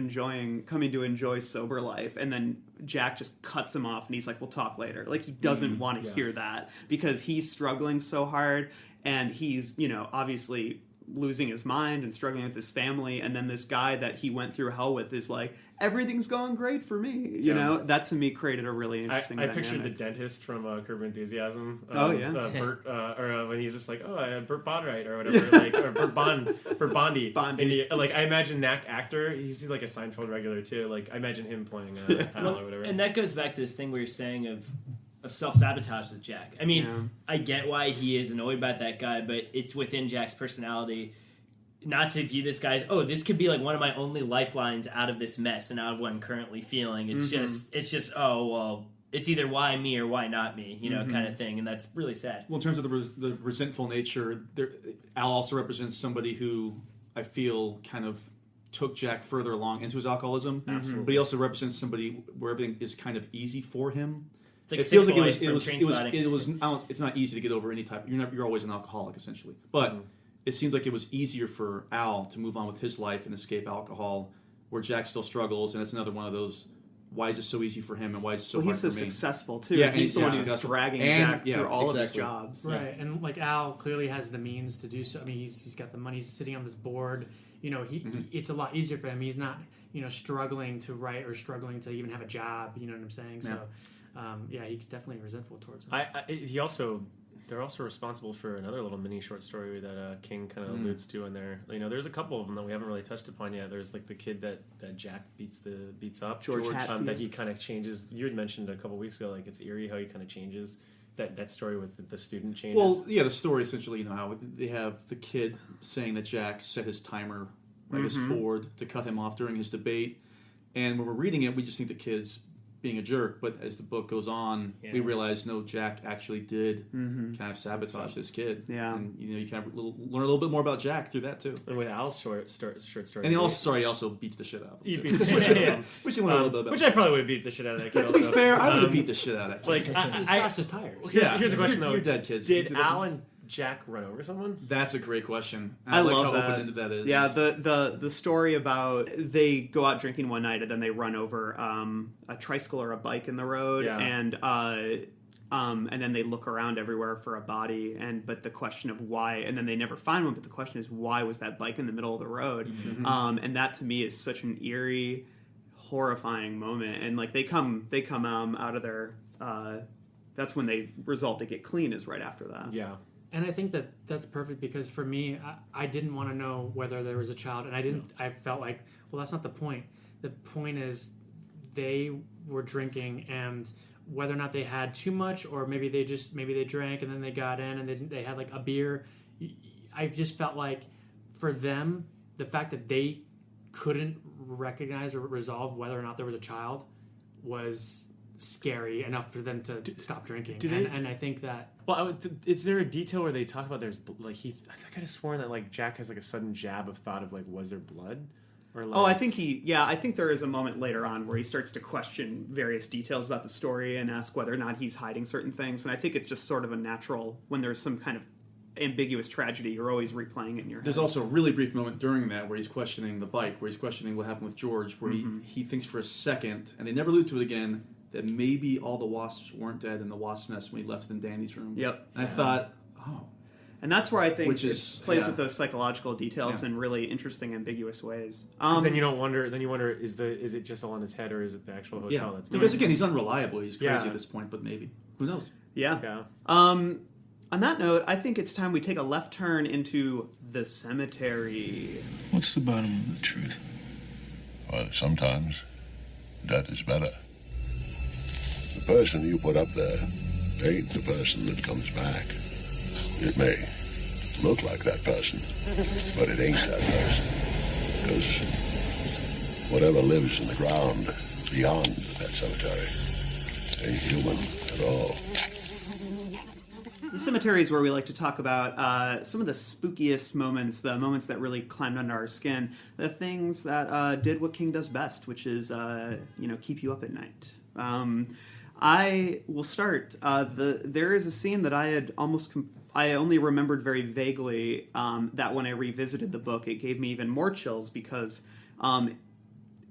coming to enjoy sober life. And then Jack just cuts him off and he's like, we'll talk later. Like he doesn't want to hear that because he's struggling so hard and he's, obviously losing his mind and struggling with his family, and then this guy that he went through hell with is like, everything's going great for me. You know, that to me created a really interesting I dynamic. pictured the dentist from Curb Your Enthusiasm. Bert, when he's just like, Bert Bondright or whatever, like, or Bert Bondi. And like, I imagine that actor, he's like a Seinfeld regular too. Like, I imagine him playing Al or whatever. And that goes back to this thing where you're saying of self-sabotage with Jack. I mean, I get why he is annoyed by that guy, but it's within Jack's personality not to view this guy as, this could be like one of my only lifelines out of this mess and out of what I'm currently feeling. It's just, it's either why me or why not me, kind of thing. And that's really sad. Well, in terms of the resentful nature, Al also represents somebody who I feel kind of took Jack further along into his alcoholism. Absolutely. But he also represents somebody where everything is kind of easy for him. It's like it feels like it's not easy to get over any type. You're always an alcoholic essentially, but it seems like it was easier for Al to move on with his life and escape alcohol, where Jack still struggles, and it's another one of those. Why is it so easy for him, and why is it so hard he's for so me? successful too. Yeah, he's the one who's dragging Jack through all of his jobs. Right, and like Al clearly has the means to do so. I mean, he's got the money. He's sitting on this board. It's a lot easier for him. He's not struggling to write or struggling to even have a job. You know what I'm saying? So. He's definitely resentful towards him. They're also responsible for another little mini short story that King kind of alludes to in there. There's a couple of them that we haven't really touched upon yet. There's like the kid that Jack beats up, George Hatfield. that he kind of changes. You had mentioned a couple weeks ago, like it's eerie how he kind of changes. That story with the student changes. Well, yeah, the story essentially, how they have the kid saying that Jack set his timer, his Ford, to cut him off during his debate, and when we're reading it, we just think the kid's being a jerk, but as the book goes on, we realize no, Jack actually did kind of sabotage this kid. Yeah, and you kind of learn a little bit more about Jack through that too. And with Al's short story, and he also beats the shit out of him. He beats the shit out of him, which I probably would have beat the shit out of that kid. To be fair, I would have beat the shit out of that kid. Like he slashed his tires. Here's a question though: you're dead, kids. Did Al and Jack run over someone? That's a great question. I like love how that. open-ended that is. Yeah, the story about they go out drinking one night and then they run over a tricycle or a bike in the road, and then they look around everywhere for a body, but the question of why, and then they never find one. But the question is, why was that bike in the middle of the road? And that to me is such an eerie, horrifying moment. And like they come out of their. That's when they resolve to get clean. Is right after that. Yeah. And I think that's perfect because for me, I didn't want to know whether there was a child, and I didn't. I felt like, well, that's not the point. The point is they were drinking, and whether or not they had too much, or maybe they drank and then they got in and they had like a beer. I just felt like for them, the fact that they couldn't recognize or resolve whether or not there was a child was scary enough for them to stop drinking. And I think that. Well, is there a detail where they talk about there's like I could have sworn that like Jack has like a sudden jab of thought of like, was there blood? Or like, I think there is a moment later on where he starts to question various details about the story and ask whether or not he's hiding certain things. And I think it's just sort of a natural, when there's some kind of ambiguous tragedy, you're always replaying it in your head. There's also a really brief moment during that where he's questioning the bike, where he's questioning what happened with George, where he thinks for a second, and they never allude to it again, that maybe all the wasps weren't dead in the wasp nest when he left in Danny's room. Yep. And I thought, and that's where I think it plays with those psychological details in really interesting, ambiguous ways. Then you wonder, is it just all in his head, or is it the actual hotel that's doing because it? Again, he's unreliable. He's crazy at this point, but maybe. Who knows? Yeah. On that note, I think it's time we take a left turn into the cemetery. What's the bottom of the truth? Well, sometimes that is better. The person you put up there ain't the person that comes back. It may look like that person, but it ain't that person. Because whatever lives in the ground beyond that cemetery ain't human at all. The cemetery is where we like to talk about some of the spookiest moments, the moments that really climbed under our skin, the things that did what King does best, which is keep you up at night. I will start. There is a scene that I had I only remembered very vaguely, that when I revisited the book, it gave me even more chills because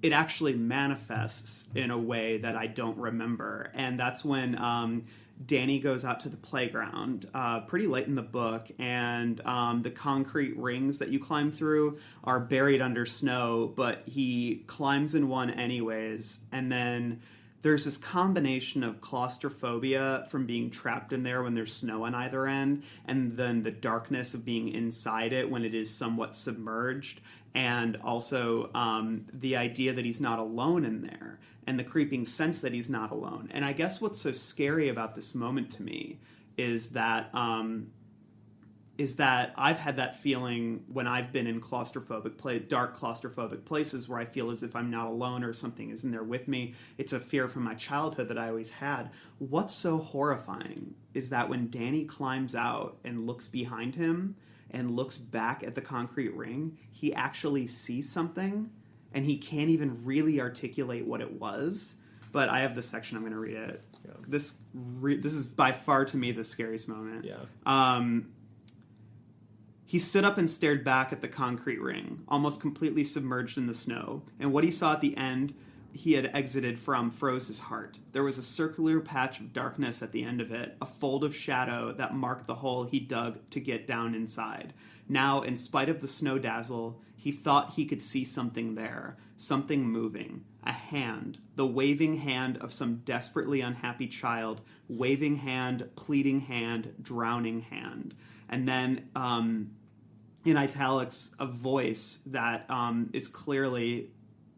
it actually manifests in a way that I don't remember. And that's when Danny goes out to the playground pretty late in the book, and the concrete rings that you climb through are buried under snow, but he climbs in one anyways, and then there's this combination of claustrophobia from being trapped in there when there's snow on either end, and then the darkness of being inside it when it is somewhat submerged, and also the idea that he's not alone in there, and the creeping sense that he's not alone. And I guess what's so scary about this moment to me is that I've had that feeling when I've been in dark claustrophobic places where I feel as if I'm not alone or something is in there with me. It's a fear from my childhood that I always had. What's so horrifying is that when Danny climbs out and looks behind him and looks back at the concrete ring, he actually sees something, and he can't even really articulate what it was. But I have this section, I'm going to read it. Yeah. This is by far, to me, the scariest moment. Yeah. He stood up and stared back at the concrete ring, almost completely submerged in the snow, and what he saw at the end he had exited from froze his heart. There was a circular patch of darkness at the end of it, a fold of shadow that marked the hole he dug to get down inside. Now, in spite of the snow dazzle, he thought he could see something there, something moving. A hand, the waving hand of some desperately unhappy child, waving hand, pleading hand, drowning hand. And then, in italics, a voice that is clearly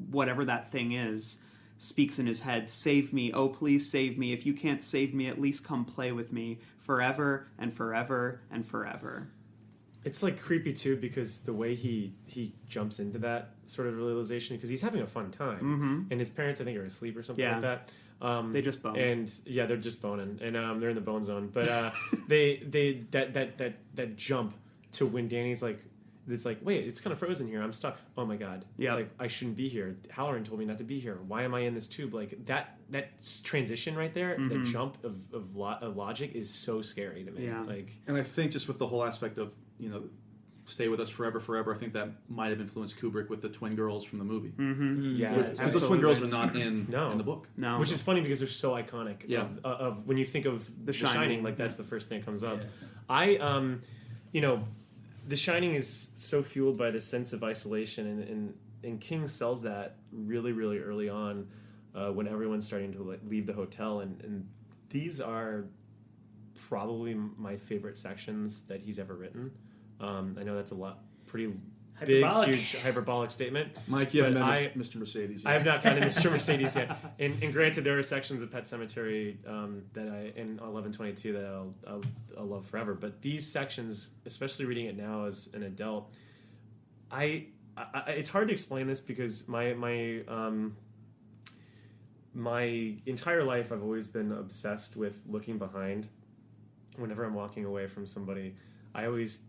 whatever that thing is, speaks in his head. Save me. Oh, please save me. If you can't save me, at least come play with me forever and forever and forever. It's like creepy too, because the way he jumps into that sort of realization, because he's having a fun time, Mm-hmm. and his parents, I think, are asleep or something Yeah. like that. They just boned. And yeah, they're just boning, and they're in the bone zone. But that jump to when Danny's like, it's like, wait, it's kind of frozen here. I'm stuck. Oh my god. Yeah. Like, I shouldn't be here. Halloran told me not to be here. Why am I in this tube? Like that transition right there, Mm-hmm. that jump of logic is so scary to me. Yeah. Like, And I think just with the whole aspect of, stay with us forever, I think that might have influenced Kubrick with the twin girls from the movie. Mm-hmm. yeah, Because the twin girls are not in the book. No. Which is funny because they're so iconic. Yeah. Of when you think of The Shining, like that's the first thing that comes up. I The Shining is so fueled by this sense of isolation, and King sells that really, really early on when everyone's starting to leave the hotel, and these are probably my favorite sections that he's ever written. I know that's pretty Hyperbolic. big, huge, hyperbolic statement. Mike, you haven't but met Mr. Mercedes yet. I have not gotten Mr. Mercedes yet. And granted, there are sections of Pet Sematary that in 1122 that I'll love forever. But these sections, especially reading it now as an adult, I it's hard to explain this because my entire life I've always been obsessed with looking behind. Whenever I'm walking away from somebody, it's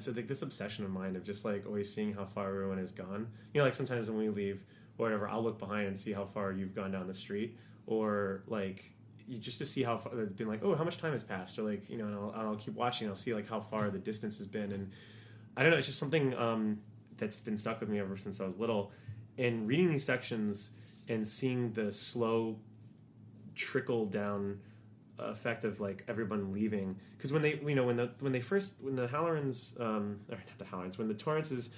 like this obsession of mine of just like always seeing how far everyone has gone. Like sometimes when we leave or whatever, I'll look behind and see how far you've gone down the street, or like just to see how far. Been like, oh, how much time has passed, or like and I'll keep watching. I'll see like how far the distance has been, and I don't know. It's just something that's been stuck with me ever since I was little. And reading these sections and seeing the slow trickle down effect of like everyone leaving, because when the Hallorans not the Hallorans, when the Torrances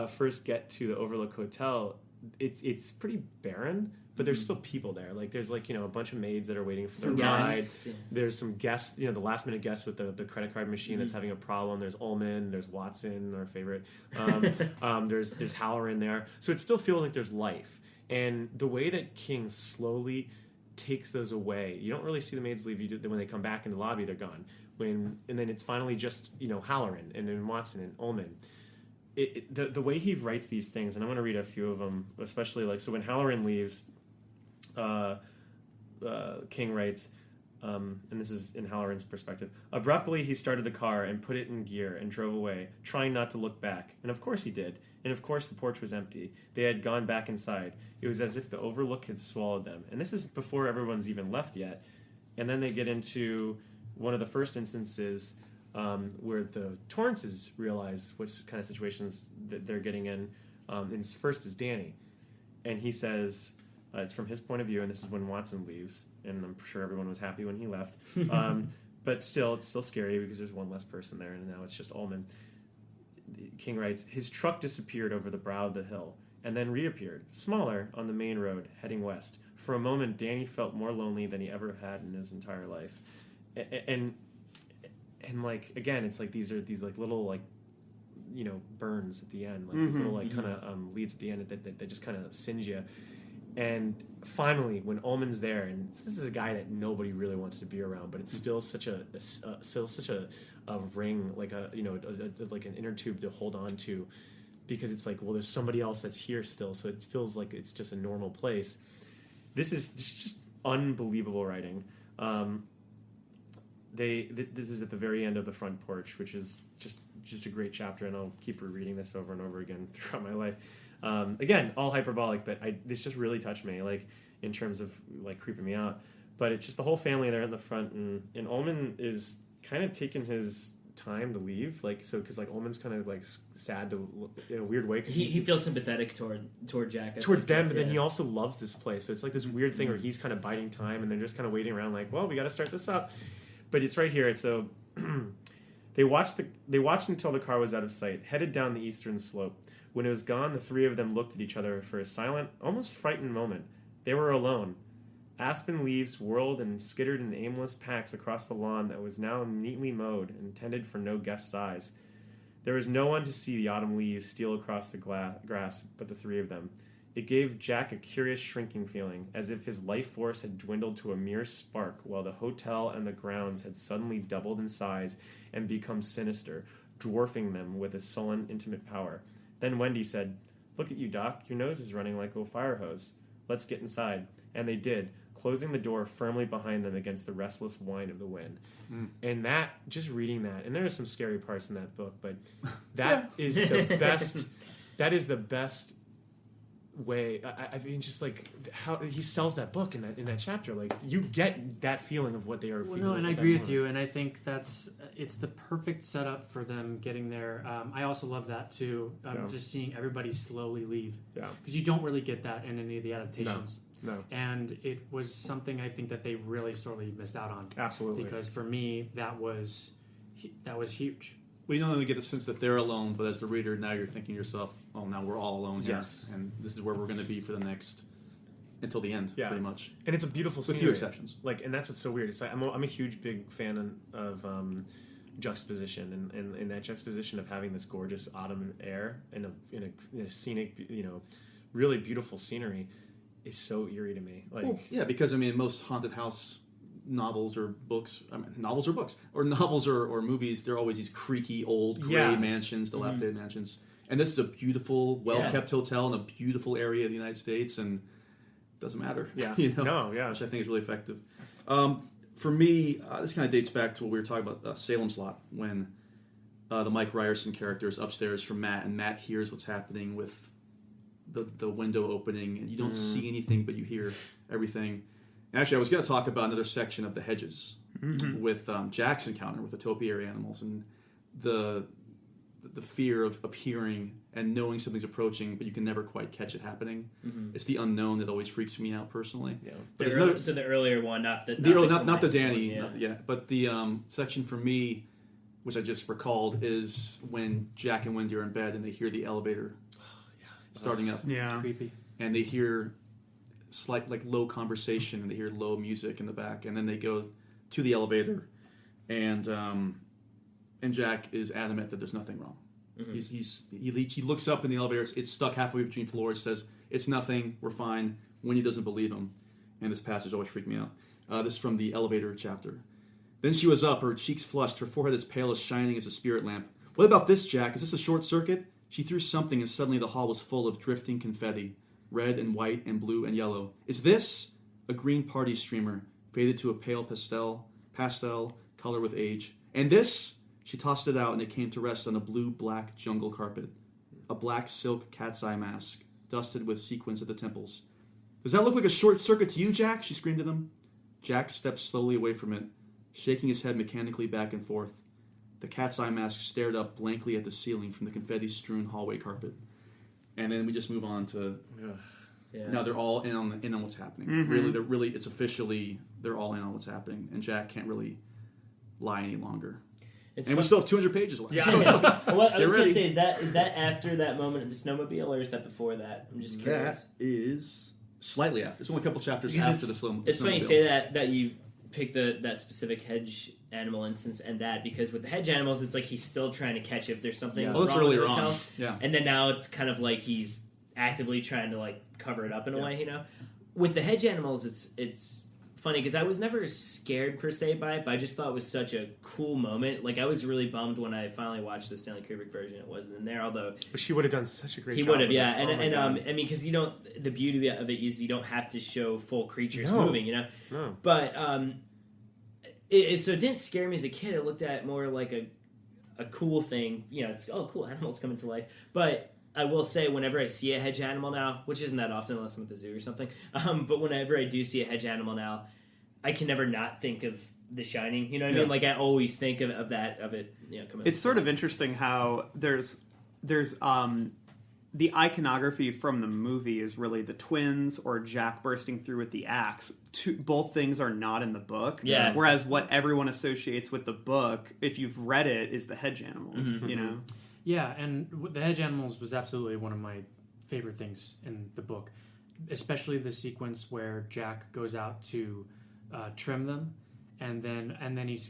first get to the Overlook Hotel, it's pretty barren, but there's still people there. Like there's like a bunch of maids that are waiting for their ride. Yeah. There's some guests, the last minute guests with the credit card machine that's having a problem. There's Ullman, there's Watson, our favorite. There's Halloran there, so it still feels like there's life. And the way that King slowly takes those away. You don't really see the maids leave. When they come back in the lobby, they're gone. And then it's finally just Halloran and then Watson and Ullman. The way he writes these things, and I'm going to read a few of them, especially like so when Halloran leaves, King writes, and this is in Halloran's perspective. Abruptly, he started the car and put it in gear and drove away, trying not to look back. And of course he did. And of course the porch was empty. They had gone back inside. It was as if the Overlook had swallowed them. And this is before everyone's even left yet. And then they get into one of the first instances where the Torrances realize what kind of situations that they're getting in. And first is Danny. And he says, It's from his point of view, and this is when Watson leaves, and I'm sure everyone was happy when he left. But still, it's still scary because there's one less person there, and now it's just Ullman. King writes, his truck disappeared over the brow of the hill, and then reappeared, smaller, on the main road, heading west. For a moment, Danny felt more lonely than he ever had in his entire life. And like, again, it's like these like little, like, you know, burns at the end, like these little, like, kind of leads at the end that just kind of singe you. And finally, when Ullman's there, and this is a guy that nobody really wants to be around, but it's still such a ring, like like an inner tube to hold on to, because it's like, well, there's somebody else that's here still, so it feels like it's just a normal place. This is just unbelievable writing. This is at the very end of the front porch, which is just a great chapter, and I'll keep rereading this over and over again throughout my life. Again, all hyperbolic, but this just really touched me, like, in terms of, like, creeping me out. But it's just the whole family there in the front, and Ullman is kind of taking his time to leave, like, so, because, like, Ullman's kind of, like, sad to, in a weird way, because he feels sympathetic toward Jack, towards them, but then he also loves this place, so it's like this weird thing where he's kind of biding time, and they're just kind of waiting around, like, well, we got to start this up. But it's right here. So they watched until the car was out of sight, headed down the eastern slope. When it was gone, the three of them looked at each other for a silent, almost frightened moment. They were alone. Aspen leaves whirled and skittered in aimless packs across the lawn that was now neatly mowed, intended for no guest's eyes. There was no one to see the autumn leaves steal across the grass but the three of them. It gave Jack a curious shrinking feeling, as if his life force had dwindled to a mere spark, while the hotel and the grounds had suddenly doubled in size and become sinister, dwarfing them with a sullen, intimate power. Then Wendy said, "Look at you, Doc. Your nose is running like a fire hose. Let's get inside." And they did, closing the door firmly behind them against the restless whine of the wind. And that, just reading that, and there are some scary parts in that book, but that is the best. That is the best way. I mean, just like how he sells that book in that chapter, like, you get that feeling of what they are feeling. No, and I agree with you, and I think it's the perfect setup for them getting there. I also love that too, just seeing everybody slowly leave, because you don't really get that in any of the adaptations. No. And it was something I think that they really sorely missed out on. Absolutely. Because for me, that was huge. Well, you don't only get the sense that they're alone, but as the reader, now you're thinking to yourself, oh, now we're all alone here. Yes. And this is where we're going to be for the next, until the end, pretty much. And it's a beautiful scenery. With few exceptions. Like, and that's what's so weird. It's like, I'm a huge, big fan of juxtaposition, and that juxtaposition of having this gorgeous autumn air in a scenic, really beautiful scenery is so eerie to me. Like, well, yeah, because, I mean, most haunted house novels or books, or movies, they're always these creaky old gray mansions, dilapidated mansions. And this is a beautiful, well-kept hotel in a beautiful area of the United States, and it doesn't matter. Yeah. Which I think is really effective. For me, this kind of dates back to what we were talking about, Salem's Lot, when the Mike Ryerson character is upstairs from Matt, and Matt hears what's happening with the window opening, and you don't see anything, but you hear everything. And actually, I was going to talk about another section of The Hedges with Jack's encounter with the topiary animals, and the fear of hearing and knowing something's approaching, but you can never quite catch it happening. It's the unknown that always freaks me out personally. Yeah. But so the earlier one, not the Danny. One, but the section for me, which I just recalled, is when Jack and Wendy are in bed and they hear the elevator starting up. Yeah, creepy. And they hear slight, like, low conversation, and they hear low music in the back, and then they go to the elevator, and Jack is adamant that there's nothing wrong. He looks up in the elevator. It's stuck halfway between floors. Says it's nothing. We're fine. Wendy doesn't believe him, and this passage always freaked me out. This is from the elevator chapter. Then she was up, her cheeks flushed, her forehead as pale as shining as a spirit lamp. What about this, Jack? Is this a short circuit? She threw something, and suddenly the hall was full of drifting confetti, red and white and blue and yellow. Is this a green party streamer, faded to a pale pastel color with age? And this? She tossed it out, and it came to rest on a blue-black jungle carpet. A black silk cat's eye mask, dusted with sequins at the temples. Does that look like a short circuit to you, Jack? She screamed at him. Jack stepped slowly away from it, shaking his head mechanically back and forth. The cat's eye mask stared up blankly at the ceiling from the confetti-strewn hallway carpet. And then we just move on to Yeah. Now they're all in on what's happening. Mm-hmm. It's officially they're all in on what's happening, and Jack can't really lie any longer. And we still have 200 pages left. Yeah. So, Well, I was going to ready. say, is that after that moment in the snowmobile, or is that before that? I'm just curious. That is slightly after. It's only a couple chapters Because after the film. It's funny you say that you pick that specific hedge animal instance and that, because with the hedge animals, it's like he's still trying to catch if there's something Oh, wrong that's with earlier the hotel. on. Yeah. And then now it's kind of like he's actively trying to like cover it up in a way, you know? With the hedge animals, it's funny because I was never scared per se by it, but I just thought it was such a cool moment. Like I was really bummed when I finally watched the Stanley Kubrick version. It wasn't in there, although But she would have done such a great he job. would have, with yeah. it. Oh my God. I mean, because you don't. The beauty of it is you don't have to show full creatures No. moving, you know. No. But so it didn't scare me as a kid. I looked at it more like a cool thing. You know, it's cool, animals coming to life. But I will say, whenever I see a hedge animal now, which isn't that often unless I'm at the zoo or something, but whenever I do see a hedge animal now, I can never not think of The Shining. You know what I mean? Like I always think of it. You know, coming. It's sort of interesting how there's the iconography from the movie is really the twins or Jack bursting through with the axe. Both things are not in the book. Yeah. Whereas what everyone associates with the book, if you've read it, is the hedge animals. Mm-hmm. You know. Yeah, and the hedge animals was absolutely one of my favorite things in the book, especially the sequence where Jack goes out to trim them, and then he's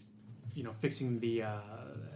fixing the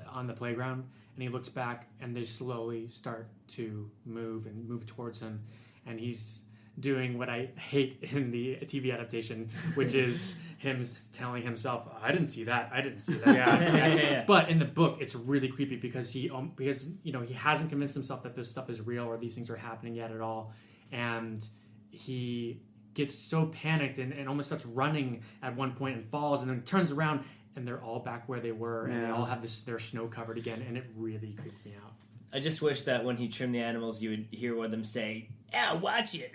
on the playground, and he looks back, and they slowly start to move towards him, and he's doing what I hate in the TV adaptation, which is him telling himself, "I didn't see that. I didn't see that." Yeah. But in the book, it's really creepy because he hasn't convinced himself that this stuff is real or these things are happening yet at all, and he gets so panicked and almost starts running at one point and falls, and then turns around and they're all back where they were, and they all have their snow covered again, and it really creeps me out. I just wish that when he trimmed the animals, you would hear one of them say, "Yeah, watch it."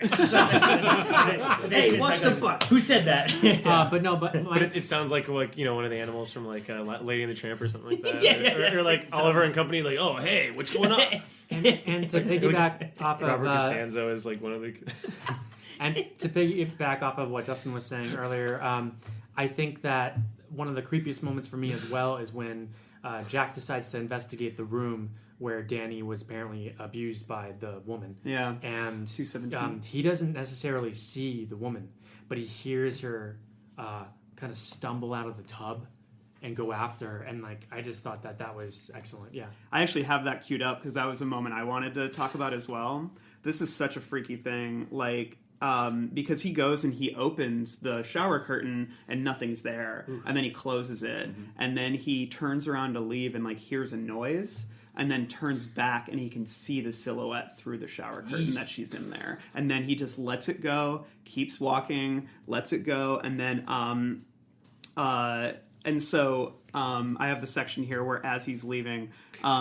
Hey, watch the butt. Who said that? But it sounds like one of the animals from like Lady and the Tramp or something like that. Yeah, or like Oliver and Company, like, oh hey, what's going on? And to piggyback off of Robert Costanzo is like one of the. And to piggyback off of what Justin was saying earlier, I think that one of the creepiest moments for me as well is when Jack decides to investigate the room where Danny was apparently abused by the woman. Yeah. And 217. he doesn't necessarily see the woman, but he hears her kind of stumble out of the tub and go after her. And I just thought that was excellent. Yeah. I actually have that queued up because that was a moment I wanted to talk about as well. This is such a freaky thing. Because he goes and he opens the shower curtain and nothing's there. Oof. And then he closes it. Mm-hmm. And then he turns around to leave and hears a noise and then turns back and he can see the silhouette through the shower curtain that she's in there. And then he just lets it go, keeps walking, lets it go. And then, I have the section here where as he's leaving,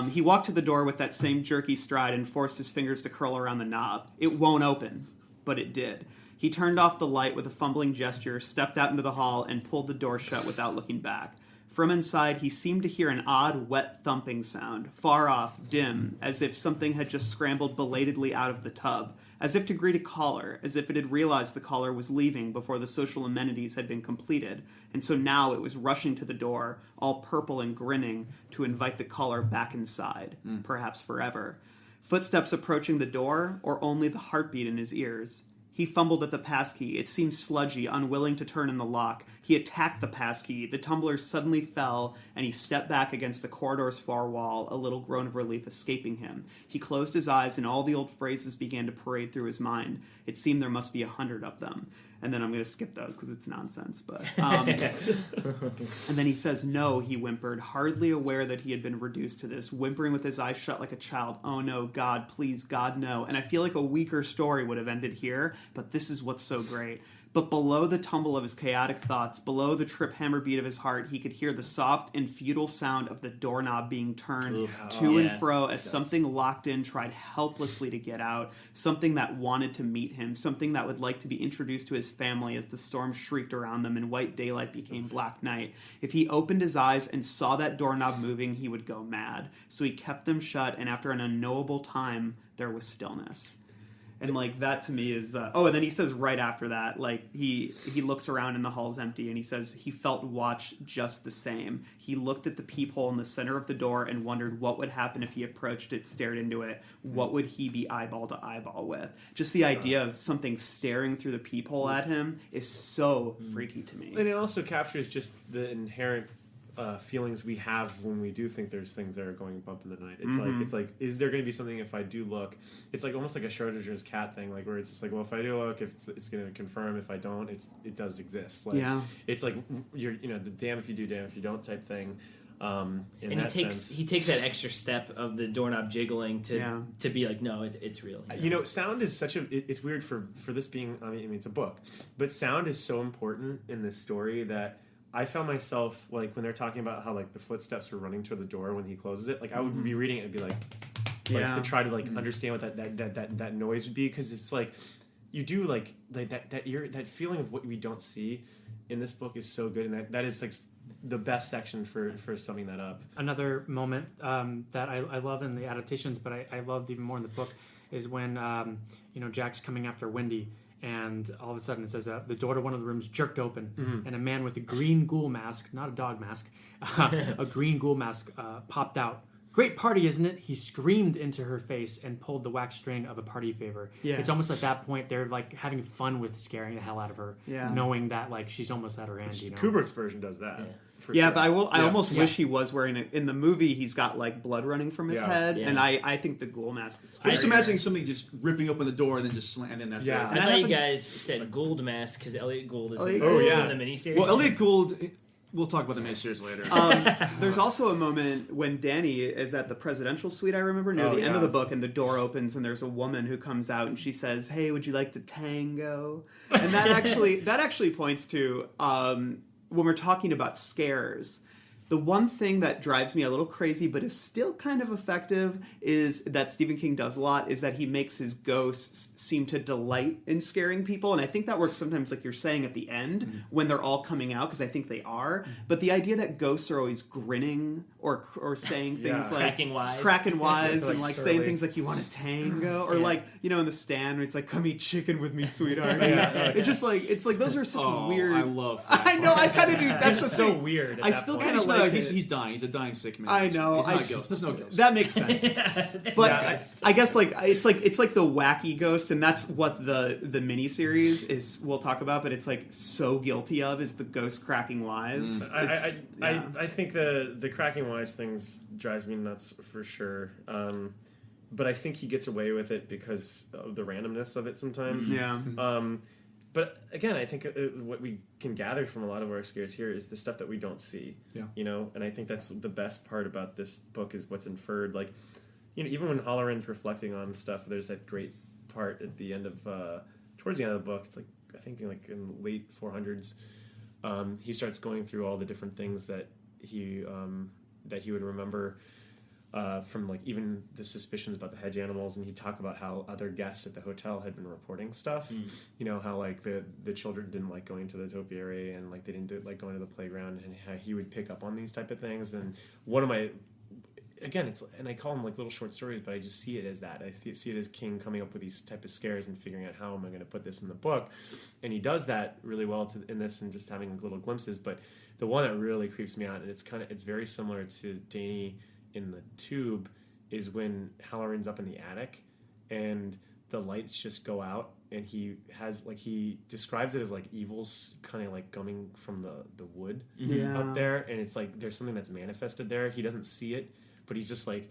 he walked to the door with that same jerky stride and forced his fingers to curl around the knob. It won't open. But it did. He turned off the light with a fumbling gesture, stepped out into the hall, and pulled the door shut without looking back. From inside, he seemed to hear an odd, wet thumping sound, far off, dim, as if something had just scrambled belatedly out of the tub, as if to greet a caller, as if it had realized the caller was leaving before the social amenities had been completed, and so now it was rushing to the door, all purple and grinning, to invite the caller back inside, perhaps forever. Footsteps approaching the door, or only the heartbeat in his ears. He fumbled at the passkey. It seemed sludgy, unwilling to turn in the lock. He attacked the passkey. The tumbler suddenly fell, and he stepped back against the corridor's far wall, a little groan of relief escaping him. He closed his eyes, and all the old phrases began to parade through his mind. It seemed there must be 100 of them. And then I'm going to skip those because it's nonsense. But and then he says, "No," he whimpered, hardly aware that he had been reduced to this, whimpering with his eyes shut like a child. "Oh no, God, please, God, no." And I feel like a weaker story would have ended here, but this is what's so great. But below the tumble of his chaotic thoughts, below the trip hammer beat of his heart, he could hear the soft and futile sound of the doorknob being turned to and fro as something locked in tried helplessly to get out, something that wanted to meet him, something that would like to be introduced to his family as the storm shrieked around them and white daylight became black night. If he opened his eyes and saw that doorknob moving, he would go mad. So he kept them shut, and after an unknowable time, there was stillness. And like that to me is and then he says right after that, like he looks around and the hall's empty, and he says he felt watched just the same. He looked at the peephole in the center of the door and wondered what would happen if he approached it, stared into it. What would he be eyeball to eyeball with? Just the idea of something staring through the peephole at him is so freaky to me. And it also captures just the inherent feelings we have when we do think there's things that are going bump in the night. It's like, is there going to be something if I do look? It's like almost like a Schrodinger's cat thing, like where it's just like, well, if I do look, if it's going to confirm. If I don't, it does exist. Like, it's like you're the damn if you do, damn if you don't type thing. And he takes that extra step of the doorknob jiggling to be like, no, it's real. Sound is such it's weird for this being. I mean, it's a book, but sound is so important in this story that I found myself, like, when they're talking about how, like, the footsteps were running toward the door when he closes it, like, I would be reading it and be like to try to, like, understand what that noise would be, because it's, like, you do, like that feeling of what we don't see in this book is so good, and that is, like, the best section for summing that up. Another moment that I love in the adaptations, but I loved even more in the book, is when, Jack's coming after Wendy, and all of a sudden it says the door to one of the rooms jerked open, and a man with a green ghoul mask, not a dog mask, a green ghoul mask popped out. Great party, isn't it? He screamed into her face and pulled the wax string of a party favor. Yeah. It's almost at that point they're like having fun with scaring the hell out of her, knowing that like she's almost at her end. Kubrick's version does that. Yeah, but I almost wish he was wearing it. In the movie, he's got, like, blood running from his head, and I think the ghoul mask is scary. I'm just imagining somebody just ripping open the door and then just slamming, and that's it. I thought you guys said Gould mask, because Elliot Gould is in the miniseries. Well, Elliot Gould... We'll talk about the miniseries later. There's also a moment when Danny is at the presidential suite, I remember, near the end of the book, and the door opens, and there's a woman who comes out, and she says, "Hey, would you like to tango?" And that actually points to... when we're talking about scares, the one thing that drives me a little crazy but is still kind of effective is that Stephen King does a lot, is that he makes his ghosts seem to delight in scaring people. And I think that works sometimes, like you're saying, at the end when they're all coming out, because I think they are. But the idea that ghosts are always grinning or saying things like cracking wise and like saying things like, "You want a tango?" or like, in the stand, it's like, "Come eat chicken with me, sweetheart." It's just like, it's like those are such weird. I love that. I know, I kind of do. That's the so thing. Weird. I still kind of like he's dying. He's a dying sick man. I know. He's not a ghost. There's no ghost. That makes sense. But I guess like it's like the wacky ghost, and that's what the miniseries is. We'll talk about, but it's like so guilty of is the ghost cracking wise. I think the cracking wise things drives me nuts for sure. But I think he gets away with it because of the randomness of it sometimes. Yeah. But again, I think what we can gather from a lot of our scares here is the stuff that we don't see. Yeah. And I think that's the best part about this book is what's inferred. Like, even when Halloran's reflecting on stuff, there's that great part at the end of, towards the end of the book. It's like, I think like in the late 400s, he starts going through all the different things that he would remember. From like even the suspicions about the hedge animals, and he'd talk about how other guests at the hotel had been reporting stuff. How like the children didn't like going to the topiary, and like they didn't like going to the playground, and how he would pick up on these type of things. And one of my, again, and I call them like little short stories, but I just see it as that. I see it as King coming up with these type of scares and figuring out how am I going to put this in the book, and he does that really well in this, and just having little glimpses. But the one that really creeps me out, and it's very similar to Danny in the Tube, is when Halloran's up in the attic and the lights just go out, and he describes it as like evils kind of like coming from the wood up there, and it's like there's something that's manifested there. He doesn't see it, but he's just like,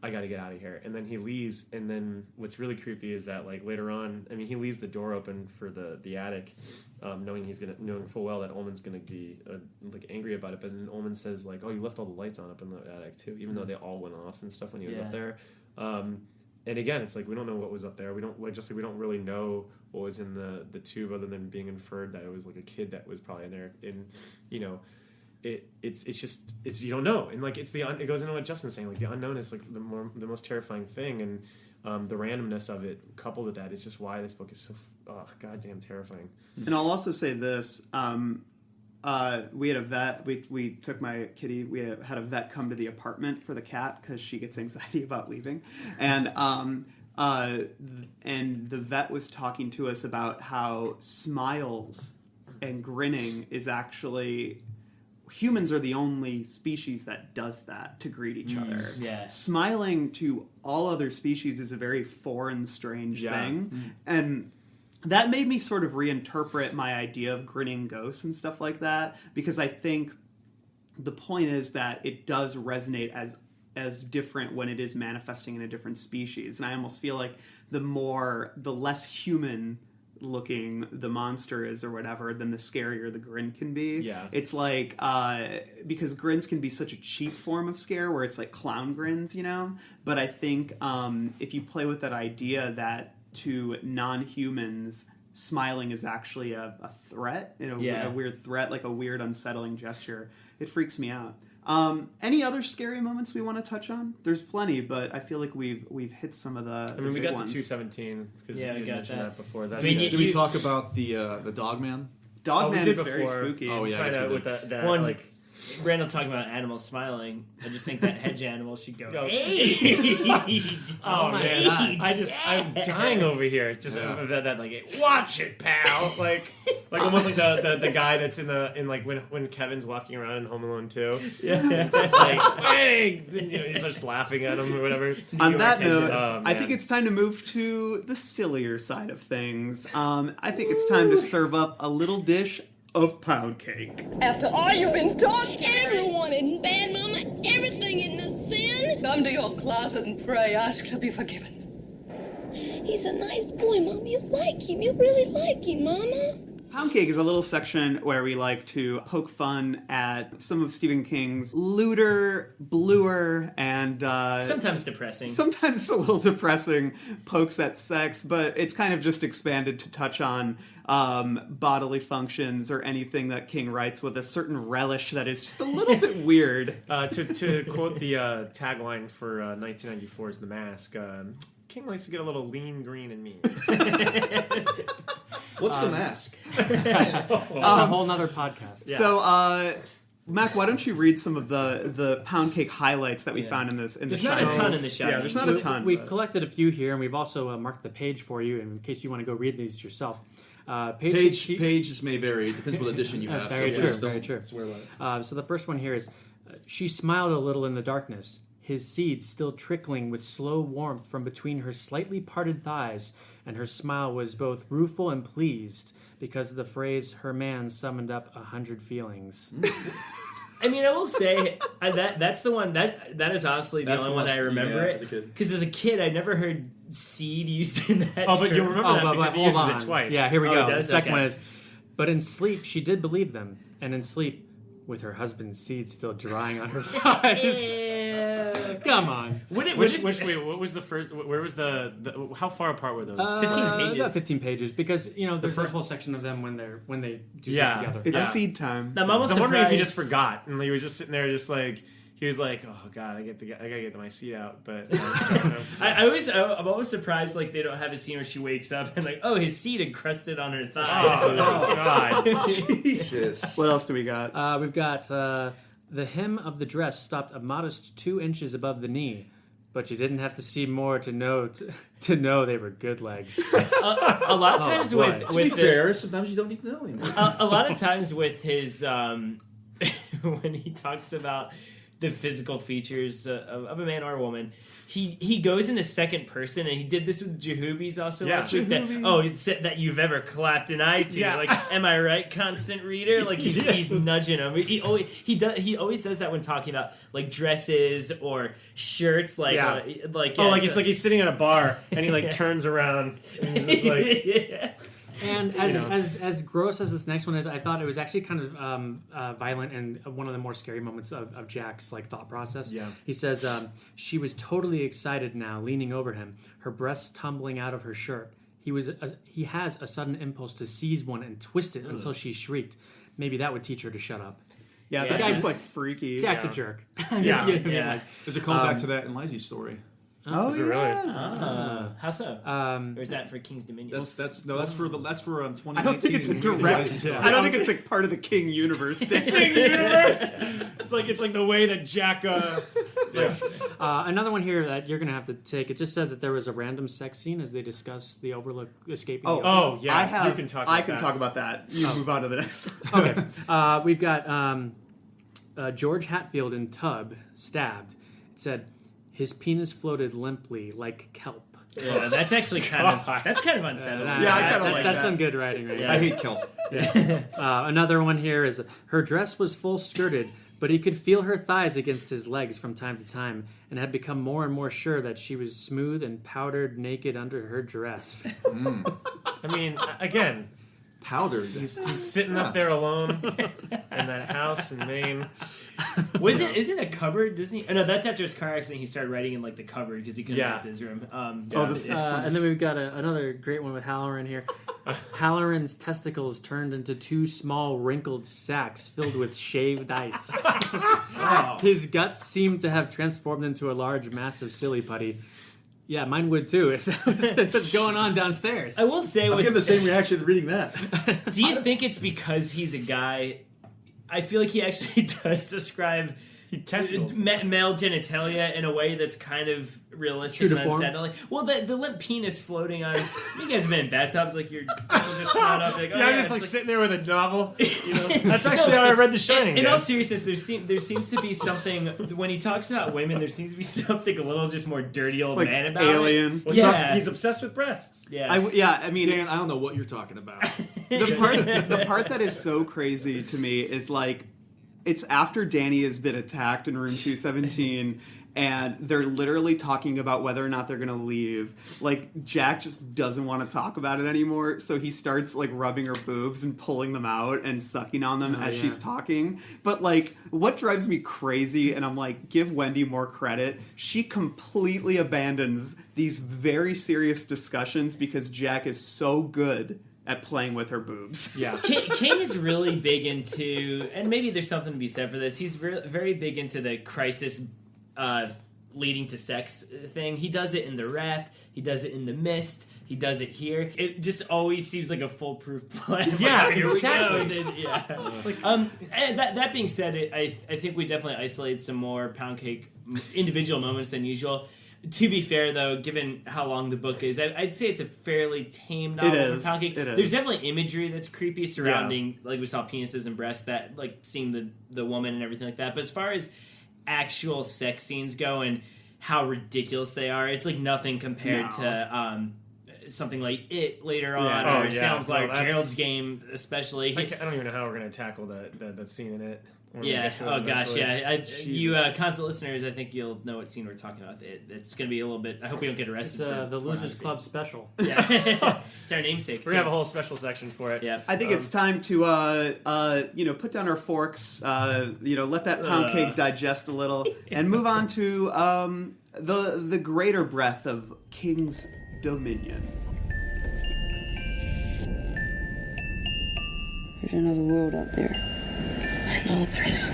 I got to get out of here. And then he leaves, and then what's really creepy is that like later on, I mean, he leaves the door open for the attic, knowing full well that Ullman's gonna be like angry about it. But then Ullman says like, "Oh, you left all the lights on up in the attic too," even though they all went off and stuff when he was up there. And again, it's like we don't know what was up there. We don't really know what was in the tube, other than being inferred that it was like a kid that was probably in there. And it's just you don't know, and like it goes into what Justin's saying, like the unknown is like the most terrifying thing, and the randomness of it coupled with that is just why this book is so goddamn terrifying. And I'll also say this: we had a vet. We took my kitty. We had a vet come to the apartment for the cat because she gets anxiety about leaving, and and the vet was talking to us about how smiles and grinning is actually... Humans are the only species that does that to greet each other. Yeah. Smiling to all other species is a very foreign, strange thing. And that made me sort of reinterpret my idea of grinning ghosts and stuff like that, because I think the point is that it does resonate as different when it is manifesting in a different species. And I almost feel like the less human looking the monster is or whatever, then the scarier the grin can be. Yeah. It's like, because grins can be such a cheap form of scare where it's like clown grins, you know? But I think if you play with that idea that to non-humans, smiling is actually a threat, a weird threat, like a weird unsettling gesture, it freaks me out. Any other scary moments we want to touch on? There's plenty, but I feel like we've hit some of the. I mean, we got ones. the 217 because you mentioned that before. That's Did we talk about the dog man? Dog man is before. very spooky. Oh yeah, with that One, like. Randall talking about animals smiling. I just think that hedge animal should go. Age. Oh man, I'm dying over here. Just that like, watch it, pal. Like almost like the guy that's in like when Kevin's walking around in Home Alone 2. Yeah, just like, hey, he starts laughing at him or whatever. On that note, I think it's time to move to the sillier side of things. I think it's time to serve up a little dish of pound cake. After all you've been taught, everyone in bad, Mama. Everything in the sin. Come to your closet and pray. Ask to be forgiven. He's a nice boy, Mom. You like him. You really like him, Mama. Pound Cake is a little section where we like to poke fun at some of Stephen King's lewder, bluer, and sometimes depressing. Sometimes a little depressing pokes at sex, but it's kind of just expanded to touch on bodily functions or anything that King writes with a certain relish that is just a little bit weird. To quote the tagline for 1994's The Mask, King likes to get a little lean, green, and mean. What's The Mask? That's a whole nother podcast. Yeah. So, Mac, why don't you read some of the Pound Cake highlights that we found in this? There's not a ton in the show. Yeah, there's not a ton. We've collected a few here, and we've also marked the page for you in case you want to go read these yourself. Pages may vary. It depends what edition you have. Very so true. Very true. So the first one here is, she smiled a little in the darkness, his seeds still trickling with slow warmth from between her slightly parted thighs, and her smile was both rueful and pleased, because the phrase "her man" summoned up 100 feelings. I mean, I will say that's the one that is honestly the only one I remember it, because as a kid I never heard seed used in that. Oh, but you remember that because he uses it twice. Yeah, here we go. The second one is, but in sleep she did believe them, and in sleep, with her husband's seed still drying on her thighs. Come on. What was the first? Where was the how far apart were those? 15 pages. About 15 pages, because there's a whole section of them when they do stuff together. It's seed time. I'm almost I'm wondering if he surprised. just forgot and he was just sitting there, just like he was like, "Oh God, I gotta get my seed out." But I'm always surprised like they don't have a scene where she wakes up and like, oh, his seed encrusted on her thigh. Oh God, Jesus! What else do we got? We've got the hem of the dress stopped a modest 2 inches above the knee, but you didn't have to see more to know they were good legs. A lot of times with to be fair, sometimes you don't need to know anymore. A lot of times with his when he talks about the physical features of a man or a woman, he goes into second person, and he did this with Jehoobies also last week. It's that you've ever clapped an eye to. Like, am I right, constant reader? Like he's nudging him. He always does that when talking about like dresses or shirts. It's like he's sitting at a bar and he like turns around and he's just like. And as gross as this next one is, I thought it was actually kind of violent and one of the more scary moments of Jack's like thought process. Yeah. He says she was totally excited now, leaning over him, her breasts tumbling out of her shirt. He has a sudden impulse to seize one and twist it until she shrieked. Maybe that would teach her to shut up. Yeah, that's just like freaky. Jack's a jerk. Yeah. There's a callback to that in Lizzie's story. Oh, is it really? How so? Or is that for King's Dominion? That's for 2019. I don't think it's a direct. I don't think it's like part of the King universe. King universe. It's like the way that Jack Another one here that you're going to have to take. It just said that there was a random sex scene as they discuss the Overlook escaping. The Overlook. You can talk about I can talk about that. You move on to the next one. Okay. We've got George Hatfield in tub, stabbed. It said, his penis floated limply like kelp. Yeah, that's actually kind of unsettling. I kind of like that's that. some good writing right there. I hate kelp. Another one here is, her dress was full skirted, but he could feel her thighs against his legs from time to time, and had become more and more sure that she was smooth and powdered naked under her dress. I mean, again, Powdered. he's sitting up there alone in that house in Maine. Isn't a cupboard? Doesn't he? Oh, no, that's after his car accident. He started writing in like the cupboard because he couldn't get to his room. And then we've got another great one with Halloran here. Halloran's testicles turned into 2 small wrinkled sacks filled with shaved ice. His guts seemed to have transformed into a large mass of silly putty. Yeah, mine would too if that was going on downstairs. I will say, I'll give the same reaction reading that. Do you think it's because he's a guy? I feel like he actually does describe male genitalia in a way that's kind of realistic and unsettling. Well, the limp penis floating on. You guys have been in bathtubs, like you're just floating up. Like, I'm just like sitting there with a novel. You know? That's actually how I read The Shining. In all seriousness, there seems to be something when he talks about women. There seems to be something a little just more dirty old man about Alien. it. Well, he's obsessed with breasts. Yeah, I mean, Dan, I don't know what you're talking about. the part that is so crazy to me is like, it's after Danny has been attacked in room 217, and they're literally talking about whether or not they're going to leave. Like, Jack just doesn't want to talk about it anymore, so he starts, like, rubbing her boobs and pulling them out and sucking on them as she's talking. But, like, what drives me crazy, and I'm like, give Wendy more credit, she completely abandons these very serious discussions because Jack is so good at playing with her boobs. Yeah. King is really big into, and maybe there's something to be said for this, he's very big into the crisis leading to sex thing. He does it in The Raft, he does it in The Mist, he does it here. It just always seems like a foolproof plan. Yeah, like, here exactly. we go. And that being said, I think we definitely isolated some more pound cake individual moments than usual. To be fair, though, given how long the book is, I'd say it's a fairly tame novel for Pound Cake. There's definitely imagery that's creepy surrounding, like we saw penises and breasts, that like seeing the woman and everything like that. But as far as actual sex scenes go and how ridiculous they are, it's like nothing compared to something like It later on, or Salem's Lot, Gerald's Game, especially. I don't even know how we're going to tackle that scene in It. Yeah. Oh gosh. Yeah. You constant listeners, I think you'll know what scene we're talking about. It's going to be a little bit. I hope we don't get arrested. It's the Losers Club special. Yeah. It's our namesake. We're gonna have a whole special section for it. Yeah. I think it's time to put down our forks. Let that pound cake digest a little, and move on to the greater breadth of King's Dominion. There's another world out there. I know there is.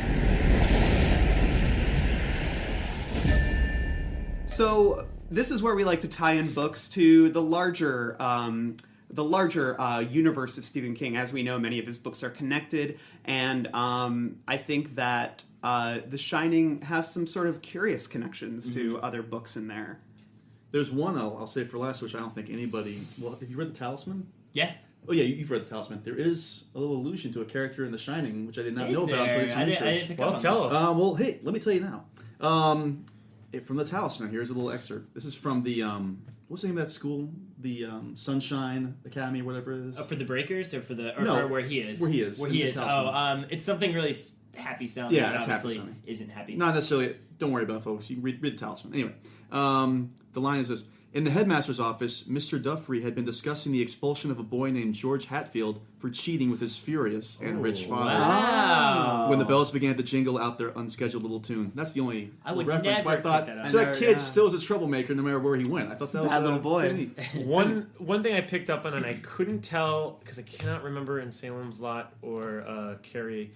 So this is where we like to tie in books to the larger universe of Stephen King. As we know, many of his books are connected, and I think that The Shining has some sort of curious connections to other books in there. There's one I'll say for last, which I don't think anybody... Well, have you read The Talisman? Yeah. Oh yeah, you've read The Talisman. There is a little allusion to a character in The Shining, which I did not know about until I did some research. Well, tell them. Well, hey, let me tell you now. From The Talisman, here's a little excerpt. This is from the what's the name of that school? The Sunshine Academy, or whatever it is. For the Breakers, or for No, where he is? Where he is. Where he is. Talisman. It's something really happy sounding. Yeah, but it's obviously happy sounding. isn't happy. Not necessarily. Don't worry about it, folks. You can read The Talisman. Anyway, the line is this. In the headmaster's office, Mr. Duffrey had been discussing the expulsion of a boy named George Hatfield for cheating with his furious and rich father. Wow. When the bells began to jingle out their unscheduled little tune. That's the only reference never where I thought, pick that up. so that kid still is a troublemaker no matter where he went. I thought that was Bad little boy. neat. One thing I picked up on, and I couldn't tell because I cannot remember in Salem's Lot or Carrie,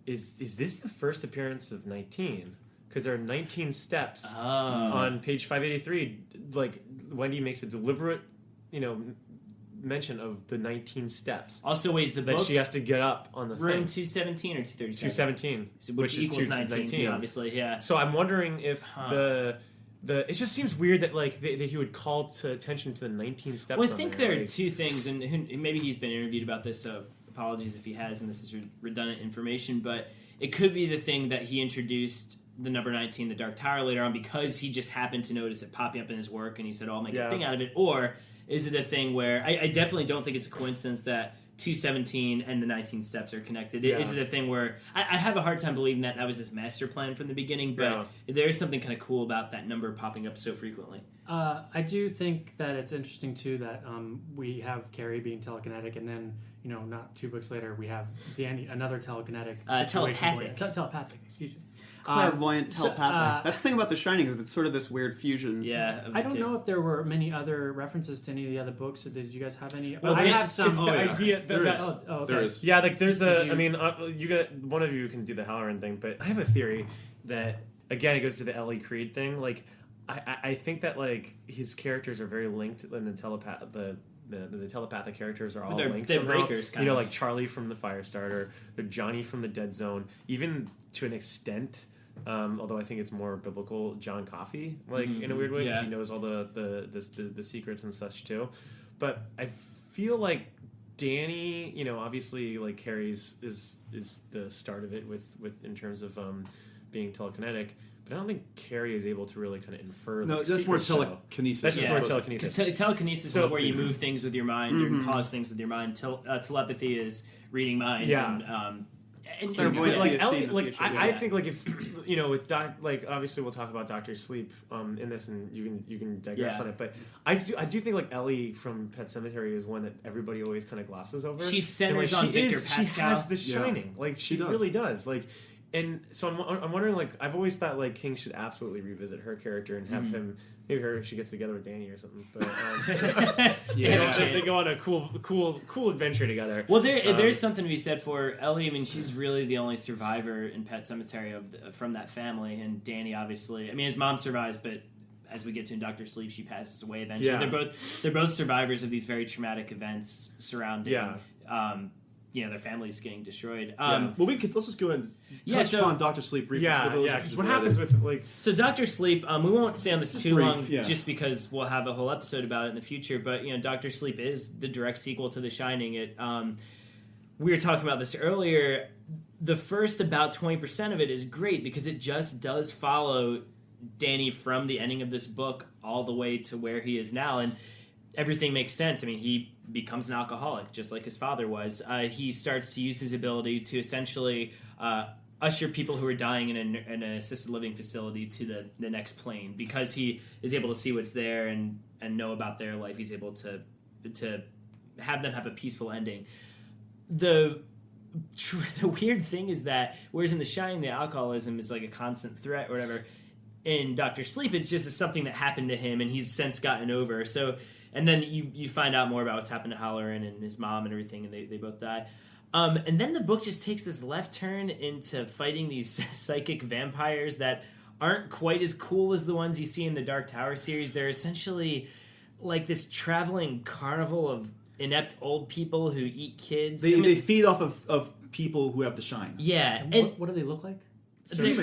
is this the first appearance of 19? Because there are 19 steps on page 583. Like, Wendy makes a deliberate, mention of the 19 steps. Also weighs the that book. she has to get up on the room thing. 217 or 237? 217, which is equals 19, obviously, yeah. So I'm wondering if the it just seems weird that like that he would call to attention to the 19 steps. Well, I think there are two things, and maybe he's been interviewed about this, so apologies if he has, and this is redundant information, but it could be the thing that he introduced the number 19, the Dark Tower, later on because he just happened to notice it popping up in his work, and he said, "Oh, I'll make a thing out of it." Or is it a thing where I definitely don't think it's a coincidence that 217 and the 19 steps are connected. Is it a thing where I have a hard time believing that was his master plan from the beginning, but there's something kind of cool about that number popping up so frequently. I do think that it's interesting too that we have Carrie being telekinetic, and then not 2 books later we have Danny, another telekinetic telepathic. Excuse me. Clairvoyant, telepathic. That's the thing about The Shining is it's sort of this weird fusion. Yeah, I don't know if there were many other references to any of the other books. Did you guys have any? Well, I have some. It's the idea that okay. There is. Yeah, like there's a. I mean, you got one of you can do the Halloran thing, but I have a theory that again it goes to the Ellie Creed thing. Like, I think that like his characters are very linked, and the telepathic characters are all linked. They're somehow. breakers, kind of. Like Charlie from the Firestarter, the Johnny from the Dead Zone, even to an extent. Although I think it's more biblical, John Coffey, like in a weird way, because he knows all the secrets and such too. But I feel like Danny, obviously like Carrie's is the start of it with in terms of being telekinetic. But I don't think Carrie is able to really kind of infer. No, that's more telekinesis. That's just more telekinesis. Because telekinesis is where you move things with your mind or cause things with your mind. Telepathy is reading minds. Yeah. And like Ellie, like I think like if with obviously we'll talk about Dr. Sleep in this, and you can digress on it, but I do think like Ellie from Pet Sematary is one that everybody always kind of glosses over. She centers on Victor Pascal. She has the Shining, like she really does, like. And so I'm wondering, like, I've always thought, like, King should absolutely revisit her character and have him, maybe she gets together with Danny or something. But they go on a cool adventure together. Well, there's something to be said for Ellie. I mean, she's really the only survivor in Pet Sematary from that family, and Danny obviously. I mean, his mom survives, but as we get to in Dr. Sleep, she passes away eventually. Yeah. They're both survivors of these very traumatic events surrounding. Their families getting destroyed. Well, let's just go ahead and touch upon Dr. Sleep briefly. Because what happens with So Dr. Sleep, we won't stay on this too long, just because we'll have a whole episode about it in the future. But Dr. Sleep is the direct sequel to The Shining. We were talking about this earlier. The first about 20% of it is great because it just does follow Danny from the ending of this book all the way to where he is now, and everything makes sense. I mean, he becomes an alcoholic, just like his father was. He starts to use his ability to essentially usher people who are dying in an assisted living facility to the next plane. Because he is able to see what's there and know about their life, he's able to have them have a peaceful ending. The weird thing is that, whereas in The Shining, the alcoholism is like a constant threat or whatever, in Dr. Sleep, it's just something that happened to him and he's since gotten over. So... And then you find out more about what's happened to Halloran and his mom and everything, and they both die. And then the book just takes this left turn into fighting these psychic vampires that aren't quite as cool as the ones you see in the Dark Tower series. They're essentially like this traveling carnival of inept old people who eat kids. They feed off of people who have the shine. Yeah. And what do they look like? They're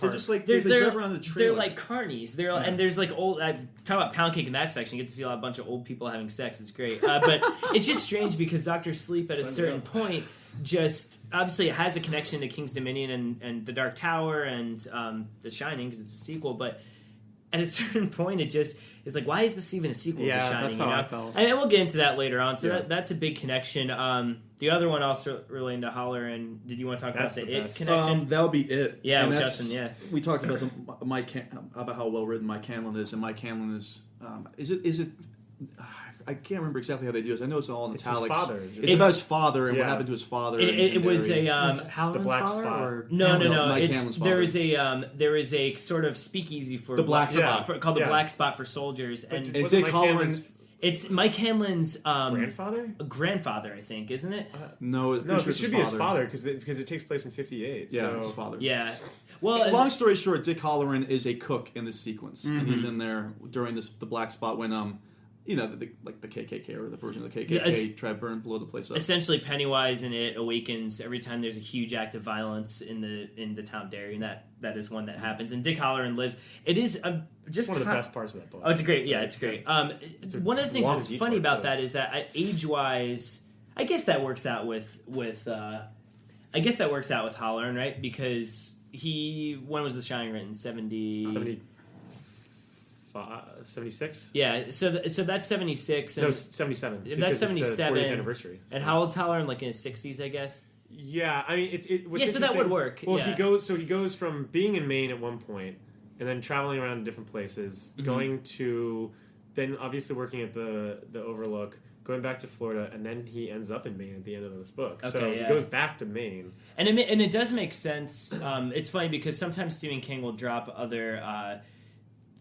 just like they drive around the trailer. They're like carnies. And there's like old. I talk about pound cake in that section. You get to see a bunch of old people having sex. It's great. But it's just strange because Dr. Sleep at a certain point just obviously it has a connection to King's Dominion and the Dark Tower and The Shining because it's a sequel. But at a certain point, it just is like, why is this even a sequel to The Shining? That's how I felt. And we'll get into that later on. So that's a big connection. The other one also relating to Halloran. Did you want to talk about the It connection? That'll be It. Yeah, and with Justin. Yeah, we talked about about how well written Mike Hanlon is, and Mike Hanlon is it. I can't remember exactly how they do this. I know it's all in italics. His father. It's about his father and what happened to his father. It was a the Black father, Spot. or no. Mike It's Hanlon's there father. is a sort of speakeasy for The Black Spot. called the Black Spot for soldiers, And wasn't Dick Mike Halloran's it's Mike Hanlon's grandfather, I think, isn't it? No, it should be his father because it takes place in 58. Yeah, so. it's his father. Yeah. Well, long story short, Dick Halloran is a cook in this sequence, and he's in there during the Black Spot when like the KKK or the version of the KKK Yeah, try to blow the place up. Essentially, Pennywise in it awakens every time there's a huge act of violence in the town of Derry, and that is one that happens. And Dick Halloran lives. It is just one of the best parts of that book. Oh, it's great. Yeah, it's great. One of the things that's funny about that is that age-wise, I guess that works out with Halloran, right? Because when was The Shining written? 76? Yeah, so that's 76. And no, 77. That's 77. It's the 40th anniversary. And how old's Halloran? Like in his 60s, I guess? Yeah, I mean, so that would work. Well, yeah. he goes from being in Maine at one point, and then traveling around to different places, going to, then obviously working at the Overlook, going back to Florida, and then he ends up in Maine at the end of this book. Okay, so yeah. he goes back to Maine. And it does make sense. It's funny because sometimes Stephen King will drop other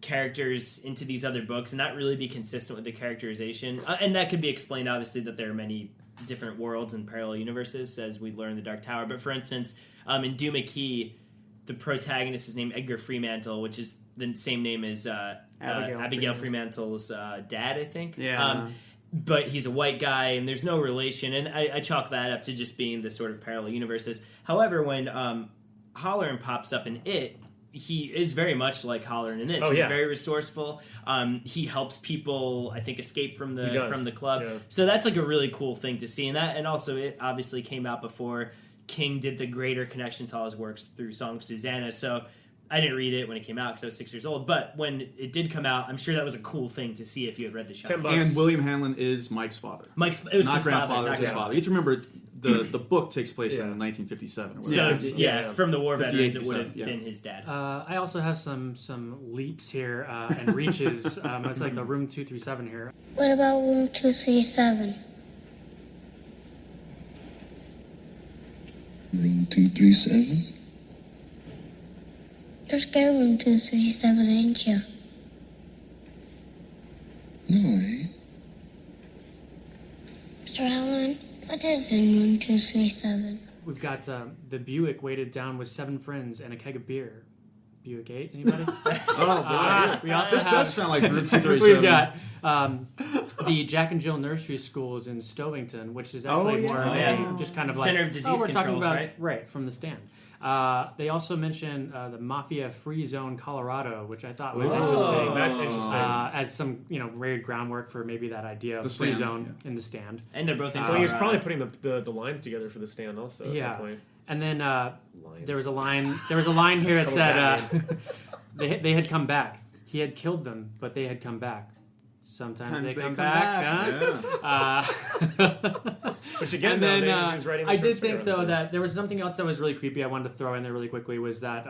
characters into these other books and not really be consistent with the characterization. And that could be explained, obviously, that there are many different worlds and parallel universes, as we learn in The Dark Tower. But for instance, in Doom McKee, the protagonist is named Edgar Fremantle, which is the same name as Abigail Fremantle's dad, I think. Yeah. But he's a white guy, and there's no relation. And I chalk that up to just being the sort of parallel universes. However, when Halloran pops up in it, he is very much like Halloran in this. He's very resourceful. He helps people, I think, escape from the club. Yeah. So that's like a really cool thing to see. And also it obviously came out before King did the greater connection to all his works through Song of Susanna. So I didn't read it when it came out because I was 6 years old. But when it did come out, I'm sure that was a cool thing to see if you had read The Shining. And William Hanlon is Mike's father. It was not his grandfather, father. it's his father. You have to remember the book takes place in 1957. So from the war veterans, it would have been his dad. I also have some leaps here and reaches. It's like the room 237 here. What about room 237? Room 237? You're scared of room 237, ain't you? No, I ain't. Mr. Halloran, what is in room 237? We've got the Buick weighted down with 7 friends and a keg of beer. Buick 8, anybody? We also this have, does sound like room 237. We've got the Jack and Jill Nursery Schools in Stovington, which is actually more just kind of Center like of Disease we're Control, talking about right? From the stand. They also mention the Mafia Free Zone, Colorado, which I thought was interesting. That's interesting. As some laid groundwork for maybe that idea of The free stand, zone in the stand. And they're both in Well, he was probably putting the lines together for the stand also at that point. And then there was a line here that said they had come back. He had killed them, but they had come back. Sometimes they come back. Huh? Which again, and then he was writing the I did short think story though that there was something else that was really creepy. I wanted to throw in there really quickly was that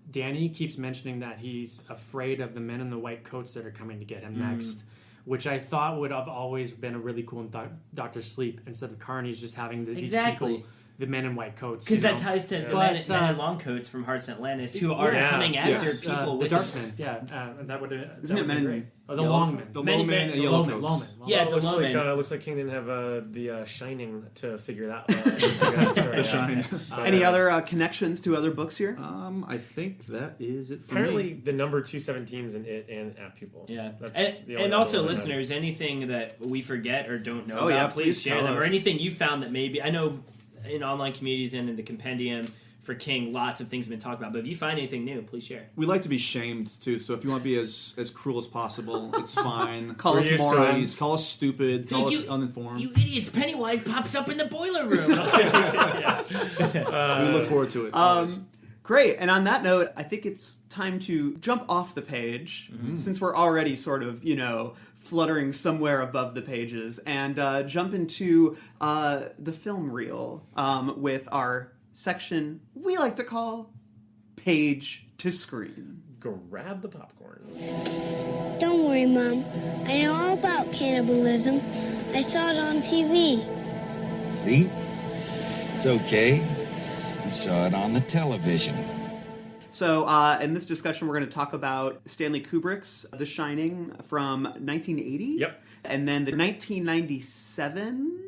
Danny keeps mentioning that he's afraid of the men in the white coats that are coming to get him next. Which I thought would have always been a really cool in Dr. Sleep instead of Carney's just having these people. The men in white coats. Because that ties to the men in long coats from Hearts and Atlantis who are coming after people with the dark men. That would isn't it men? Great. Oh, the long men. The low men and yellow coats. Low men. Yeah, the low men. Looks like King didn't have the Shining to figure that story The Shining. Any other connections to other books here? I think that is it for Apparently, me. the number 217's in it and At Pupil. Yeah. That's the only and also, other one listeners, anything that we forget or don't know yeah, about, please share tell them. us. Or anything you found that maybe, I know in online communities and in the compendium for King, lots of things have been talked about. But if you find anything new, please share. We like to be shamed too, so if you want to be as cruel as possible, it's fine. Call us morons. Call us stupid. Call us uninformed. You idiots! Pennywise pops up in the boiler room. We look forward to it. Great. And on that note, I think it's time to jump off the page, since we're already sort of, fluttering somewhere above the pages, and jump into the film reel with our section we like to call Page to Screen. Grab the popcorn. Don't worry, Mom. I know all about cannibalism. I saw it on TV. See? It's okay. You saw it on the television. So, in this discussion, we're going to talk about Stanley Kubrick's The Shining from 1980. Yep. And then the 1997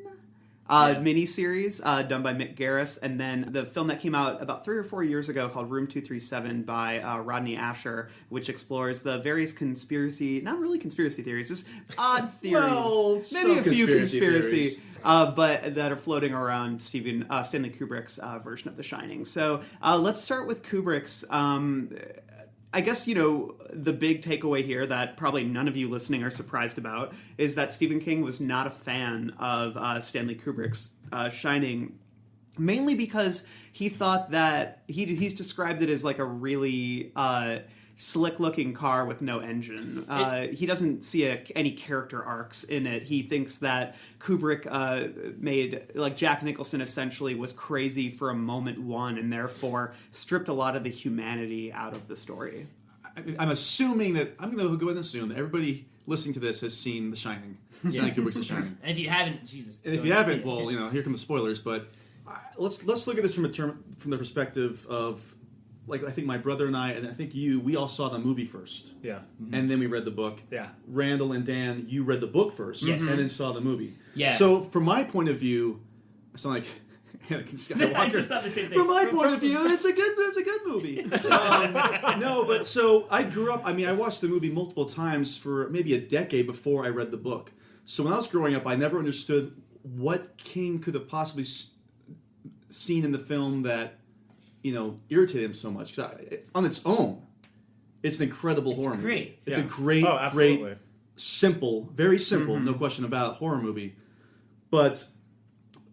miniseries done by Mick Garris, and then the film that came out about 3 or 4 years ago called Room 237 by Rodney Asher, which explores the various not really conspiracy theories, just odd theories. Well, maybe a few conspiracy theories. but that are floating around Stanley Kubrick's version of The Shining. So let's start with Kubrick's. I guess, the big takeaway here that probably none of you listening are surprised about is that Stephen King was not a fan of Stanley Kubrick's Shining, mainly because he thought that he's described it as like a really slick-looking car with no engine. He doesn't see any character arcs in it. He thinks that Kubrick made, like, Jack Nicholson essentially was crazy for a moment one and therefore stripped a lot of the humanity out of the story. I'm assuming that, I'm going to go ahead and assume that everybody listening to this has seen The Shining. Stanley Kubrick's The Shining. And if you haven't, Jesus. And if you haven't, well, here come the spoilers, but let's look at this from the perspective of, like, I think my brother and I think you, we all saw the movie first. Yeah. And then we read the book. Yeah. Randall and Dan, you read the book first. Yes. And then saw the movie. Yeah. So from my point of view, I sound like Anakin Skywalker. I just thought the same thing. From my point of view, it's a good movie. No, but so I grew up, I watched the movie multiple times for maybe a decade before I read the book. So when I was growing up, I never understood what King could have possibly seen in the film that irritated him so much. 'Cause on its own, it's an incredible horror movie. Great. It's Yeah. a great, absolutely. great, simple, very simple, no question about horror movie. But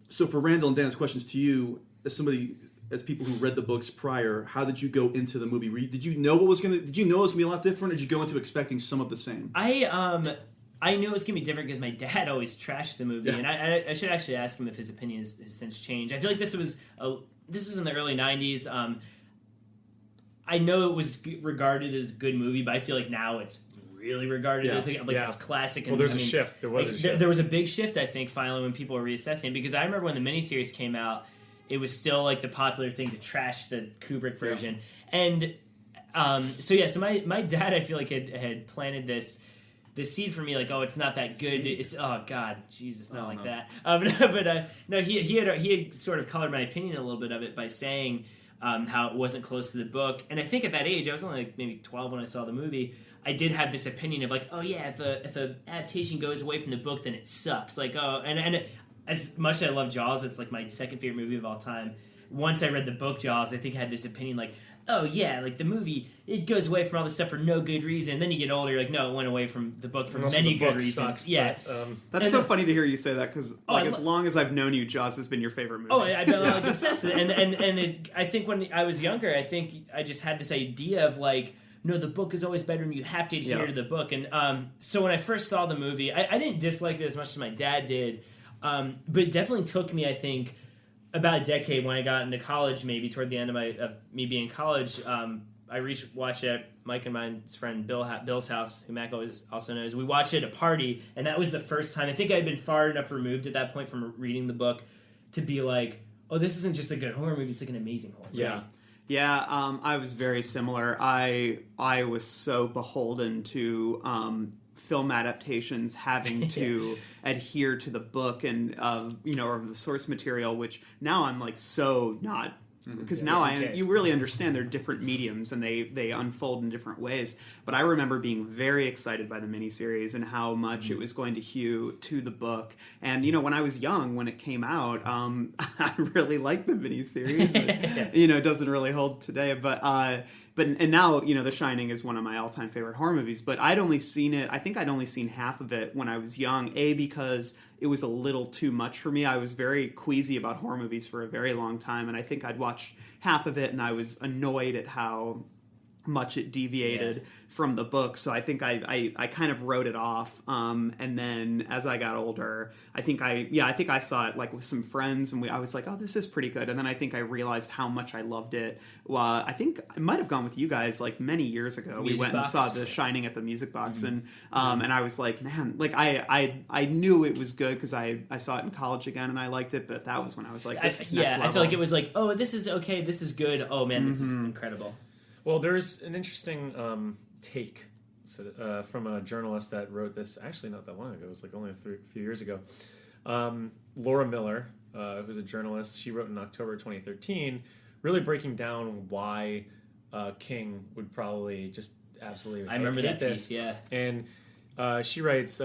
so for Randall and Dan's questions to you, as people who read the books prior, how did you go into the movie? Did you know it was gonna be a lot different, or did you go into expecting some of the same? I knew it was going to be different because my dad always trashed the movie, and I should actually ask him if his opinion has since changed. I feel like this was in the early 90s. I know it was regarded as a good movie, but I feel like now it's really regarded as this classic. Well, there's a shift. There was a shift. There was a big shift, I think, finally when people were reassessing it, because I remember when the miniseries came out, it was still like the popular thing to trash the Kubrick version. And so my dad, I feel like had planted this seed for me, like, oh, it's not that good. Oh God, Jesus, not like that. No, he had sort of colored my opinion a little bit of it by saying how it wasn't close to the book. And I think at that age, I was only like maybe 12 when I saw the movie. I did have this opinion of like, oh yeah, if a adaptation goes away from the book, then it sucks. Like, oh, and as much as I love Jaws, it's like my second favorite movie of all time. Once I read the book Jaws, I think I had this opinion like, oh yeah, like the movie, it goes away from all this stuff for no good reason. And then you get older, you're like, no, it went away from the book for many good reasons. Sucks, yeah. That's so funny to hear you say that, because as long as I've known you, Jaws has been your favorite movie. Oh, I've been like obsessed with it. I think when I was younger, I think I just had this idea of like, no, the book is always better and you have to adhere to the book. And so when I first saw the movie, I didn't dislike it as much as my dad did, but it definitely took me, I think, about a decade when I got into college, maybe toward the end of me being in college. I watched it at Mike and my friend Bill's house, who Mac also knows. We watched it at a party, and that was the first time. I think I had been far enough removed at that point from reading the book to be like, oh, this isn't just a good horror movie, it's like an amazing horror movie. Yeah, I was very similar. I was so beholden to film adaptations having to adhere to the book and or the source material, which now I'm like so not, because now you really understand they're different mediums and they unfold in different ways. But I remember being very excited by the miniseries and how much it was going to hew to the book. And when I was young, when it came out, I really liked the miniseries. It doesn't really hold today, but now, The Shining is one of my all-time favorite horror movies, but I think I'd only seen half of it when I was young, because it was a little too much for me. I was very queasy about horror movies for a very long time, and I think I'd watched half of it, and I was annoyed at how much it deviated from the book, so I think I kind of wrote it off. And then as I got older, I think I saw it like with some friends, and I was like, oh, this is pretty good. And then I think I realized how much I loved it. Well, I think I might have gone with you guys like many years ago. We went and saw The Shining at the Music Box, and I was like, man, like I knew it was good because I saw it in college again and I liked it, but that was when I was like, this is next level. I feel like it was like, oh, this is okay, this is good. Oh man, this is incredible. Well, there's an interesting take from a journalist that wrote this, actually not that long ago, it was like only a few years ago. Laura Miller, who's a journalist, she wrote in October 2013, really breaking down why King would probably just absolutely I remember hate that this. piece, yeah. And she writes,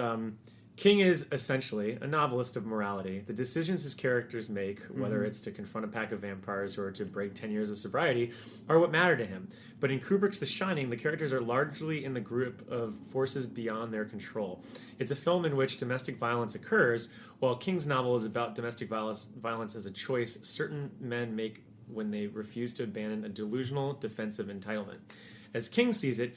King is essentially a novelist of morality. The decisions his characters make, whether it's to confront a pack of vampires or to break 10 years of sobriety, are what matter to him. But in Kubrick's The Shining, the characters are largely in the grip of forces beyond their control. It's a film in which domestic violence occurs, while King's novel is about domestic violence as a choice certain men make when they refuse to abandon a delusional defensive entitlement. As King sees it,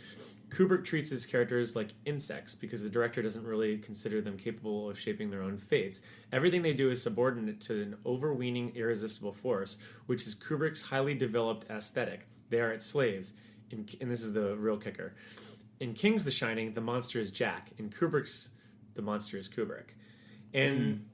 Kubrick treats his characters like insects because the director doesn't really consider them capable of shaping their own fates. Everything they do is subordinate to an overweening, irresistible force, which is Kubrick's highly developed aesthetic. They are its slaves. And this is the real kicker. In King's The Shining, the monster is Jack. In Kubrick's, the monster is Kubrick. And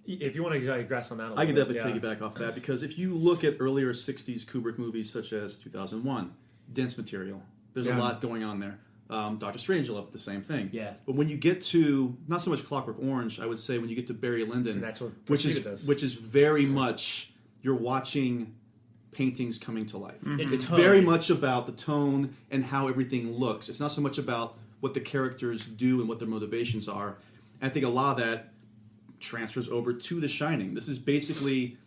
if you want to digress on that a little bit. I can definitely piggyback off that, because if you look at earlier 60s Kubrick movies such as 2001, dense material, there's a lot going on there. Dr. Strangelove, the same thing. Yeah. But when you get to, not so much Clockwork Orange, I would say when you get to Barry Lyndon, And that's what which preceded this. is very much, you're watching paintings coming to life. It's tone. very much about the tone and how everything looks. It's not so much about what the characters do and what their motivations are. And I think a lot of that transfers over to The Shining. This is basically,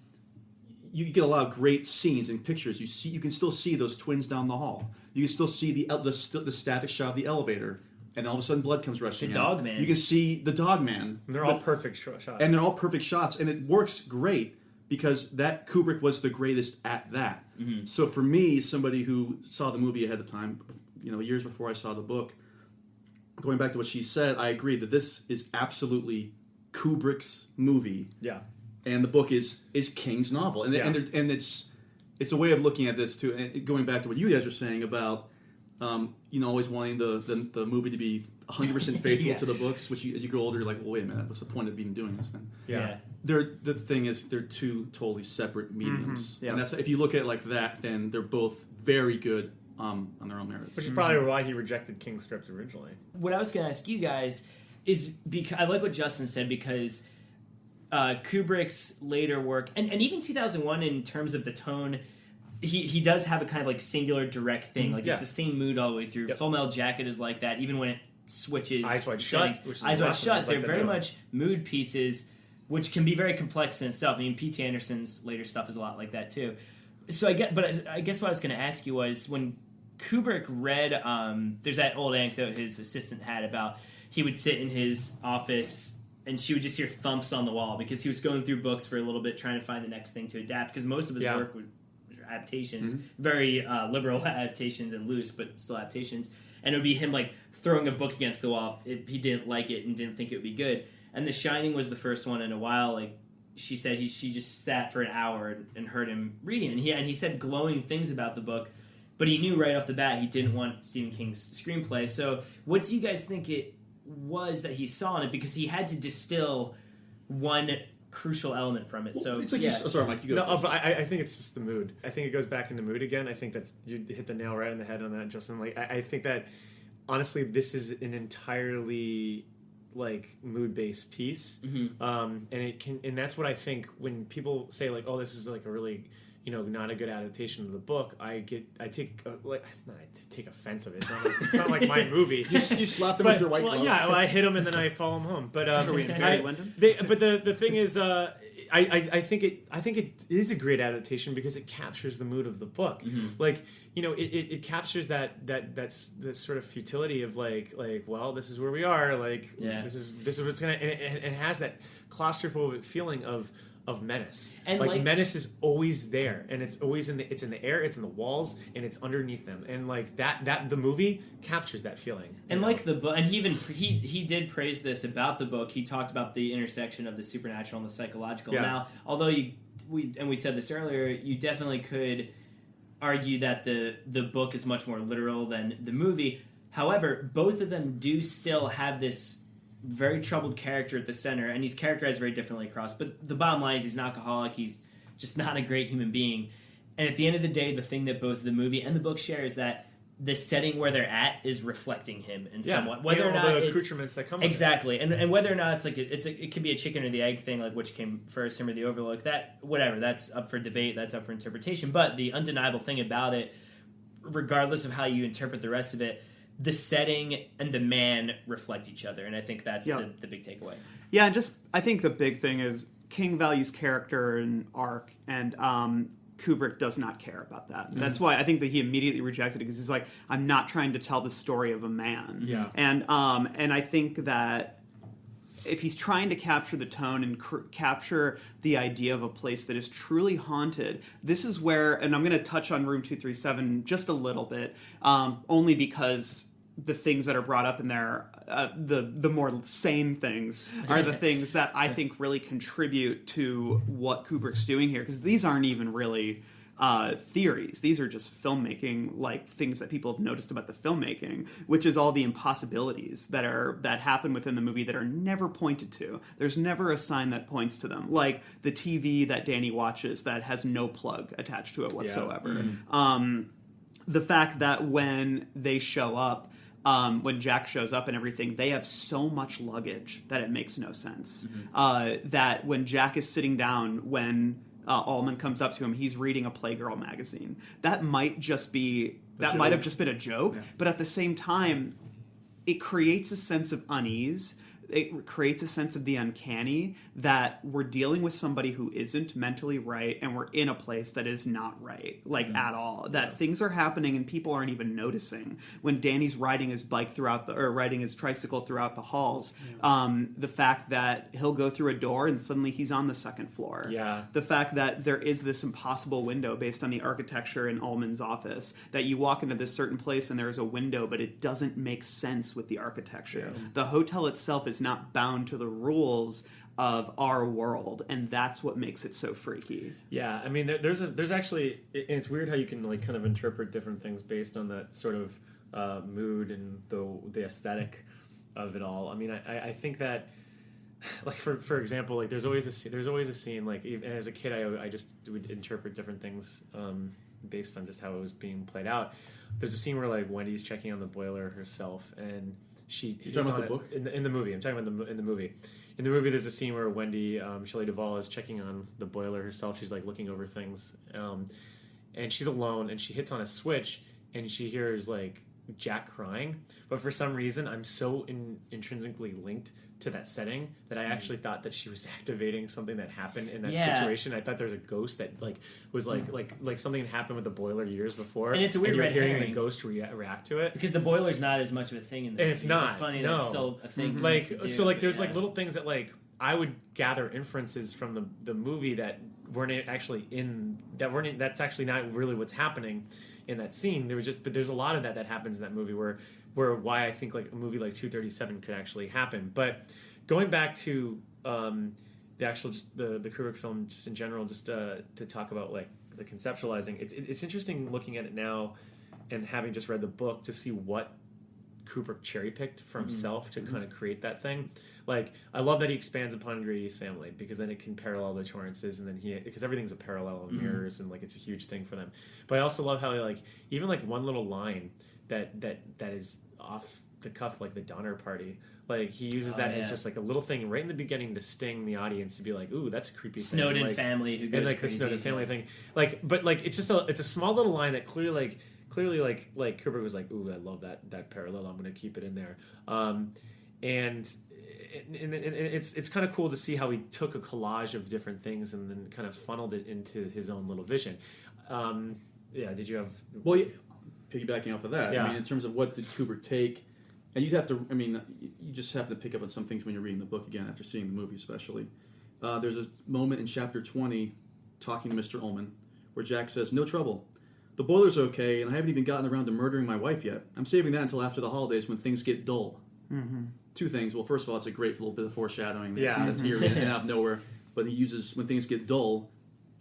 you get a lot of great scenes and pictures. You can still see those twins down the hall. You can still see the static shot of the elevator, and all of a sudden blood comes rushing in. The dog man. You can see the dog man. And they're all perfect shots. And they're all perfect shots, and it works great because that Kubrick was the greatest at that. So for me, somebody who saw the movie ahead of time, years before I saw the book, going back to what she said, I agree that this is absolutely Kubrick's movie. Yeah. And the book is King's novel, and it's a way of looking at this too. And going back to what you guys were saying about, always wanting the movie to be 100% faithful to the books. Which as you grow older, you're like, well, wait a minute, what's the point of even doing this then? Yeah. The thing is, they're two totally separate mediums, and that's, if you look at it like that, then they're both very good on their own merits. Which is probably why he rejected King's script originally. What I was going to ask you guys is, because I like what Justin said, because Kubrick's later work, and even 2001 in terms of the tone, he does have a kind of like singular direct thing. Like it's the same mood all the way through. Full Metal Jacket is like that, even when it switches. Eyes Wide settings. Shut. Eyes Wide Shut. They're like very much mood pieces, which can be very complex in itself. I mean, P.T. Anderson's later stuff is a lot like that too. So I guess what I was going to ask you was, when Kubrick read, there's that old anecdote his assistant had about he would sit in his office and she would just hear thumps on the wall because he was going through books for a little bit trying to find the next thing to adapt, because most of his work was adaptations, very liberal adaptations and loose, but still adaptations. And it would be him like throwing a book against the wall if he didn't like it and didn't think it would be good. And The Shining was the first one in a while. Like she said, she just sat for an hour and heard him reading, and he said glowing things about the book, but he knew right off the bat he didn't want Stephen King's screenplay. So what do you guys think it was that he saw in it? Because he had to distill one crucial element from it. So it's like sorry, Mike, you go. No, but I think it's just the mood. I think it goes back into mood again. I think that's, you hit the nail right on the head on that, Justin. Like I think that honestly, this is an entirely like mood-based piece, and it can, and that's what I think when people say like, "Oh, this is like a really, not a good adaptation of the book." I take offense of it. It's not like my movie. You slap them with your white glove. Yeah, I hit them and then I follow them home. But Lyndon? the thing is, I think it is a great adaptation because it captures the mood of the book. Like, it captures that sort of futility of like, well, this is where we are. Like, this is what's gonna, and it has that claustrophobic feeling of menace. And like menace is always there, and it's always in the air, it's in the walls, and it's underneath them. And like that the movie captures that feeling. And like the book, and he did praise this about the book. He talked about the intersection of the supernatural and the psychological. Yeah. Now, although we said this earlier, you definitely could argue that the book is much more literal than the movie. However, both of them do still have this very troubled character at the center, and he's characterized very differently across. But the bottom line is he's an alcoholic. He's just not a great human being. And at the end of the day, the thing that both the movie and the book share is that the setting where they're at is reflecting him in Yeah, somewhat. Whether or all not the it's, accoutrements that come with it. exactly, and whether or not it's like it could be a chicken or the egg thing, like which came first, him or the Overlook. That whatever, that's up for debate. That's up for interpretation. But the undeniable thing about it, regardless of how you interpret the rest of it, the setting and the man reflect each other, and I think that's the big takeaway. Yeah, and just I think the big thing is King values character and arc, and Kubrick does not care about that. That's why I think that he immediately rejected it, because he's like, I'm not trying to tell the story of a man. Yeah. And I think that if he's trying to capture the tone and capture the idea of a place that is truly haunted, this is where, and I'm going to touch on Room 237 just a little bit, only because the things that are brought up in there, the more sane things, are the things that I think really contribute to what Kubrick's doing here, because these aren't even really theories. These are just filmmaking, like things that people have noticed about the filmmaking, which is all the impossibilities that happen within the movie that are never pointed to. There's never a sign that points to them, like the TV that Danny watches that has no plug attached to it whatsoever. Yeah. The fact that when they show up, when Jack shows up and everything, they have so much luggage that it makes no sense. That when Jack is sitting down, when Allman comes up to him, he's reading a Playgirl magazine. That might just be might have just been a joke, but at the same time, it creates a sense of unease. It creates a sense of the uncanny, that we're dealing with somebody who isn't mentally right, and we're in a place that is not right, at all. That things are happening and people aren't even noticing. When Danny's riding his bike riding his tricycle throughout the halls, the fact that he'll go through a door and suddenly he's on the second floor. Yeah. The fact that there is this impossible window based on the architecture in Allman's office, that you walk into this certain place and there's a window, but it doesn't make sense with the architecture. Yeah. The hotel itself is not bound to the rules of our world, and that's what makes it so freaky. Yeah, I mean, there's actually, and it's weird how you can like kind of interpret different things based on that sort of mood and the aesthetic of it all. I mean, I think that, like for example, like there's always a scene, like even as a kid I just would interpret different things based on just how it was being played out. There's a scene where like Wendy's checking on the boiler herself, and she You're talking about the book? in the movie. I'm talking about in the movie. In the movie, there's a scene where Wendy, Shelley Duvall, is checking on the boiler herself. She's like looking over things, and she's alone, and she hits on a switch, and she hears like Jack crying. But for some reason, I'm so intrinsically linked to that setting that I actually thought that she was activating something that happened in that situation. I thought there was a ghost that like was like something had happened with the boiler years before, and it's a weird red hearing herring. the ghost react to it, because the boiler's not as much of a thing in the and movie. it's not. It's funny no. that's still a thing. Like so, like there's like little things that like I would gather inferences from the movie that weren't actually that's actually not really what's happening in that scene. But there's a lot of that happens in that movie where why I think like a movie like 237 could actually happen. But going back to the actual just the Kubrick film just in general, just to talk about like the conceptualizing, it's interesting looking at it now and having just read the book to see what Kubrick cherry picked for himself to kind of create that thing. Like, I love that he expands upon Grady's family, because then it can parallel the Torrances, and then because everything's a parallel of mirrors, and like it's a huge thing for them. But I also love how like even like one little line that is off the cuff, like the Donner Party. Like he uses that as just like a little thing right in the beginning to sting the audience to be like, "Ooh, that's a creepy Snowden thing." Like, family who goes and like crazy. the Snowden family thing. Like, but like it's a small little line that clearly Kubrick was like, "Ooh, I love that parallel. I'm going to keep it in there." And it's kind of cool to see how he took a collage of different things and then kind of funneled it into his own little vision. Yeah, did you have? Well, yeah, piggybacking off of that, Yeah. I mean, in terms of what did Kubrick take, and you'd have to, I mean, you just happen to pick up on some things when you're reading the book again after seeing the movie, especially. There's a moment in chapter 20, talking to Mr. Ullman, where Jack says, "No trouble. The boiler's okay, and I haven't even gotten around to murdering my wife yet. I'm saving that until after the holidays when things get dull." Mm-hmm. Two things. Well, first of all, it's a great little bit of foreshadowing. Yeah. That's here and out of nowhere. But he uses when things get dull,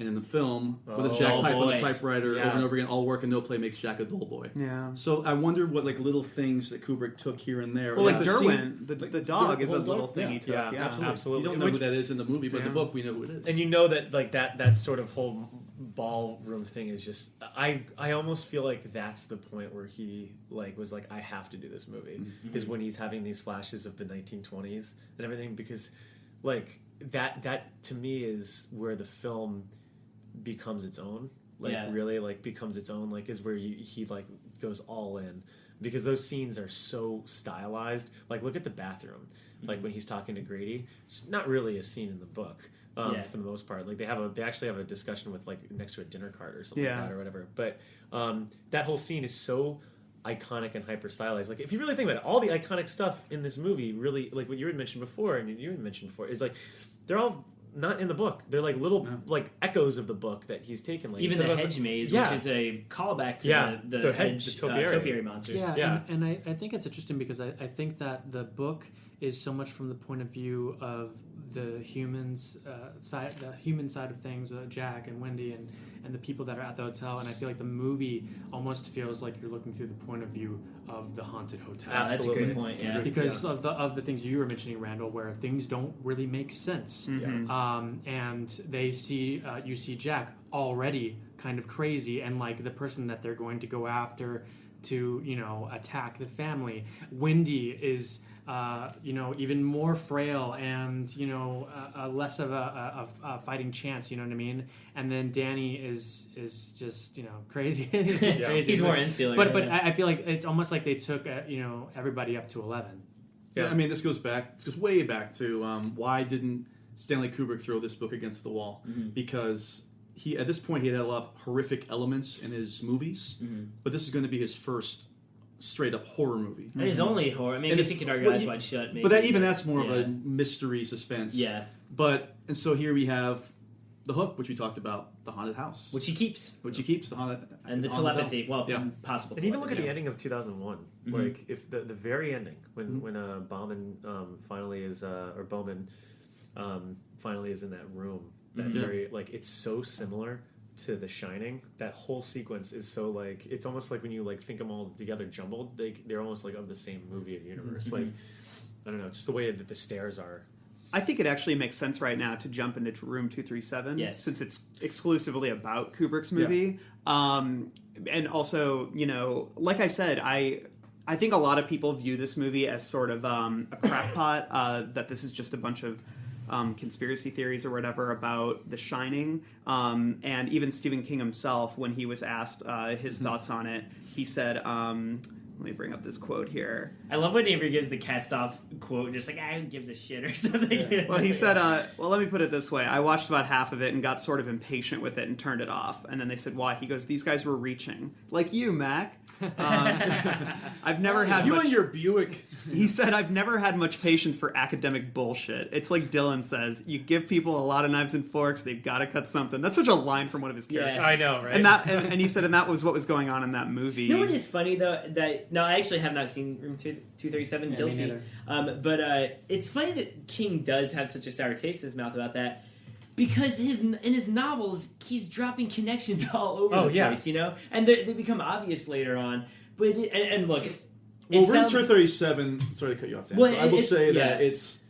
and in the film, what does Jack type on the typewriter over and over again? All work and no play makes Jack a dull boy. Yeah. So I wonder what like little things that Kubrick took here and there. Well, like the Derwin, scene- the dog is a dog, little thing he took. Yeah, absolutely. You don't know who that is in the movie, but in the book we know who it is. And you know that like that sort of whole ballroom thing is just I almost feel like that's the point where he like was like, I have to do this movie, is when he's having these flashes of the 1920s and everything, because like that to me is where the film becomes its own, like really like becomes its own, like is where he like goes all in, because those scenes are so stylized. Like look at the bathroom, like when he's talking to Grady, it's not really a scene in the book. For the most part, like they actually have a discussion with like next to a dinner cart or something like that or whatever. But that whole scene is so iconic and hyper stylized. Like if you really think about it, all the iconic stuff in this movie, really, like what you had mentioned before, and you had mentioned before, is like they're all not in the book. They're like little like echoes of the book that he's taken. Like even the hedge maze, which is a callback to the hedge topiary monsters. And I think it's interesting because I think that the book is so much from the point of view of the human side of things, Jack and Wendy and the people that are at the hotel, and I feel like the movie almost feels like you're looking through the point of view of the haunted hotel. Absolutely. That's a great point. Because of the things you were mentioning, Randall, where things don't really make sense, and they see you see Jack already kind of crazy, and like the person that they're going to go after to attack the family. Wendy is even more frail and less of a fighting chance. You know what I mean? And then Danny is just crazy. Crazy. He's more insular. But I feel like it's almost like they took everybody up to 11. Yeah, I mean this goes way back to why didn't Stanley Kubrick throw this book against the wall? Because at this point he had a lot of horrific elements in his movies, but this is going to be his first straight up horror movie. And his only horror. I mean, I guess you could argue Eyes Wide Shut. Maybe, but that's more of a mystery suspense. Yeah. And so here we have The Hook, which we talked about, the haunted house, which he keeps, the haunted, and the telepathy. Well, possible. And even look at the ending of 2001. Like if the very ending when Bowman finally is or Bowman finally is in that room. That very like it's so similar to The Shining. That whole sequence is so like it's almost like when you like think them all together jumbled, they're almost like of the same movie or universe. Like I don't know, just the way that the stairs are. I think it actually makes sense right now to jump into Room 237 since it's exclusively about Kubrick's movie. And also, like I said, I think a lot of people view this movie as sort of a crackpot, that this is just a bunch of conspiracy theories or whatever about The Shining. And even Stephen King himself, when he was asked his thoughts on it, he said, let me bring up this quote here. I love when Avery gives the cast-off quote, just like, who gives a shit or something. Yeah. Well, he said, let me put it this way. I watched about half of it and got sort of impatient with it and turned it off. And then they said, why? He goes, these guys were reaching. Like you, Mac. I've never had you and your Buick. He said, I've never had much patience for academic bullshit. It's like Dylan says, you give people a lot of knives and forks, they've got to cut something. That's such a line from one of his characters. Yeah, I know, right? And he said, and that was what was going on in that movie. You know what is funny, though? No, I actually have not seen Room 237, Yeah, guilty. But it's funny that King does have such a sour taste in his mouth about that. Because in his novels, he's dropping connections all over the place, and they become obvious later on. But and look, Room 237. Sorry to cut you off, Dan. Well, I will say that it's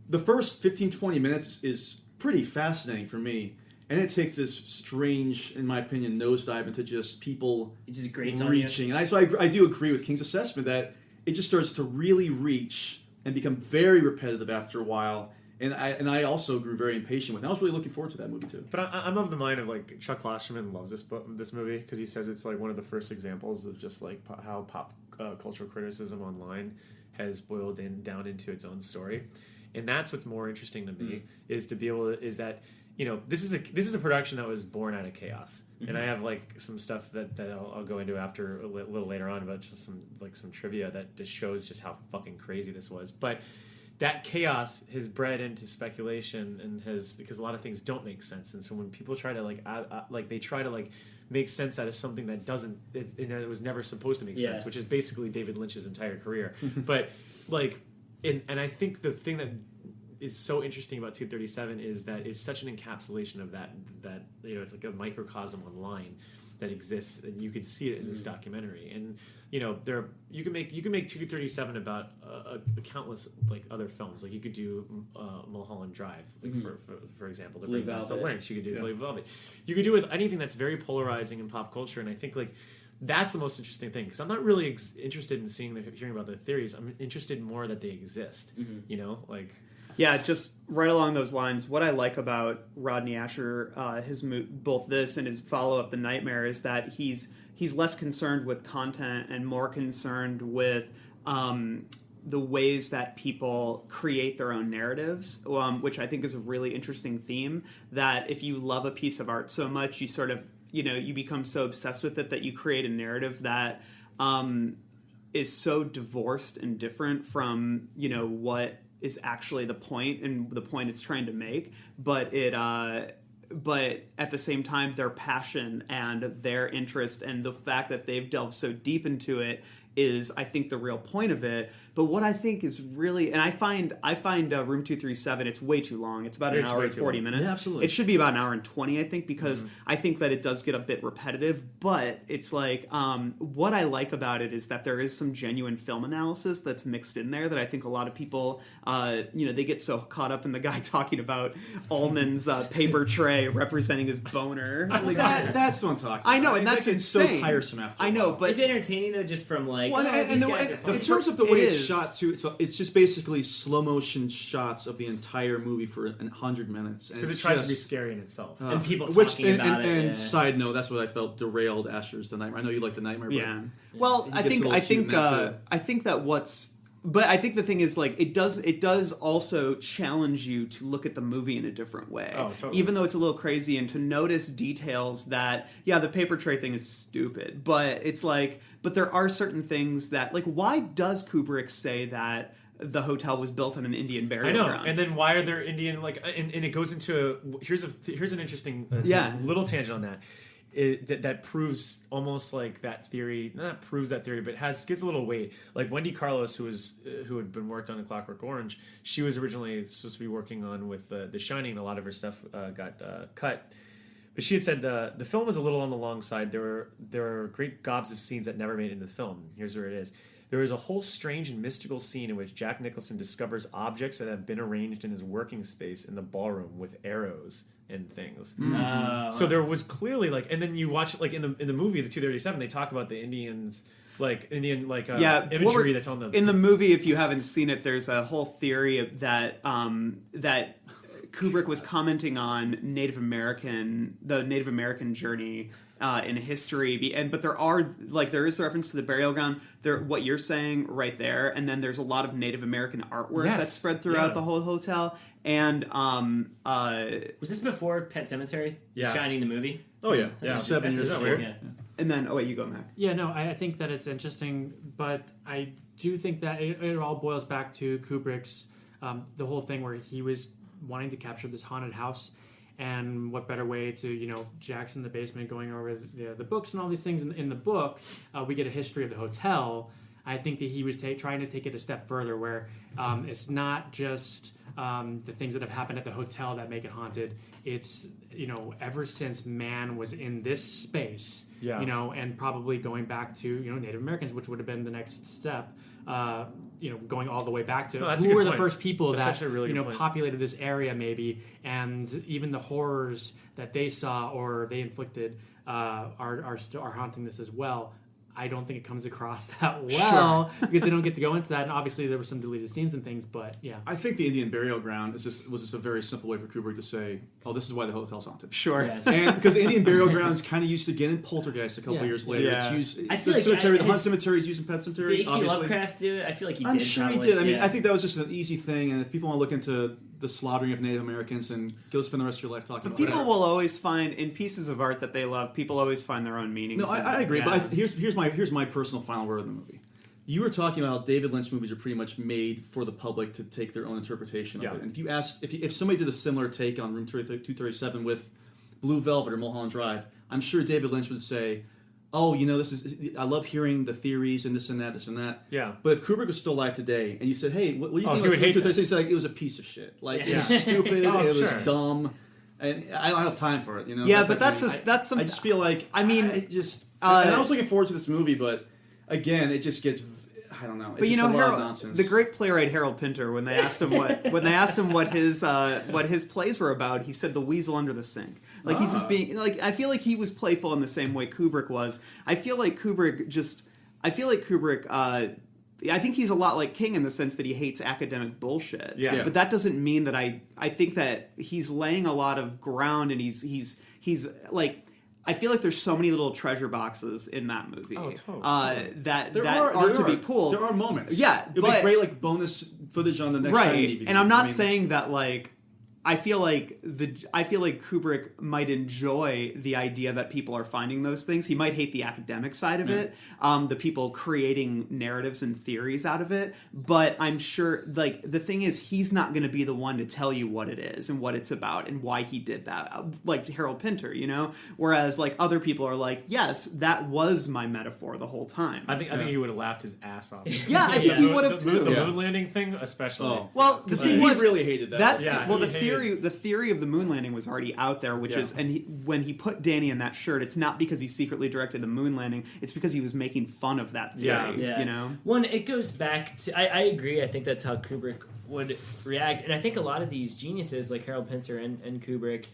the first 15-20 minutes is pretty fascinating for me, and it takes this strange, in my opinion, nosedive into just people reaching. And I do agree with King's assessment that it just starts to really reach and become very repetitive after a while. And I also grew very impatient with it. I was really looking forward to that movie too. But I'm of the mind of like Chuck Klosterman loves this movie because he says it's like one of the first examples of just like how pop cultural criticism online has boiled down into its own story, and that's what's more interesting to me is to be able to is that this is a production that was born out of chaos, and I have like some stuff that I'll go into after a little later on about just some trivia that just shows just how fucking crazy this was, but. That chaos has bred into speculation and because a lot of things don't make sense, and so when people try to they try to make sense out of something that doesn't, it was never supposed to make sense, which is basically David Lynch's entire career. But and I think the thing that is so interesting about 237 is that it's such an encapsulation of that it's like a microcosm online. that exists, and you can see it in this documentary. And you know, you can make 237 about a countless like other films. Like you could do Mulholland Drive, like for example, to bring that to Lynch. You could do Blue Velvet. You could do with anything that's very polarizing in pop culture, and I think like that's the most interesting thing, because I'm not really interested in hearing about the theories. I'm interested more that they exist. You know, like. Yeah, just right along those lines, what I like about Rodney Asher, both this and his follow-up, The Nightmare, is that he's less concerned with content and more concerned with the ways that people create their own narratives, which I think is a really interesting theme, that if you love a piece of art so much, you sort of, you become so obsessed with it that you create a narrative that is so divorced and different from, what is actually the point and the point it's trying to make, but at the same time, their passion and their interest and the fact that they've delved so deep into it is, I think, the real point of it. But what I think is really, and I find Room 237, it's way too long. It's about an hour and 40 minutes. Yeah, absolutely. It should be about an hour and 20, I think, because I think that it does get a bit repetitive. But it's like, what I like about it is that there is some genuine film analysis that's mixed in there that I think a lot of people, they get so caught up in the guy talking about Ullman's paper tray representing his boner. Like, that's what I'm talking about. I know, and that's insane. So tiresome after a I know, while. but Is it entertaining though, just from like, in terms of the way it's shot too, it's just basically slow motion shots of the entire movie for 100 minutes, because it tries to be scary in itself, and people talking about it. And side note, that's what I felt derailed Asher's The Nightmare. I know you like The Nightmare, but well, I think that what's. But I think the thing is, like, it does also challenge you to look at the movie in a different way. Oh, totally. Even though it's a little crazy, and to notice details that, the paper tray thing is stupid. But it's like, but there are certain things that, like, why does Kubrick say that the hotel was built on an Indian burial ground? And then why are there Indian, like, and it goes into, here's an interesting little tangent on that. That proves almost like that theory, not proves that theory, but gives a little weight. Like Wendy Carlos, who had been worked on in Clockwork Orange, she was originally supposed to be working on with The Shining, and a lot of her stuff got cut. But she had said the film was a little on the long side. There were great gobs of scenes that never made it into the film. Here's where it is. There is a whole strange and mystical scene in which Jack Nicholson discovers objects that have been arranged in his working space in the ballroom with arrows and things. So there was clearly like, and then you watch like in the movie the 237, they talk about the Indians, like Indian imagery that's on in the movie. If you haven't seen it, there's a whole theory that that Kubrick was commenting on the Native American journey in history, but there is the reference to the burial ground. What you're saying right there, and then there's a lot of Native American artwork that's spread throughout the whole hotel. And was this before Pet Sematary? Shining the movie. Oh yeah, that's 7 years weird. Yeah. And then you go, Mac. Yeah, no, I think that it's interesting, but I do think that it all boils back to Kubrick's the whole thing where he was wanting to capture this haunted house. And what better way to, Jack's in the basement going over the books and all these things. In the book, we get a history of the hotel. I think that he was trying to take it a step further where it's not just the things that have happened at the hotel that make it haunted. It's, ever since man was in this space, and probably going back to, Native Americans, which would have been the next step. Going all the way back to who were the first people that populated this area, maybe, and even the horrors that they saw or they inflicted are haunting this as well. I don't think it comes across that well because they don't get to go into that. And obviously, there were some deleted scenes and things, but yeah. I think the Indian burial ground was just a very simple way for Kubrick to say, "Oh, this is why the hotel's haunted." Sure, and because the Indian burial grounds kind of used to get in Poltergeist a couple years later. Yeah. It's used. I feel the like cemetery, the Hunt Cemetery is used in Pet Cemetery. Did H.P. Lovecraft do it? I feel like he did. I'm sure he did. I mean, I think that was just an easy thing, and if people want to look into the slaughtering of Native Americans and go spend the rest of your life talking about it. People will always find, in pieces of art that they love, people always find their own meanings. No, I agree, but here's my personal final word on the movie. You were talking about how David Lynch movies are pretty much made for the public to take their own interpretation of it. And if you asked, if somebody did a similar take on Room 237 with Blue Velvet or Mulholland Drive, I'm sure David Lynch would say, "Oh, I love hearing the theories and this and that, this and that." Yeah. But if Kubrick was still alive today, and you said, "Hey, what do you think he would hate 237?" He'd say, like, it was a piece of shit. Like, it was stupid. It was dumb. And I don't have time for it, you know. Yeah, but that's some. I just feel like I mean, and I was looking forward to this movie, but again, it just gets. I don't know. It's but you just know, a lot of nonsense. the great playwright Harold Pinter, when they asked him what his plays were about, he said The Weasel Under the Sink. Like he's just being like, I feel like he was playful in the same way Kubrick was. I feel like Kubrick. I think he's a lot like King in the sense that he hates academic bullshit. Yeah. But that doesn't mean that I think that he's laying a lot of ground, and he's like. I feel like there's so many little treasure boxes in that movie that are to be pulled. There are moments. Yeah, it'll be great, like bonus footage on the next right. DVD. And I'm not saying that like. I feel like Kubrick might enjoy the idea that people are finding those things. He might hate the academic side of it, the people creating narratives and theories out of it. But I'm sure, like, the thing is, he's not going to be the one to tell you what it is and what it's about and why he did that. Like Harold Pinter, you know. Whereas, like, other people are like, yes, that was my metaphor the whole time. I think he would have laughed his ass off. Yeah, I think he would have too. The moon landing thing, especially. Oh. Well, the thing he was, really hated that. The theory of the moon landing was already out there, which is, and when he put Danny in that shirt, it's not because he secretly directed the moon landing; it's because he was making fun of that theory. Yeah. You know, one, it goes back to. I agree. I think that's how Kubrick would react, and I think a lot of these geniuses like Harold Pinter and Kubrick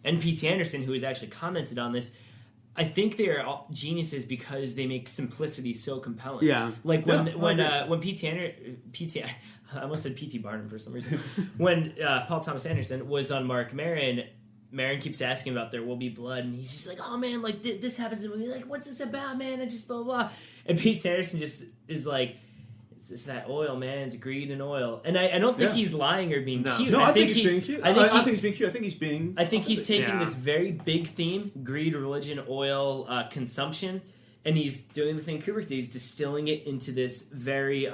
and P.T. Anderson, who has actually commented on this. I think they are all geniuses because they make simplicity so compelling. Yeah, like when P.T. I almost said P.T. Barnum for some reason. When Paul Thomas Anderson was on Mark Maron keeps asking about There Will Be Blood, and he's just like, "Oh man, like this happens in the movie. Like, what's this about, man?" And just blah blah blah. And P.T. Anderson just is like, "It's just that oil, man. It's greed and oil." And I don't think he's lying or being cute. No, I think he's being cute. I think he's being cute. I think he's being. I think he's taking this very big theme: greed, religion, oil, consumption, and he's doing the thing Kubrick did. He's distilling it into this very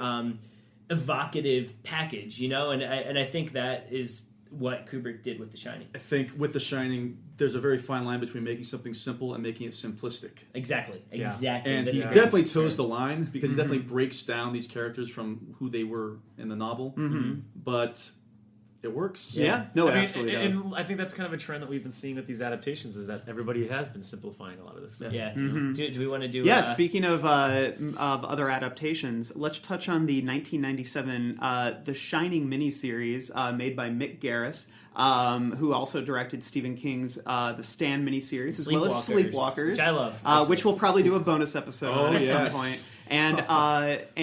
evocative package, you know, and I think that is what Kubrick did with The Shining. I think with The Shining, there's a very fine line between making something simple and making it simplistic. Exactly. And That's he definitely toes the line because he definitely breaks down these characters from who they were in the novel. But it works. Absolutely does. And I think that's kind of a trend that we've been seeing with these adaptations is that everybody has been simplifying a lot of this stuff. Yeah. Do we want to do? Speaking of other adaptations, let's touch on the 1997 The Shining miniseries made by Mick Garris, who also directed Stephen King's The Stand miniseries, as well as Sleepwalkers, which I love, which we'll probably do a bonus episode on at some point.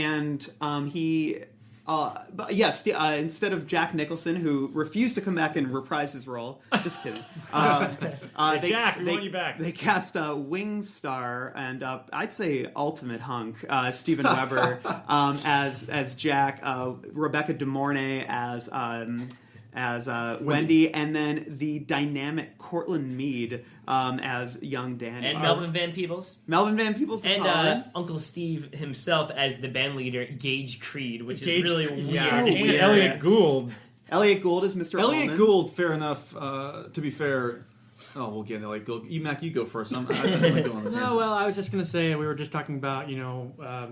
And he. But yes, instead of Jack Nicholson, who refused to come back and reprise his role, just kidding. Jack, we want you back. They cast a wing star and I'd say ultimate hunk, Steven Weber as Jack, Rebecca De Mornay as Wendy, and then the dynamic Cortland Mead as young Danny. And Melvin Van Peebles. Melvin Van Peebles is and Uncle Steve himself as the band leader, Gage Creed, which is really weird. So weird. Elliot Gould. Elliot Gould is Mr. Elliot Ullman. Gould, fair enough. To be fair, we'll get Elliot Gould. Mac, you go first. I'm going on the No, well, I was just going to say we were just talking about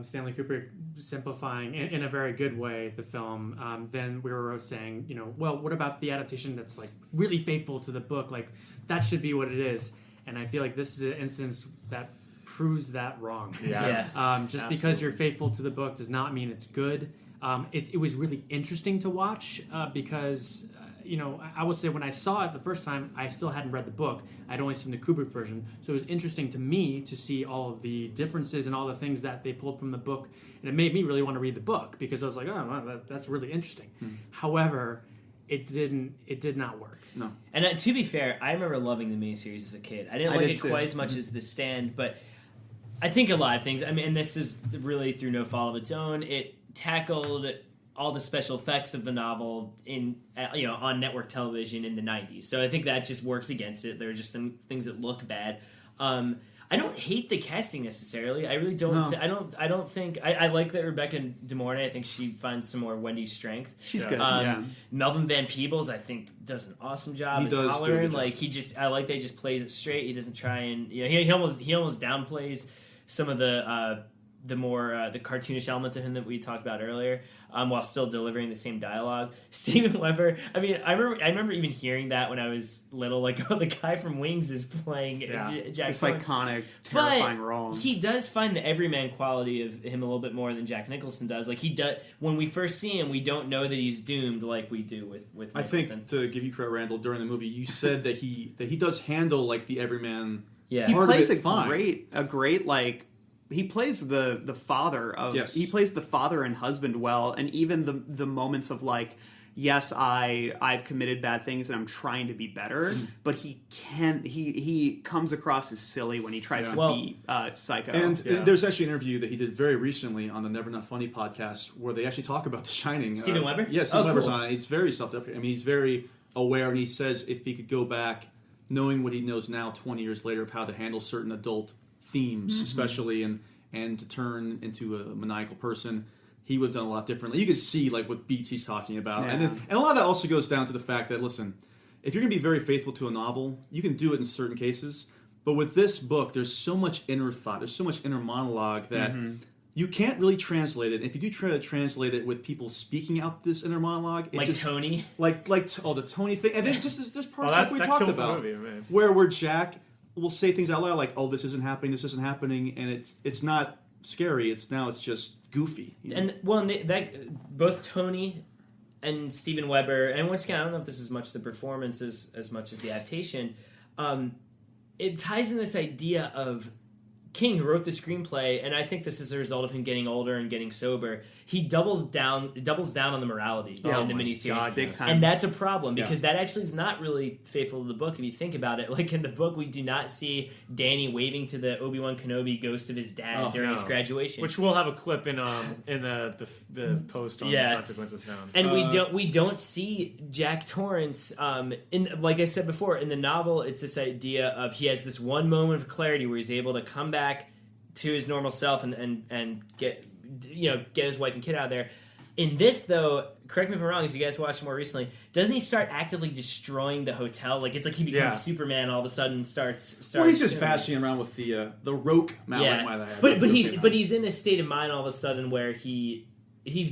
Stanley Kubrick simplifying in a very good way the film. Then we were saying well, what about the adaptation that's like really faithful to the book? Like that should be what it is. And I feel like this is an instance that proves that wrong. Just because you're faithful to the book does not mean it's good. It was really interesting to watch because. I will say when I saw it the first time, I still hadn't read the book. I'd only seen the Kubrick version. So it was interesting to me to see all of the differences and all the things that they pulled from the book. And it made me really want to read the book because I was like, oh, wow, that's really interesting. However, it did not work. No. And to be fair, I remember loving the miniseries as a kid. I didn't like it quite as much as The Stand, but I think a lot of things, and this is really through no fault of its own, it tackled all the special effects of the novel on network television in the 90s. So I think that just works against it. There are just some things that look bad. I don't hate the casting necessarily. I really don't. No. I don't think. I like that Rebecca De Mornay. I think she finds some more Wendy's strength. She's good. Melvin Van Peebles, I think, does an awesome job as Halloran. Like I like that he just plays it straight. He doesn't try and he almost downplays some of the more the cartoonish elements of him that we talked about earlier, while still delivering the same dialogue. Steven Weber. I mean, I remember even hearing that when I was little. Like, oh, the guy from Wings is playing Jack. This Torrance. iconic, terrifying role. He does find the everyman quality of him a little bit more than Jack Nicholson does. Like, he does when we first see him, we don't know that he's doomed like we do with Nicholson. I think, to give you credit, Randall, during the movie, you said that he does handle like the everyman. Yeah, he plays a great like. He plays the father of. Yes. He plays the father and husband well, and even the moments of like, yes, I've committed bad things and I'm trying to be better, but he comes across as silly when he tries to be psycho. And there's actually an interview that he did very recently on the Never Not Funny podcast where they actually talk about The Shining. Steven Weber? Yes, Steven Weber's cool. on it. He's very self-deprecating. I mean, he's very aware, and he says if he could go back, knowing what he knows now 20 years later of how to handle certain adult themes, especially, and to turn into a maniacal person, he would have done a lot differently. You can see like what beats he's talking about, and a lot of that also goes down to the fact that, listen, if you're going to be very faithful to a novel, you can do it in certain cases, but with this book, there's so much inner thought, there's so much inner monologue that you can't really translate it. If you do try to translate it with people speaking out this inner monologue, like Tony, the Tony thing, and then just there's parts that we talked kills about the movie, man. where Jack will say things out loud like, "Oh, this isn't happening," and it's not scary. It's just goofy. You know? And well, both Tony and Steven Weber, and once again, I don't know if this is much the performance as much as the adaptation. It ties in this idea of King, who wrote the screenplay, and I think this is a result of him getting older and getting sober. He doubles down on the morality in the miniseries, big time, and that's a problem because that actually is not really faithful to the book. If you think about it, like in the book, we do not see Danny waving to the Obi-Wan Kenobi ghost of his dad during his graduation, which we'll have a clip in the post on the Consequence of Sound. And we don't see Jack Torrance. In like I said before, in the novel, it's this idea of he has this one moment of clarity where he's able to come back to his normal self and get his wife and kid out of there. In this, though, correct me if I'm wrong, as you guys watched more recently, doesn't he start actively destroying the hotel? Like, it's like he becomes Superman all of a sudden, starts well, he's just bashing around with the roque mallet. But he's in a state of mind all of a sudden where he's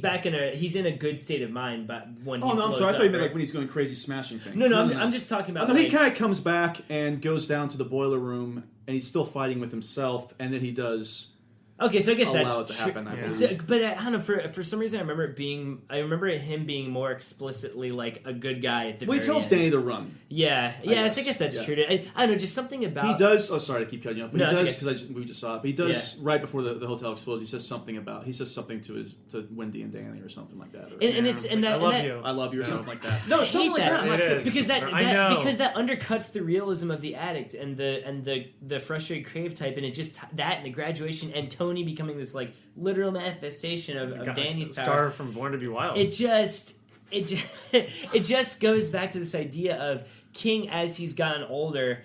in a good state of mind, but when he I'm sorry. I thought you meant like when he's going crazy smashing things. No, I'm just talking about. He kind of comes back and goes down to the boiler room, and he's still fighting with himself, and then he does. Okay, so I guess allow that's it to happen. I so, but I don't know. For some reason, I remember him being more explicitly like a good guy at the. Well, he tells Danny to run. Yeah. So I guess that's true. I don't know, just something about. He does. Oh, sorry to keep cutting you off, but no, he does because we just saw it. But he does right before the hotel explodes. He says something to Wendy and Danny or something like that. I love you or something like that. No, something like that. Because that because undercuts the realism of the addict and the frustrated crave type, and it just that and the graduation and Tony becoming this like literal manifestation of Danny's power. Star from Born to Be Wild. It just goes back to this idea of King as he's gotten older.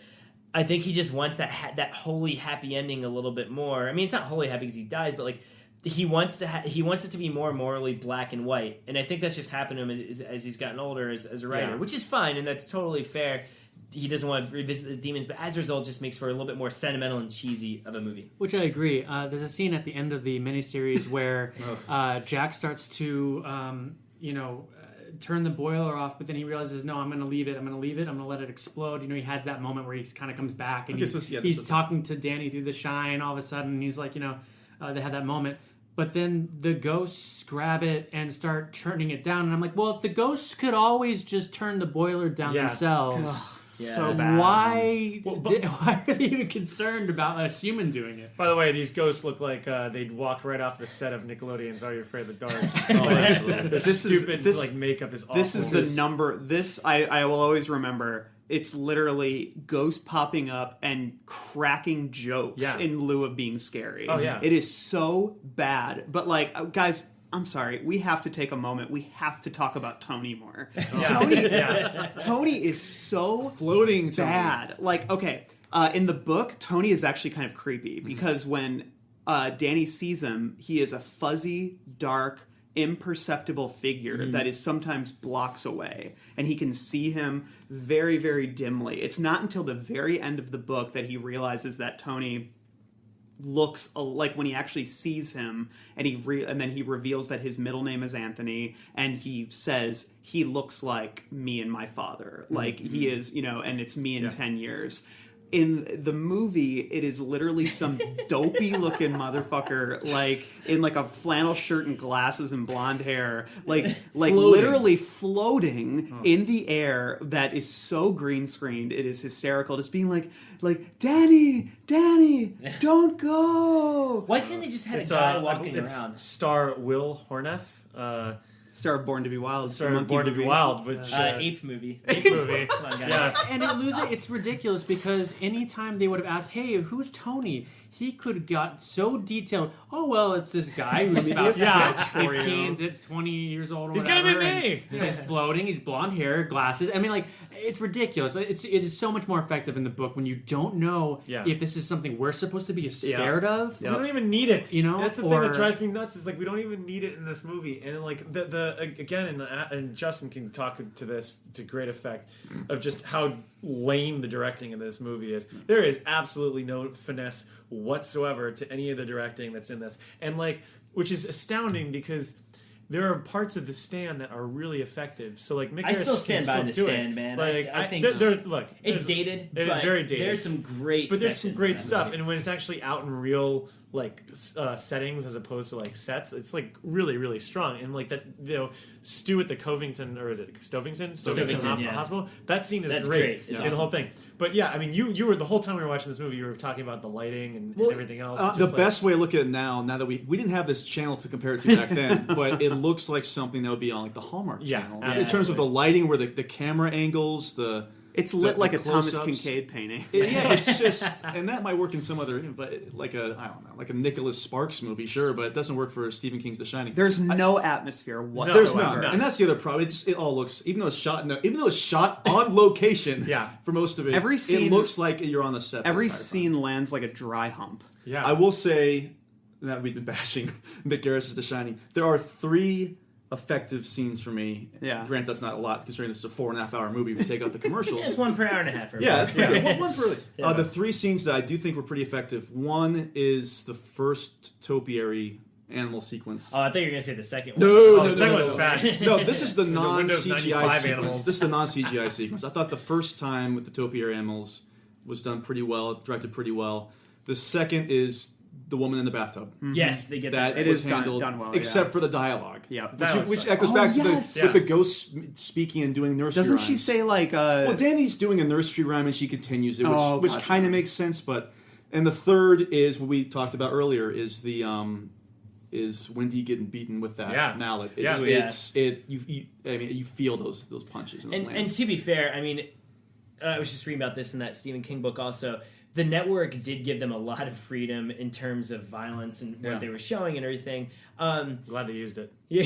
I think he just wants that holy happy ending a little bit more. I mean, it's not holy happy because he dies, but like he wants it to be more morally black and white. And I think that's just happened to him as he's gotten older as a writer, which is fine and that's totally fair. He doesn't want to revisit those demons, but as a result, just makes for a little bit more sentimental and cheesy of a movie. Which I agree. There's a scene at the end of the miniseries where Jack starts to, turn the boiler off, but then he realizes, no, I'm going to leave it. I'm going to let it explode. He has that moment where he kind of comes back and he's talking to Danny through the shine. All of a sudden, and he's like, they have that moment. But then the ghosts grab it and start turning it down. And I'm like, well, if the ghosts could always just turn the boiler down themselves... So bad. Why are they even concerned about a human doing it? By the way, these ghosts look like they'd walk right off the set of Nickelodeon's Are You Afraid of the Dark? This makeup is awful. This is the number. This I will always remember. It's literally ghosts popping up and cracking jokes in lieu of being scary. Oh yeah, it is so bad. But like, guys, I'm sorry. We have to take a moment. We have to talk about Tony more. Tony is so floating bad. Like, okay, in the book, Tony is actually kind of creepy because when Danny sees him, he is a fuzzy, dark, imperceptible figure that is sometimes blocks away, and he can see him very, very dimly. It's not until the very end of the book that he realizes that Tony looks like when he actually sees him, and and then he reveals that his middle name is Anthony, and he says he looks like me and my father, like he is, and it's me in 10 years. In the movie, it is literally some dopey looking motherfucker, like in like a flannel shirt and glasses and blonde hair, like literally floating in the air. That is so green screened. It is hysterical. Just being like Danny, don't go. Why couldn't they just have a guy walking it's around? Star Will Horneff. Star of Born to Be Wild. Star of Born to Be Wild, which Ape movie. Come on, guys. Yeah. And it's ridiculous because anytime they would have asked, "Hey, who's Tony?" he could have got so detailed. Oh well, it's this guy who's about 15 to 20 years old. Or He's whatever, gonna be me. He's floating. He's blonde hair, glasses. I mean, like it's ridiculous. It is so much more effective in the book when you don't know if this is something we're supposed to be scared of. We don't even need it. That's the thing that drives me nuts. Is like we don't even need it in this movie. And like the again, and Justin can talk to this to great effect of just how lame the directing in this movie is. There is absolutely no finesse whatsoever to any of the directing that's in this, and like, which is astounding because there are parts of The Stand that are really effective. So like, Mick I still Garris stand by The Stand, man. Like, I think look, it's dated. It is very dated. There's some great, but there's some great stuff, movie. and when it's actually out in real like settings as opposed to like sets, it's like really, really strong. And like that, Stu at the Covington, or is it Stovington Hospital? That scene is great. It's the whole thing. But yeah, I mean, you were the whole time we were watching this movie, you were talking about the lighting and everything else. The best way to look at it now that we didn't have this channel to compare it to back then, but it looks like something that would be on like the Hallmark channel. In terms of the lighting, where the camera angles, it's lit like a Thomas Kincaid painting. It's just, and that might work in some other, but like like a Nicholas Sparks movie, sure, but it doesn't work for Stephen King's The Shining. There's no atmosphere whatsoever. There's none, and that's the other problem. It all looks, even though it's shot on location, for most of it, every scene, it looks like you're on the set. Every scene lands like a dry hump. Yeah, I will say that we've been bashing Mick Garris' The Shining. There are 3 effective scenes for me. Yeah. Granted, that's not a lot considering this is a 4.5 hour movie. We take out the commercials. It's 1 per hour and a half. Yeah, that's pretty good. One per. The 3 scenes that I do think were pretty effective. One is the first topiary animal sequence. Oh, I thought you were going to say the second one. No, the second one's bad. No, this is the non-CGI sequence. Animals. This is the non-CGI sequence. I thought the first time with the topiary animals was done pretty well, directed pretty well. The second is the woman in the bathtub. Mm-hmm. Yes, they get that. It was is handled done well, except for the dialogue. Yeah, which echoes back to with the ghost speaking and doing nursery Doesn't rhymes. she say like? Well, Danny's doing a nursery rhyme and she continues it, which kind of makes sense. And the third is what we talked about earlier: is is Wendy getting beaten with that mallet. You feel those punches and to be fair, I mean, I was just reading about this in that Stephen King book also. The network did give them a lot of freedom in terms of violence and what they were showing and everything. Glad they used it. Yeah.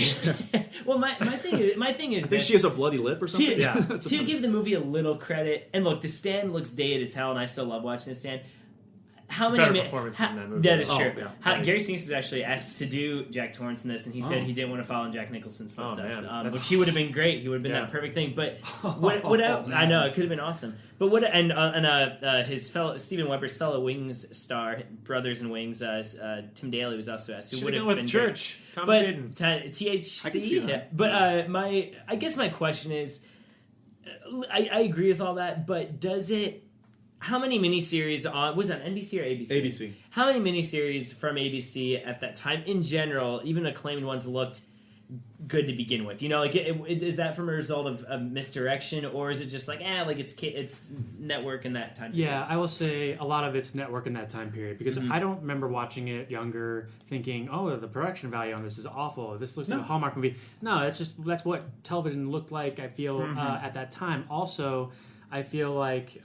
Well, my thing is I think she has a bloody lip or something. To give the movie a little credit, and look, The Stand looks dated as hell, and I still love watching The Stand. How many better performances in that movie? That is true. Gary Sinise was actually asked to do Jack Torrance in this, and he said he didn't want to follow in Jack Nicholson's footsteps, which he would have been great. He would have been that perfect thing. But I know it could have been awesome. But his fellow Steven Weber's fellow Wings star, Brothers in Wings, Tim Daly was also asked. Who would have been Church, Thomas Hayden, THC. Yeah. But I guess my question is, I agree with all that, but does it? How many miniseries was that NBC or ABC? ABC. How many miniseries from ABC at that time, in general, even acclaimed ones, looked good to begin with? Is that from a result of misdirection, or is it just like it's network in that time period? Yeah, I will say a lot of it's network in that time period because I don't remember watching it younger thinking, oh, the production value on this is awful. This looks like a Hallmark movie. No, that's what television looked like. I feel at that time. Also, I feel like.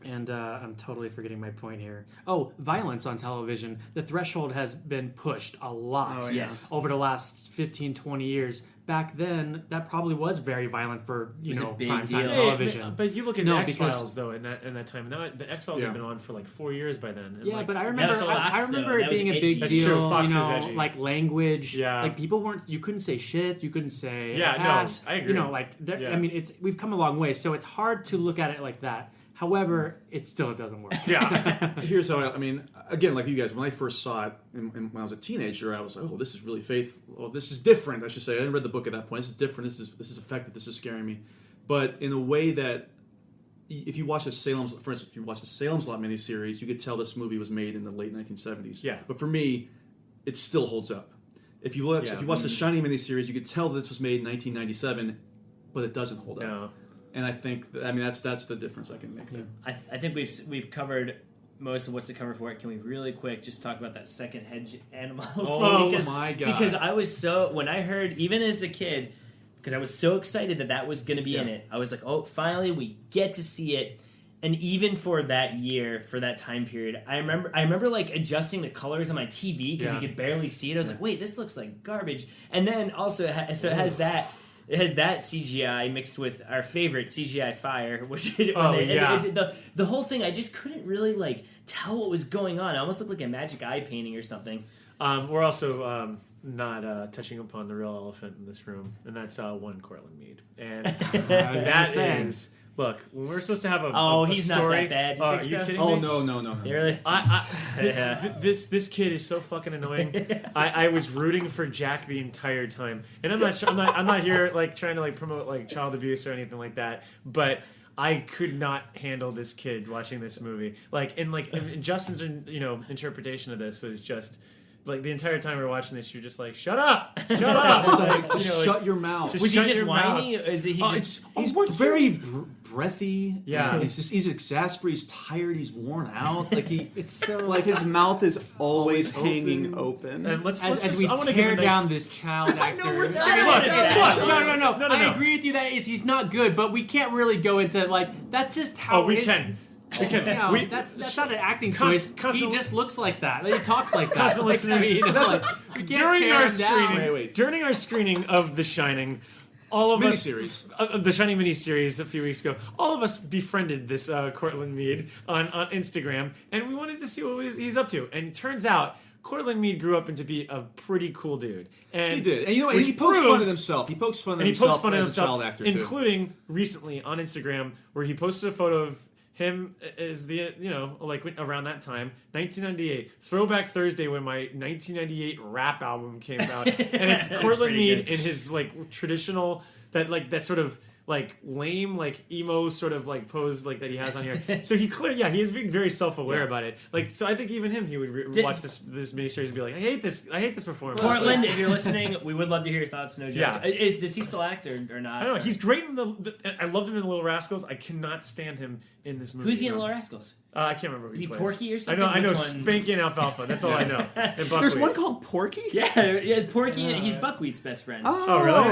And I'm totally forgetting my point here. Oh, violence on television. The threshold has been pushed a lot over the last 15, 20 years. Back then, that probably was very violent for primetime television. But you look at X-Files, though, in that time. The X-Files have been on for like 4 years by then. And but I remember it being a big deal, like language. Yeah. Like people you couldn't say shit, you couldn't say ass. I agree. I mean, we've come a long way, so it's hard to look at it like that. However, it still doesn't work. Yeah. Here's how I mean, again, like you guys, when I first saw it, and when I was a teenager, I was like, oh, this is really faithful. Well, this is different, I should say. I hadn't read the book at that point. This is different. This is effective. This is scaring me. But in a way that, if you watch for instance, if you watch the Salem's Lot miniseries, you could tell this movie was made in the late 1970s. Yeah. But for me, it still holds up. If you watch the Shining miniseries, you could tell that this was made in 1997, but it doesn't hold up. No. And I think, that's the difference I can make there. I think we've covered most of what's to cover for it. Can we really quick just talk about that second hedge animal? Oh my God. Because I was when I heard, even as a kid, because I was so excited that was going to be in it, I was like, oh, finally we get to see it. And even for that year, for that time period, I remember like adjusting the colors on my TV because you could barely see it. I was like, wait, this looks like garbage. And then also, it has that CGI mixed with our favorite CGI fire, which the whole thing, I just couldn't really like tell what was going on. It almost looked like a magic eye painting or something. We're also not touching upon the real elephant in this room, and that's one Cortland Mead. And that is... Look, when we're supposed to have a he's story, not that bad. Are you kidding me? Oh no. Really? This kid is so fucking annoying. I was rooting for Jack the entire time, and I'm not here like trying to like promote like child abuse or anything like that, but I could not handle this kid watching this movie. And Justin's interpretation of this was just. Like the entire time we were watching this, you're just like, "Shut up, shut up!" Shut your mouth. Was he just whiny? Is he just? He's very breathy. Yeah, he's exasperated. He's tired. He's worn out. Like it's so like his mouth is always hanging open. And as we tear down this child actor. No. I agree with you that he's not good, but we can't really go into like that's just how. We can. No, that's not an acting choice. He just looks like that. He talks like that. Constant listeners, during our screening of The Shining, all of us, the Shining miniseries a few weeks ago, all of us befriended this Cortland Mead on Instagram, and we wanted to see what he's up to. And it turns out Cortland Mead grew up into be a pretty cool dude. And he did. And you know what? He pokes fun at himself. He pokes fun at himself as a child actor, too. Including recently on Instagram, where he posted a photo of him is around that time, 1998, Throwback Thursday, when my 1998 rap album came out, and it's Cortland Mead in his like traditional that sort of like lame like emo sort of like pose like that he has on here. So he is being very self-aware about it. Like so, I think even him, he would watch this miniseries and be like, I hate this performance. Portland, if you're listening, we would love to hear your thoughts. No joke. Yeah. Does he still act or not? I don't know. He's great in I loved him in Little Rascals. I cannot stand him in this movie. Who's he in Little Rascals? I can't remember. Is he Porky or something? I know Spanky and Alfalfa. That's all I know. And There's one called Porky? Yeah, Porky. He's Buckwheat's best friend. Oh really? I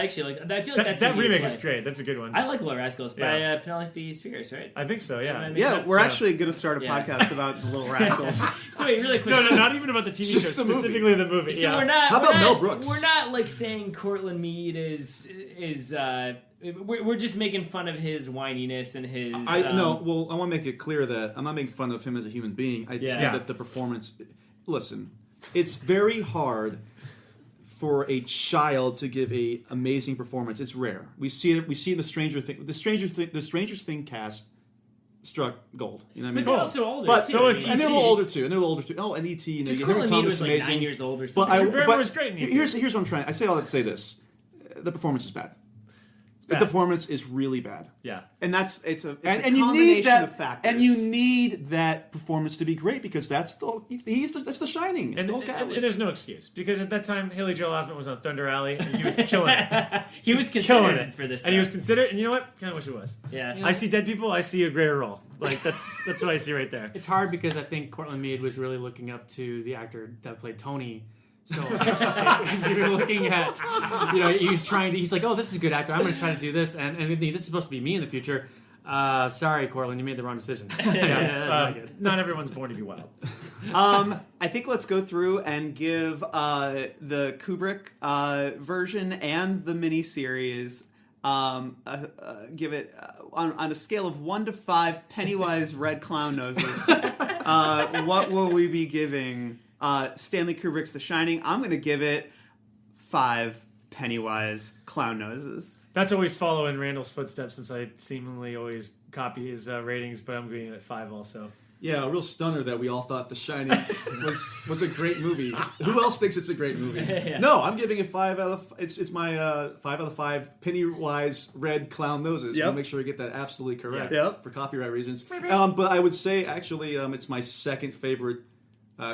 actually like. I feel like that remake is great. That's a good one. I like Little Rascals by Penelope Spheres, right? I think so. Yeah. Yeah, we're actually going to start a podcast about the Little Rascals. So wait, really quick. No, not even about the TV show. Specifically the movie. So we're not. How about Mel Brooks? We're not like saying Cortland Mead is. We're just making fun of his whininess and his. I want to make it clear that I'm not making fun of him as a human being. I just think that the performance. Listen, it's very hard for a child to give a amazing performance. It's rare. We see it. We see in the Stranger Thing cast struck gold. You know what I mean? But they're also older. But too. And they're a little older too. Oh, and E.T. Because Cortland Mead was like 9 years old or something. But was great in E.T. Here's what I'm trying. I say all that to say this: the performance is bad. The performance is really bad. Yeah, and it's a you need that of factors. And you need that performance to be great because that's the Shining. And there's no excuse because at that time Haley Joel Osment was on Thunder Alley and he was killing it. He was considered for this, and he was considered. And you know what? Kind of wish he was. Yeah, I see dead people. I see a greater role. Like that's what I see right there. It's hard because I think Cortland Mead was really looking up to the actor that played Tony. So you're looking at, he's like, oh, this is a good actor. I'm going to try to do this. And this is supposed to be me in the future. Sorry, Cortland, you made the wrong decision. Not everyone's born to be wild. I think let's go through and give the Kubrick version and the miniseries, give it on a scale of 1 to 5 Pennywise red clown noses. What will we be giving Stanley Kubrick's The Shining? I'm going to give it 5 Pennywise clown noses. Not to always follow in Randall's footsteps, since I seemingly always copy his ratings, but I'm giving it 5 also. Yeah, a real stunner that we all thought The Shining was a great movie. Who else thinks it's a great movie? Yeah. No, I'm giving it 5 out of. It's my 5 out of 5 Pennywise red clown noses. Yep. We'll make sure we get that absolutely correct. Yep. For copyright reasons. But I would say actually, it's my second favorite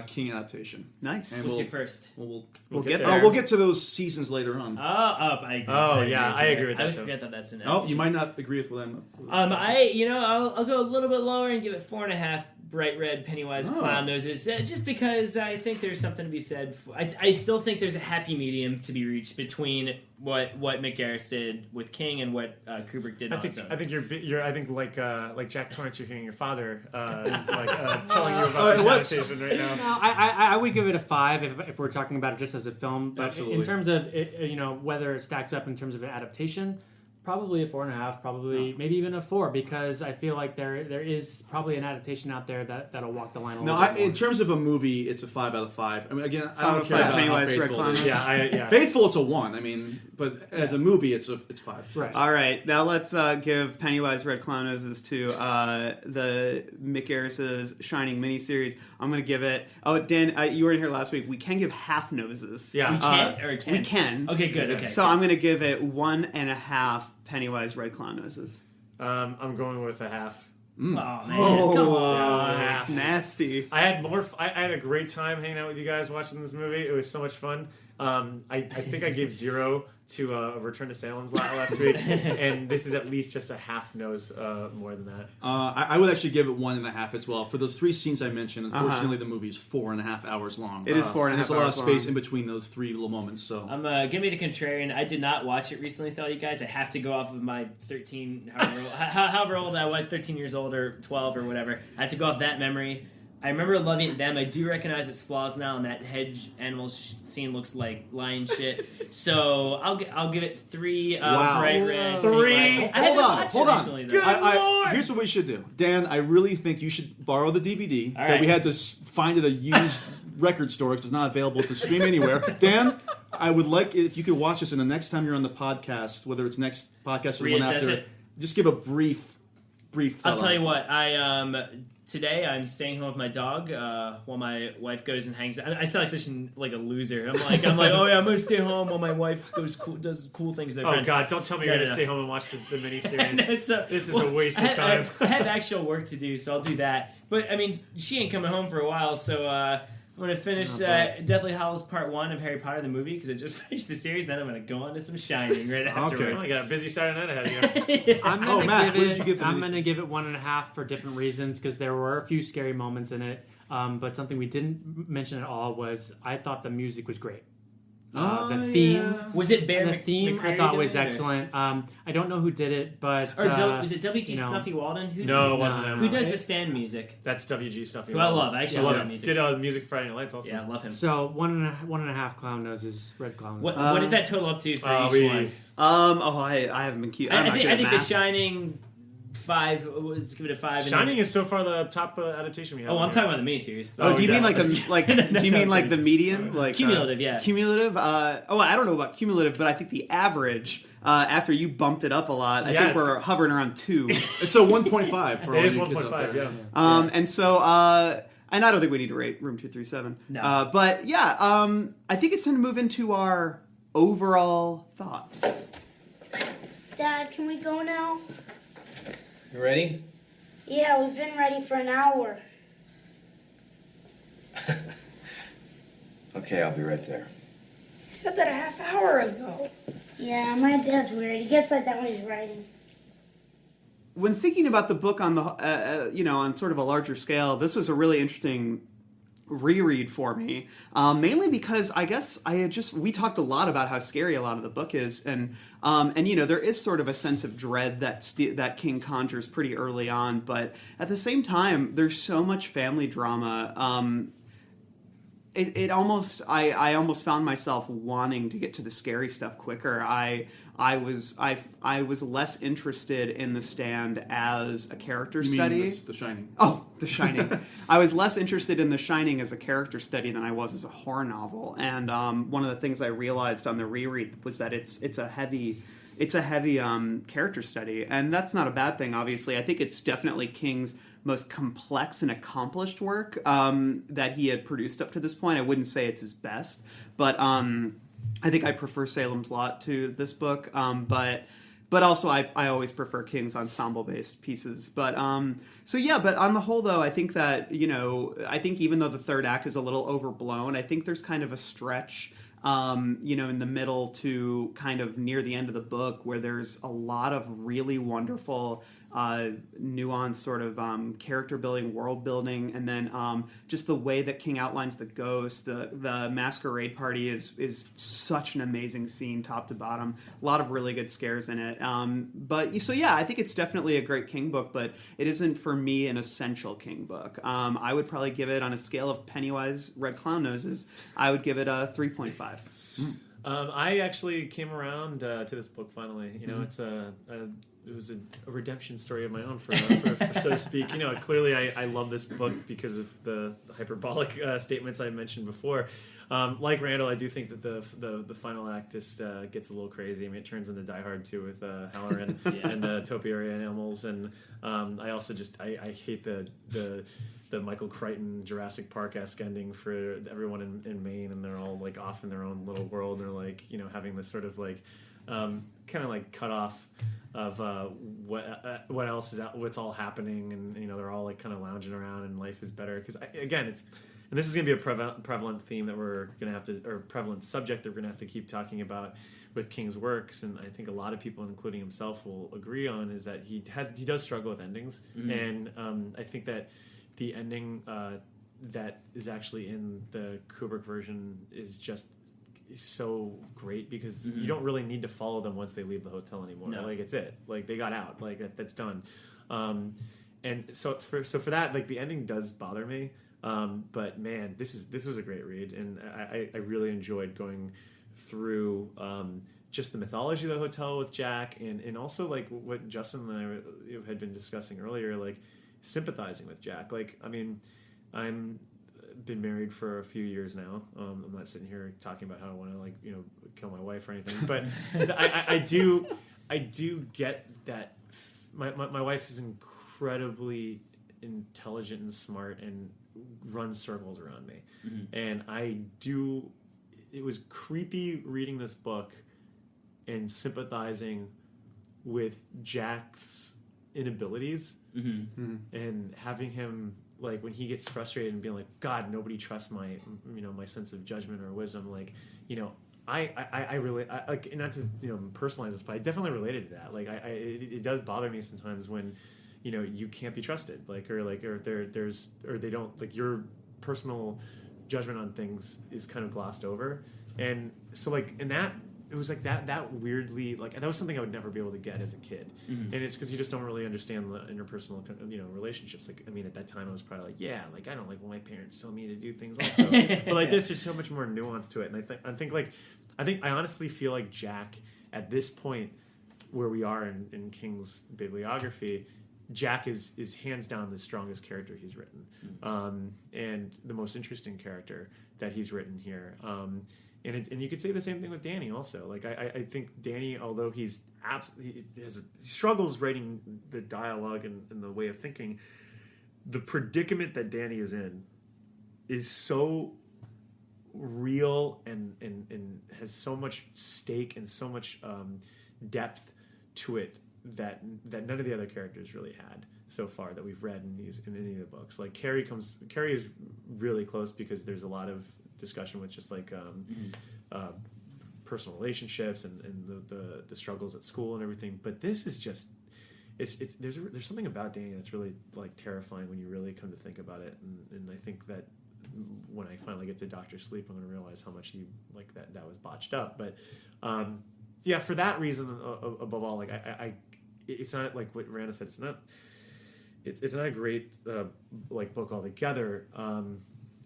King adaptation. Nice. And What's your first? We'll get there. there. We'll get to those seasons later on. I agree. I agree with that. I always too. forget that that's an. Oh, you might not agree with what I'm. I'll go a little bit lower and give it 4.5 bright red Pennywise clown noses, just because I think there's something to be said. I still think there's a happy medium to be reached between what McGarris did with King and what Kubrick did on his own. I think you're. I think like Jack Torrance, you're hearing your father telling you about this adaptation right now. No, I would give it a 5 if we're talking about it just as a film. But Absolutely. in terms of whether it stacks up in terms of an adaptation, probably a 4.5, probably maybe even a 4, because I feel like there is probably an adaptation out there that'll walk the line a little bit more. In terms of a movie, it's a 5 out of 5. I mean, again, I don't 5 care about Pennywise how Red faithful Clown. it is. Yeah. Faithful, it's a 1. I mean, but as a movie, it's 5. Right. All right, now let's give Pennywise Red Clown Noses to the Mick Garris's Shining miniseries. I'm going to give it. Oh, Dan, you weren't here last week. We can give half noses. Yeah. We can't, or can? We can. Okay, good. Okay. So I'm going to give it 1.5 Pennywise Red Clown Noses. I'm going with a half. Oh man, come on. Yeah, It's nasty. I had a great time hanging out with you guys watching this movie. It was so much fun. I think I gave 0 to Return to Salem's Lot last week, and this is at least just a half nose more than that. I would actually give it 1.5 as well. For those 3 scenes I mentioned, unfortunately, the movie is 4.5 hours long. It is 4.5 and there's a lot of hours space long. in between those 3 little moments. So Give me the contrarian. I did not watch it recently with all you guys. I have to go off of my 13, however old I was, 13 years old or 12 or whatever. I had to go off that memory. I remember loving it then. I do recognize its flaws now, and that hedge animal scene looks like lion shit. So I'll give it 3 bright red. 3? Hold on. Recently, though. Here's what we should do. Dan, I really think you should borrow the DVD All that we right. had to find at a used record store because it's not available to stream anywhere. Dan, I would like if you could watch this, and the next time you're on the podcast, whether it's next podcast or the one Reassess after, it. just give a brief. I'll tell you what. Today I'm staying home with my dog while my wife goes and hangs out. I sound like a loser. I'm like, oh yeah, I'm gonna stay home while my wife does cool things with her friends. Oh God! Don't tell me you're gonna stay home and watch the miniseries. This is a waste of time. I have actual work to do, so I'll do that. But I mean, she ain't coming home for a while, so I'm gonna finish Deathly Hallows Part 1 of Harry Potter the movie because I just finished the series. Then I'm gonna go on to some Shining right afterwards. I got a busy Saturday night ahead of you. I'm Matt, what did you give the I'm miniseries? going to give it 1.5 for different reasons because there were a few scary moments in it. But something we didn't mention at all was I thought the music was great. The theme Was it Bear the theme I McCreary thought doing was it, or- excellent. I don't know who did it, but Is it W.G. Snuffy Walden? No, it wasn't him. Who does the stand music? That's W.G. Stuff. Who I love. I actually love that music. Did the music for Friday Night Lights also. Yeah, I love him. So 1.5 clown noses, red clown. What is that total up to for each one? I haven't been cute. I think The Shining 5. Let's give it a 5. Shining is so far the top adaptation we have. Oh, I'm talking about the miniseries. Oh, do you mean like the Do you mean like the median, like Cumulative? Yeah, cumulative. I don't know about cumulative, but I think the average after you bumped it up a lot, I Yeah, think we're hovering around 2. It's a 1.5 for all It is you kids out 1.5. there. Yeah. And so and I don't think we need to rate Room 237. No. But yeah, I think it's time to move into our overall thoughts. Dad, can we go now? You ready? Yeah, we've been ready for an hour. Okay, I'll be right there. You said that a half hour ago. Yeah, my dad's weird. He gets like that when he's writing. When thinking about the book on the on sort of a larger scale, this was a really interesting reread for me, mainly because I guess we talked a lot about how scary a lot of the book is, and there is sort of a sense of dread that King conjures pretty early on, but at the same time there's so much family drama. I almost found myself wanting to get to the scary stuff quicker. I was less interested in The Stand as a character study. Mean The Shining. Oh, The Shining. I was less interested in The Shining as a character study than I was as a horror novel. And one of the things I realized on the reread was that it's a heavy it's a heavy character study, and that's not a bad thing. Obviously, I think it's definitely King's most complex and accomplished work that he had produced up to this point. I wouldn't say it's his best, but I think I prefer Salem's Lot to this book. But also, I always prefer King's ensemble-based pieces. But but on the whole, though, I think that, I think even though the third act is a little overblown, I think there's kind of a stretch, in the middle to kind of near the end of the book where there's a lot of really wonderful, nuanced sort of character building, world building, and then just the way that King outlines the ghost, the masquerade party is such an amazing scene, top to bottom. A lot of really good scares in it. I think it's definitely a great King book, but it isn't for me an essential King book. I would probably give it, on a scale of Pennywise Red Clown Noses, I would give it a 3.5. I actually came around to this book finally. It was a redemption story of my own, for so to speak. Clearly I love this book because of the hyperbolic statements I mentioned before. Like Randall, I do think that the final act just gets a little crazy. I mean, it turns into Die Hard 2 with Halloran and the topiary animals, and I also I hate the Michael Crichton Jurassic Park-esque ending for everyone in Maine, and they're all like off in their own little world. They're like having this sort of like kind of like cut off of what else is out, what's all happening, and they're all like kind of lounging around, and life is better because and this is going to be a prevalent theme that we're going to have to, or prevalent subject that we're going to have to keep talking about with King's works, and I think a lot of people, including himself, will agree on, is that he does struggle with endings, and I think that the ending that is actually in the Kubrick version is just so great because you don't really need to follow them once they leave the hotel anymore. No. Like, it's it. Like, they got out. Like, that's done. And so for that, like, the ending does bother me. But man, this was a great read, and I really enjoyed going through just the mythology of the hotel with Jack, and also like what Justin and I had been discussing earlier, like sympathizing with Jack. Like, I mean, I'm been married for a few years now. I'm not sitting here talking about how I want to kill my wife or anything, but I do get that my wife is incredibly intelligent and smart and runs circles around me. And it was creepy reading this book and sympathizing with Jack's inabilities and having him, like, when he gets frustrated and being like, God, nobody trusts my my sense of judgment or wisdom. Like, I really like, not to personalize this, but I definitely related to that. Like, it does bother me sometimes when you can't be trusted, or they don't, like, your personal judgment on things is kind of glossed over. And so, like, in that, it was like that weirdly, like, that was something I would never be able to get as a kid. And it's because you just don't really understand the interpersonal relationships. Like, I mean, at that time I was probably like, yeah, like, I don't like when my parents tell me to do things also. But like this, there's so much more nuance to it. And I honestly feel like Jack, at this point where we are in King's bibliography, Jack is hands down the strongest character he's written, and the most interesting character that he's written here. And you could say the same thing with Danny also. Like, I think Danny, although he struggles writing the dialogue and the way of thinking, the predicament that Danny is in is so real and has so much stake and so much depth to it that none of the other characters really had so far that we've read in any of the books. Like, Carrie is really close because there's a lot of discussion with just like personal relationships and the struggles at school and everything. But this is just there's something about Danny that's really like terrifying when you really come to think about it. And I think that when I finally get to Dr. Sleep, I'm going to realize how much that was botched up. But for that reason, above all, like it's not like what Randa said. It's not a great like book altogether.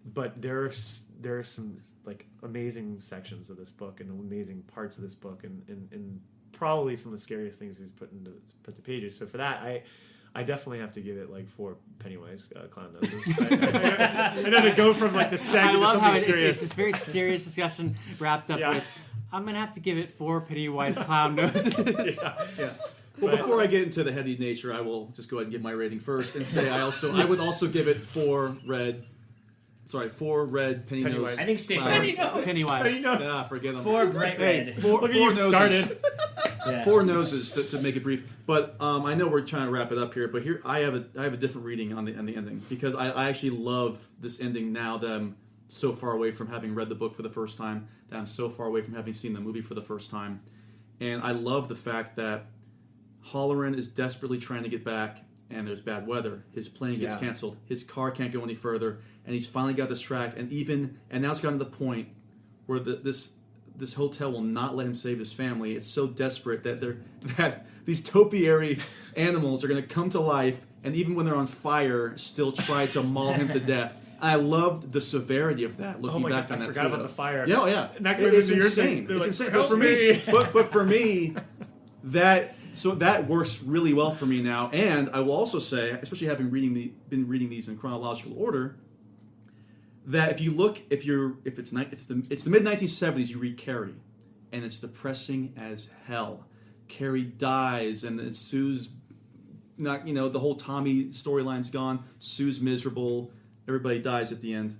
But there are some like amazing sections of this book and amazing parts of this book, and probably some of the scariest things he's put to pages. So for that, I definitely have to give it like 4 Pennywise Clown Noses. I know to go from like the segment to something serious. It's this very serious discussion wrapped up with I'm gonna have to give it 4 Pennywise clown noses. Yeah. Well, before I get into the heady nature, I will just go ahead and give my rating first and say I would also give it 4 red penny nose. I think stay Pennywise. Yeah, forget them. 4 bright red. Four noses. Started. Yeah. 4 noses to make it brief. But I know we're trying to wrap it up here. But here I have a different reading on the ending because I actually love this ending now that I'm so far away from having read the book for the first time. That I'm so far away from having seen the movie for the first time, and I love the fact that Halloran is desperately trying to get back, and there's bad weather. His plane gets canceled. His car can't go any further, and he's finally got this track. And now it's gotten to the point where this hotel will not let him save his family. It's so desperate that these topiary animals are going to come to life, and even when they're on fire, still try to maul him to death. I loved the severity of that. Looking back on that, I forgot about the fire. Yeah, yeah, And that goes it's into your insane. thing. It's Like, insane. help But for me, that works really well for me now. And I will also say, especially having been reading these in chronological order, that if it's the mid 1970s, you read Carrie, and it's depressing as hell. Carrie dies, and Sue's not, the whole Tommy storyline's gone. Sue's miserable. Everybody dies at the end.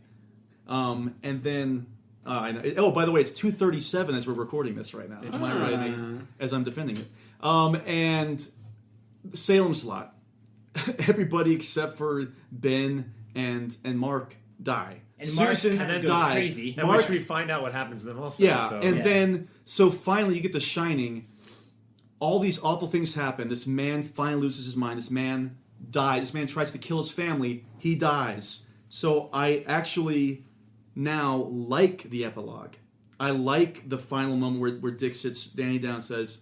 And then, I know. By the way, it's 2:37 as we're recording this right now. As I'm defending it. And Salem's Lot. Everybody except for Ben and Mark die. And Mark Susan kind of dies. goes crazy. And Mark, we find out what happens to them also. yeah, so. then finally you get The Shining. All these awful things happen. This man finally loses his mind. This man dies. This man tries to kill his family. He dies. So I actually now like the epilogue. I like the final moment where Dick sits Danny down and says,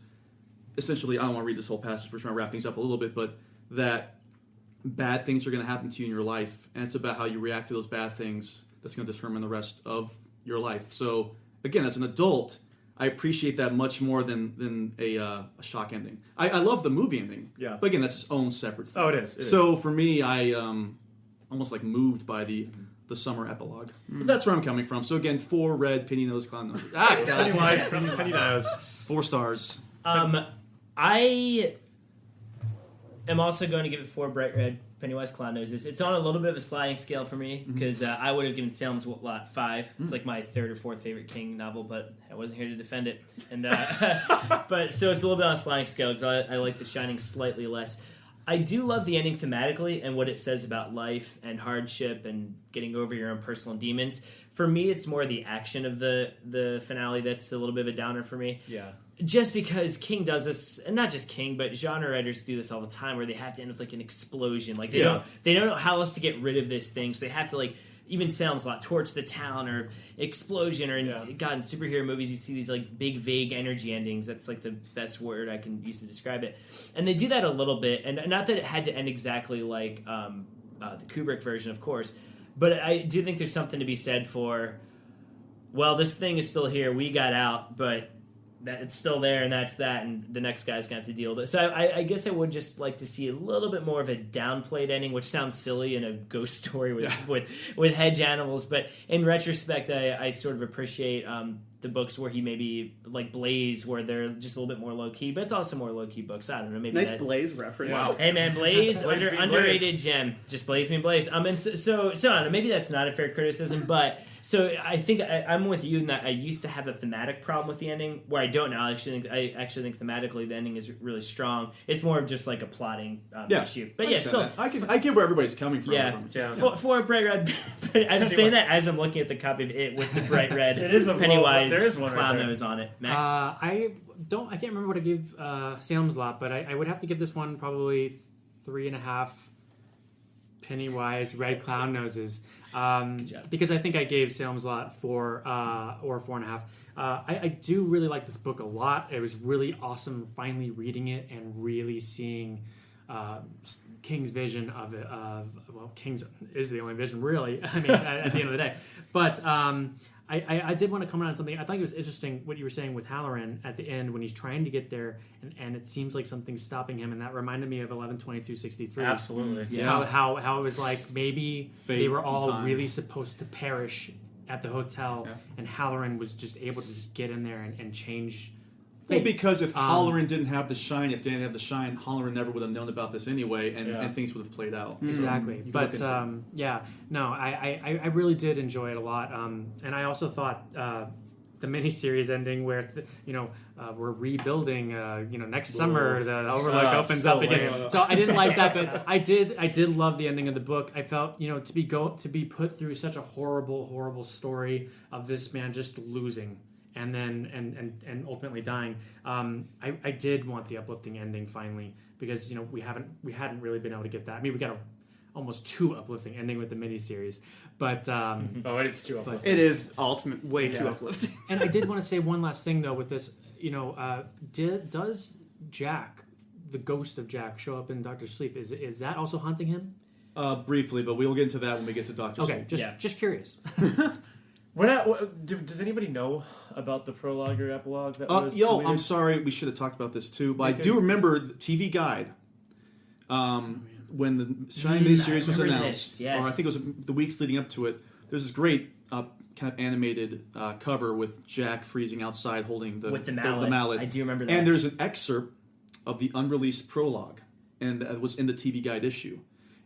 essentially, I don't want to read this whole passage. We're trying to wrap things up a little bit, but that bad things are going to happen to you in your life, and it's about how you react to those bad things that's going to determine the rest of your life. So again, as an adult, I appreciate that much more than a shock ending. I love the movie ending, Yeah. but again, that's its own separate thing. Oh, it is. So for me, I almost like moved by the summer epilogue. But that's where I'm coming from. So again, 4 red penny nose clown noses. Pennywise from Penny Nose. 4 stars. I am also going to give it 4 bright red Pennywise clown noses. It's on a little bit of a sliding scale for me because I would have given Salem's Lot 5. It's like my 3rd or 4th favorite King novel, but I wasn't here to defend it. And but so it's a little bit on a sliding scale because I like The Shining slightly less. I do love the ending thematically and what it says about life and hardship and getting over your own personal demons. For me, it's more the action of the finale that's a little bit of a downer for me. Yeah. Just because King does this, and not just King, but genre writers do this all the time, where they have to end with like an explosion. Like they don't know how else to get rid of this thing, so they have to like even Salem's Lot, torch the town or explosion, or God, in superhero movies you see these like big vague energy endings. That's like the best word I can use to describe it. And they do that a little bit, and not that it had to end exactly like the Kubrick version, of course, but I do think there's something to be said for, well, this thing is still here, we got out, but that it's still there, and that's that, and the next guy's gonna have to deal with it. So I guess I would just like to see a little bit more of a downplayed ending, which sounds silly in a ghost story with hedge animals, but in retrospect, I sort of appreciate the books where he maybe like Blaze, where they're just a little bit more low key, but it's also more low key books. I don't know, maybe Nice Blaze reference. Wow. Hey man, Blaze, underrated gem. Just Blaze being Blaze. And so I don't know, maybe that's not a fair criticism, but so I think I'm with you in that I used to have a thematic problem with the ending, where I don't now. I actually think thematically the ending is really strong. It's more of just like a plotting issue. But yeah, still, I get where everybody's coming from. Yeah. For bright red. I'm saying that as I'm looking at the copy of it with the bright red It is a Pennywise there is one clown right nose on it. Mac? I can't remember what I gave Salem's Lot, but I would have to give this one probably 3.5 Pennywise red clown noses. Because I think I gave Salem's Lot 4 or 4.5. I do really like this book a lot. It was really awesome finally reading it and really seeing King's vision of it. King's is the only vision, really. I mean, at the end of the day. But I did want to comment on something. I thought it was interesting what you were saying with Halloran at the end when he's trying to get there, and it seems like something's stopping him, and that reminded me of 11/22/63. Absolutely. How it was like maybe Fate they were and all time. really supposed to perish at the hotel, and Halloran was just able to just get in there and change. Well, because if Halloran didn't have the shine, if Dan didn't have the shine, Halloran never would have known about this anyway, and things would have played out. Exactly. So but I really did enjoy it a lot. And I also thought the miniseries ending where we're rebuilding. Next summer the Overlook opens up again. So I didn't like that, but I did love the ending of the book. I felt to be put through such a horrible story of this man just losing. And then and ultimately dying. I did want the uplifting ending finally, because we hadn't really been able to get that. I mean, we got almost too uplifting ending with the miniseries, but it's too uplifting. It is way too uplifting. And I did want to say one last thing though with this. Does Jack, the ghost of Jack, show up in Dr. Sleep? Is that also haunting him? Briefly, but we'll get into that when we get to Dr. Sleep. Okay, just curious. Does anybody know about the prologue or epilogue that was deleted? I'm sorry, we should have talked about this too, but I do remember the TV Guide when the Shining miniseries was announced, or I think it was the weeks leading up to it. There's this great kind of animated cover with Jack freezing outside holding the mallet. I do remember that. And there's an excerpt of the unreleased prologue, and that was in the TV Guide issue.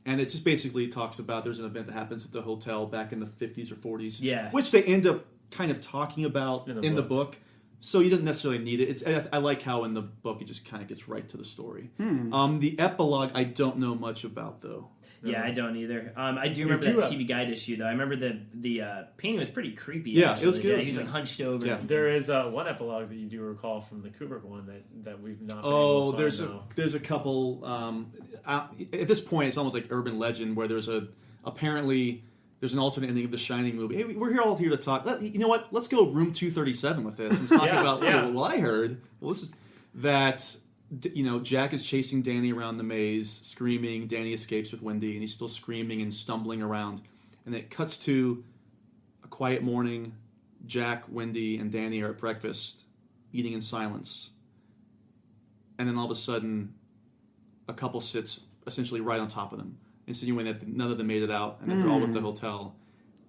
And it just basically talks about there's an event that happens at the hotel back in the 50s or 40s, which they end up kind of talking about in the book. So you didn't necessarily need it. I like how in the book it just kind of gets right to the story. The epilogue I don't know much about though. Yeah, I don't either. I do remember that TV Guide issue though. I remember the painting was pretty creepy. Yeah, it was good. Yeah, he was like hunched over. Yeah. There is one epilogue that you do recall from the Kubrick one that we've not. Been able to find there's a couple. At this point, it's almost like urban legend where there's apparently. There's an alternate ending of the Shining movie. Hey, we're all here to talk. You know what? Let's go room 237 with this and talk about. Well, I heard. Well, this is that. Jack is chasing Danny around the maze, screaming. Danny escapes with Wendy, and he's still screaming and stumbling around. And it cuts to a quiet morning. Jack, Wendy, and Danny are at breakfast, eating in silence. And then all of a sudden, a couple sits essentially right on top of them, insinuating that none of them made it out and that they're all at the hotel,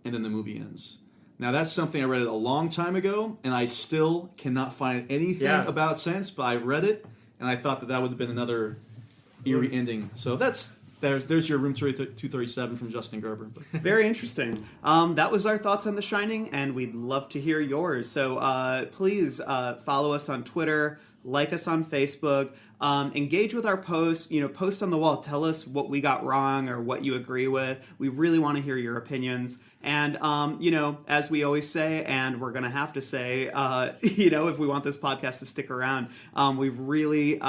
and then the movie ends. Now, that's something I read a long time ago, and I still cannot find anything about since, but I read it, and I thought that would have been another eerie ending. So there's your Room 237 from Justin Gerber. Very interesting. That was our thoughts on The Shining, and we'd love to hear yours. So please follow us on Twitter, like us on Facebook, engage with our posts, post on the wall, tell us what we got wrong or what you agree with. We really want to hear your opinions. And, as we always say, and we're going to have to say, if we want this podcast to stick around, we really,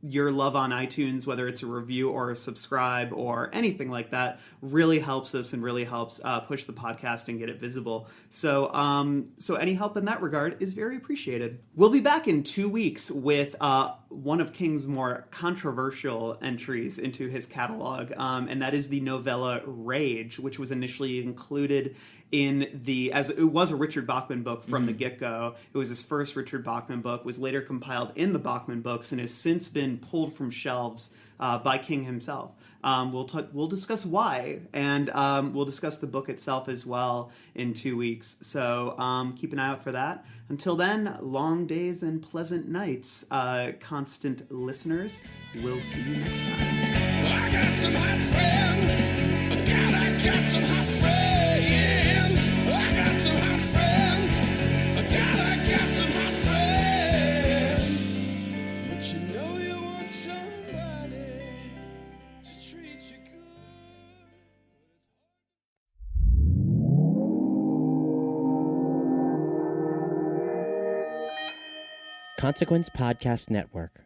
your love on iTunes, whether it's a review or a subscribe or anything like that, really helps us and really helps push the podcast and get it visible. So any help in that regard is very appreciated. We'll be back in 2 weeks with one of King's more controversial entries into his catalog, and that is the novella Rage, which was initially included as it was a Richard Bachman book from the get-go. It was his first Richard Bachman book, was later compiled in the Bachman books, and has since been pulled from shelves by King himself. We'll discuss why, and we'll discuss the book itself as well in 2 weeks. So keep an eye out for that. Until then, long days and pleasant nights, constant listeners. We'll see you next time. I got some hot friends. God, I got some hot friends. I got some hot friends. God, I got some hot friends. But you want somebody to treat you good. Consequence Podcast Network.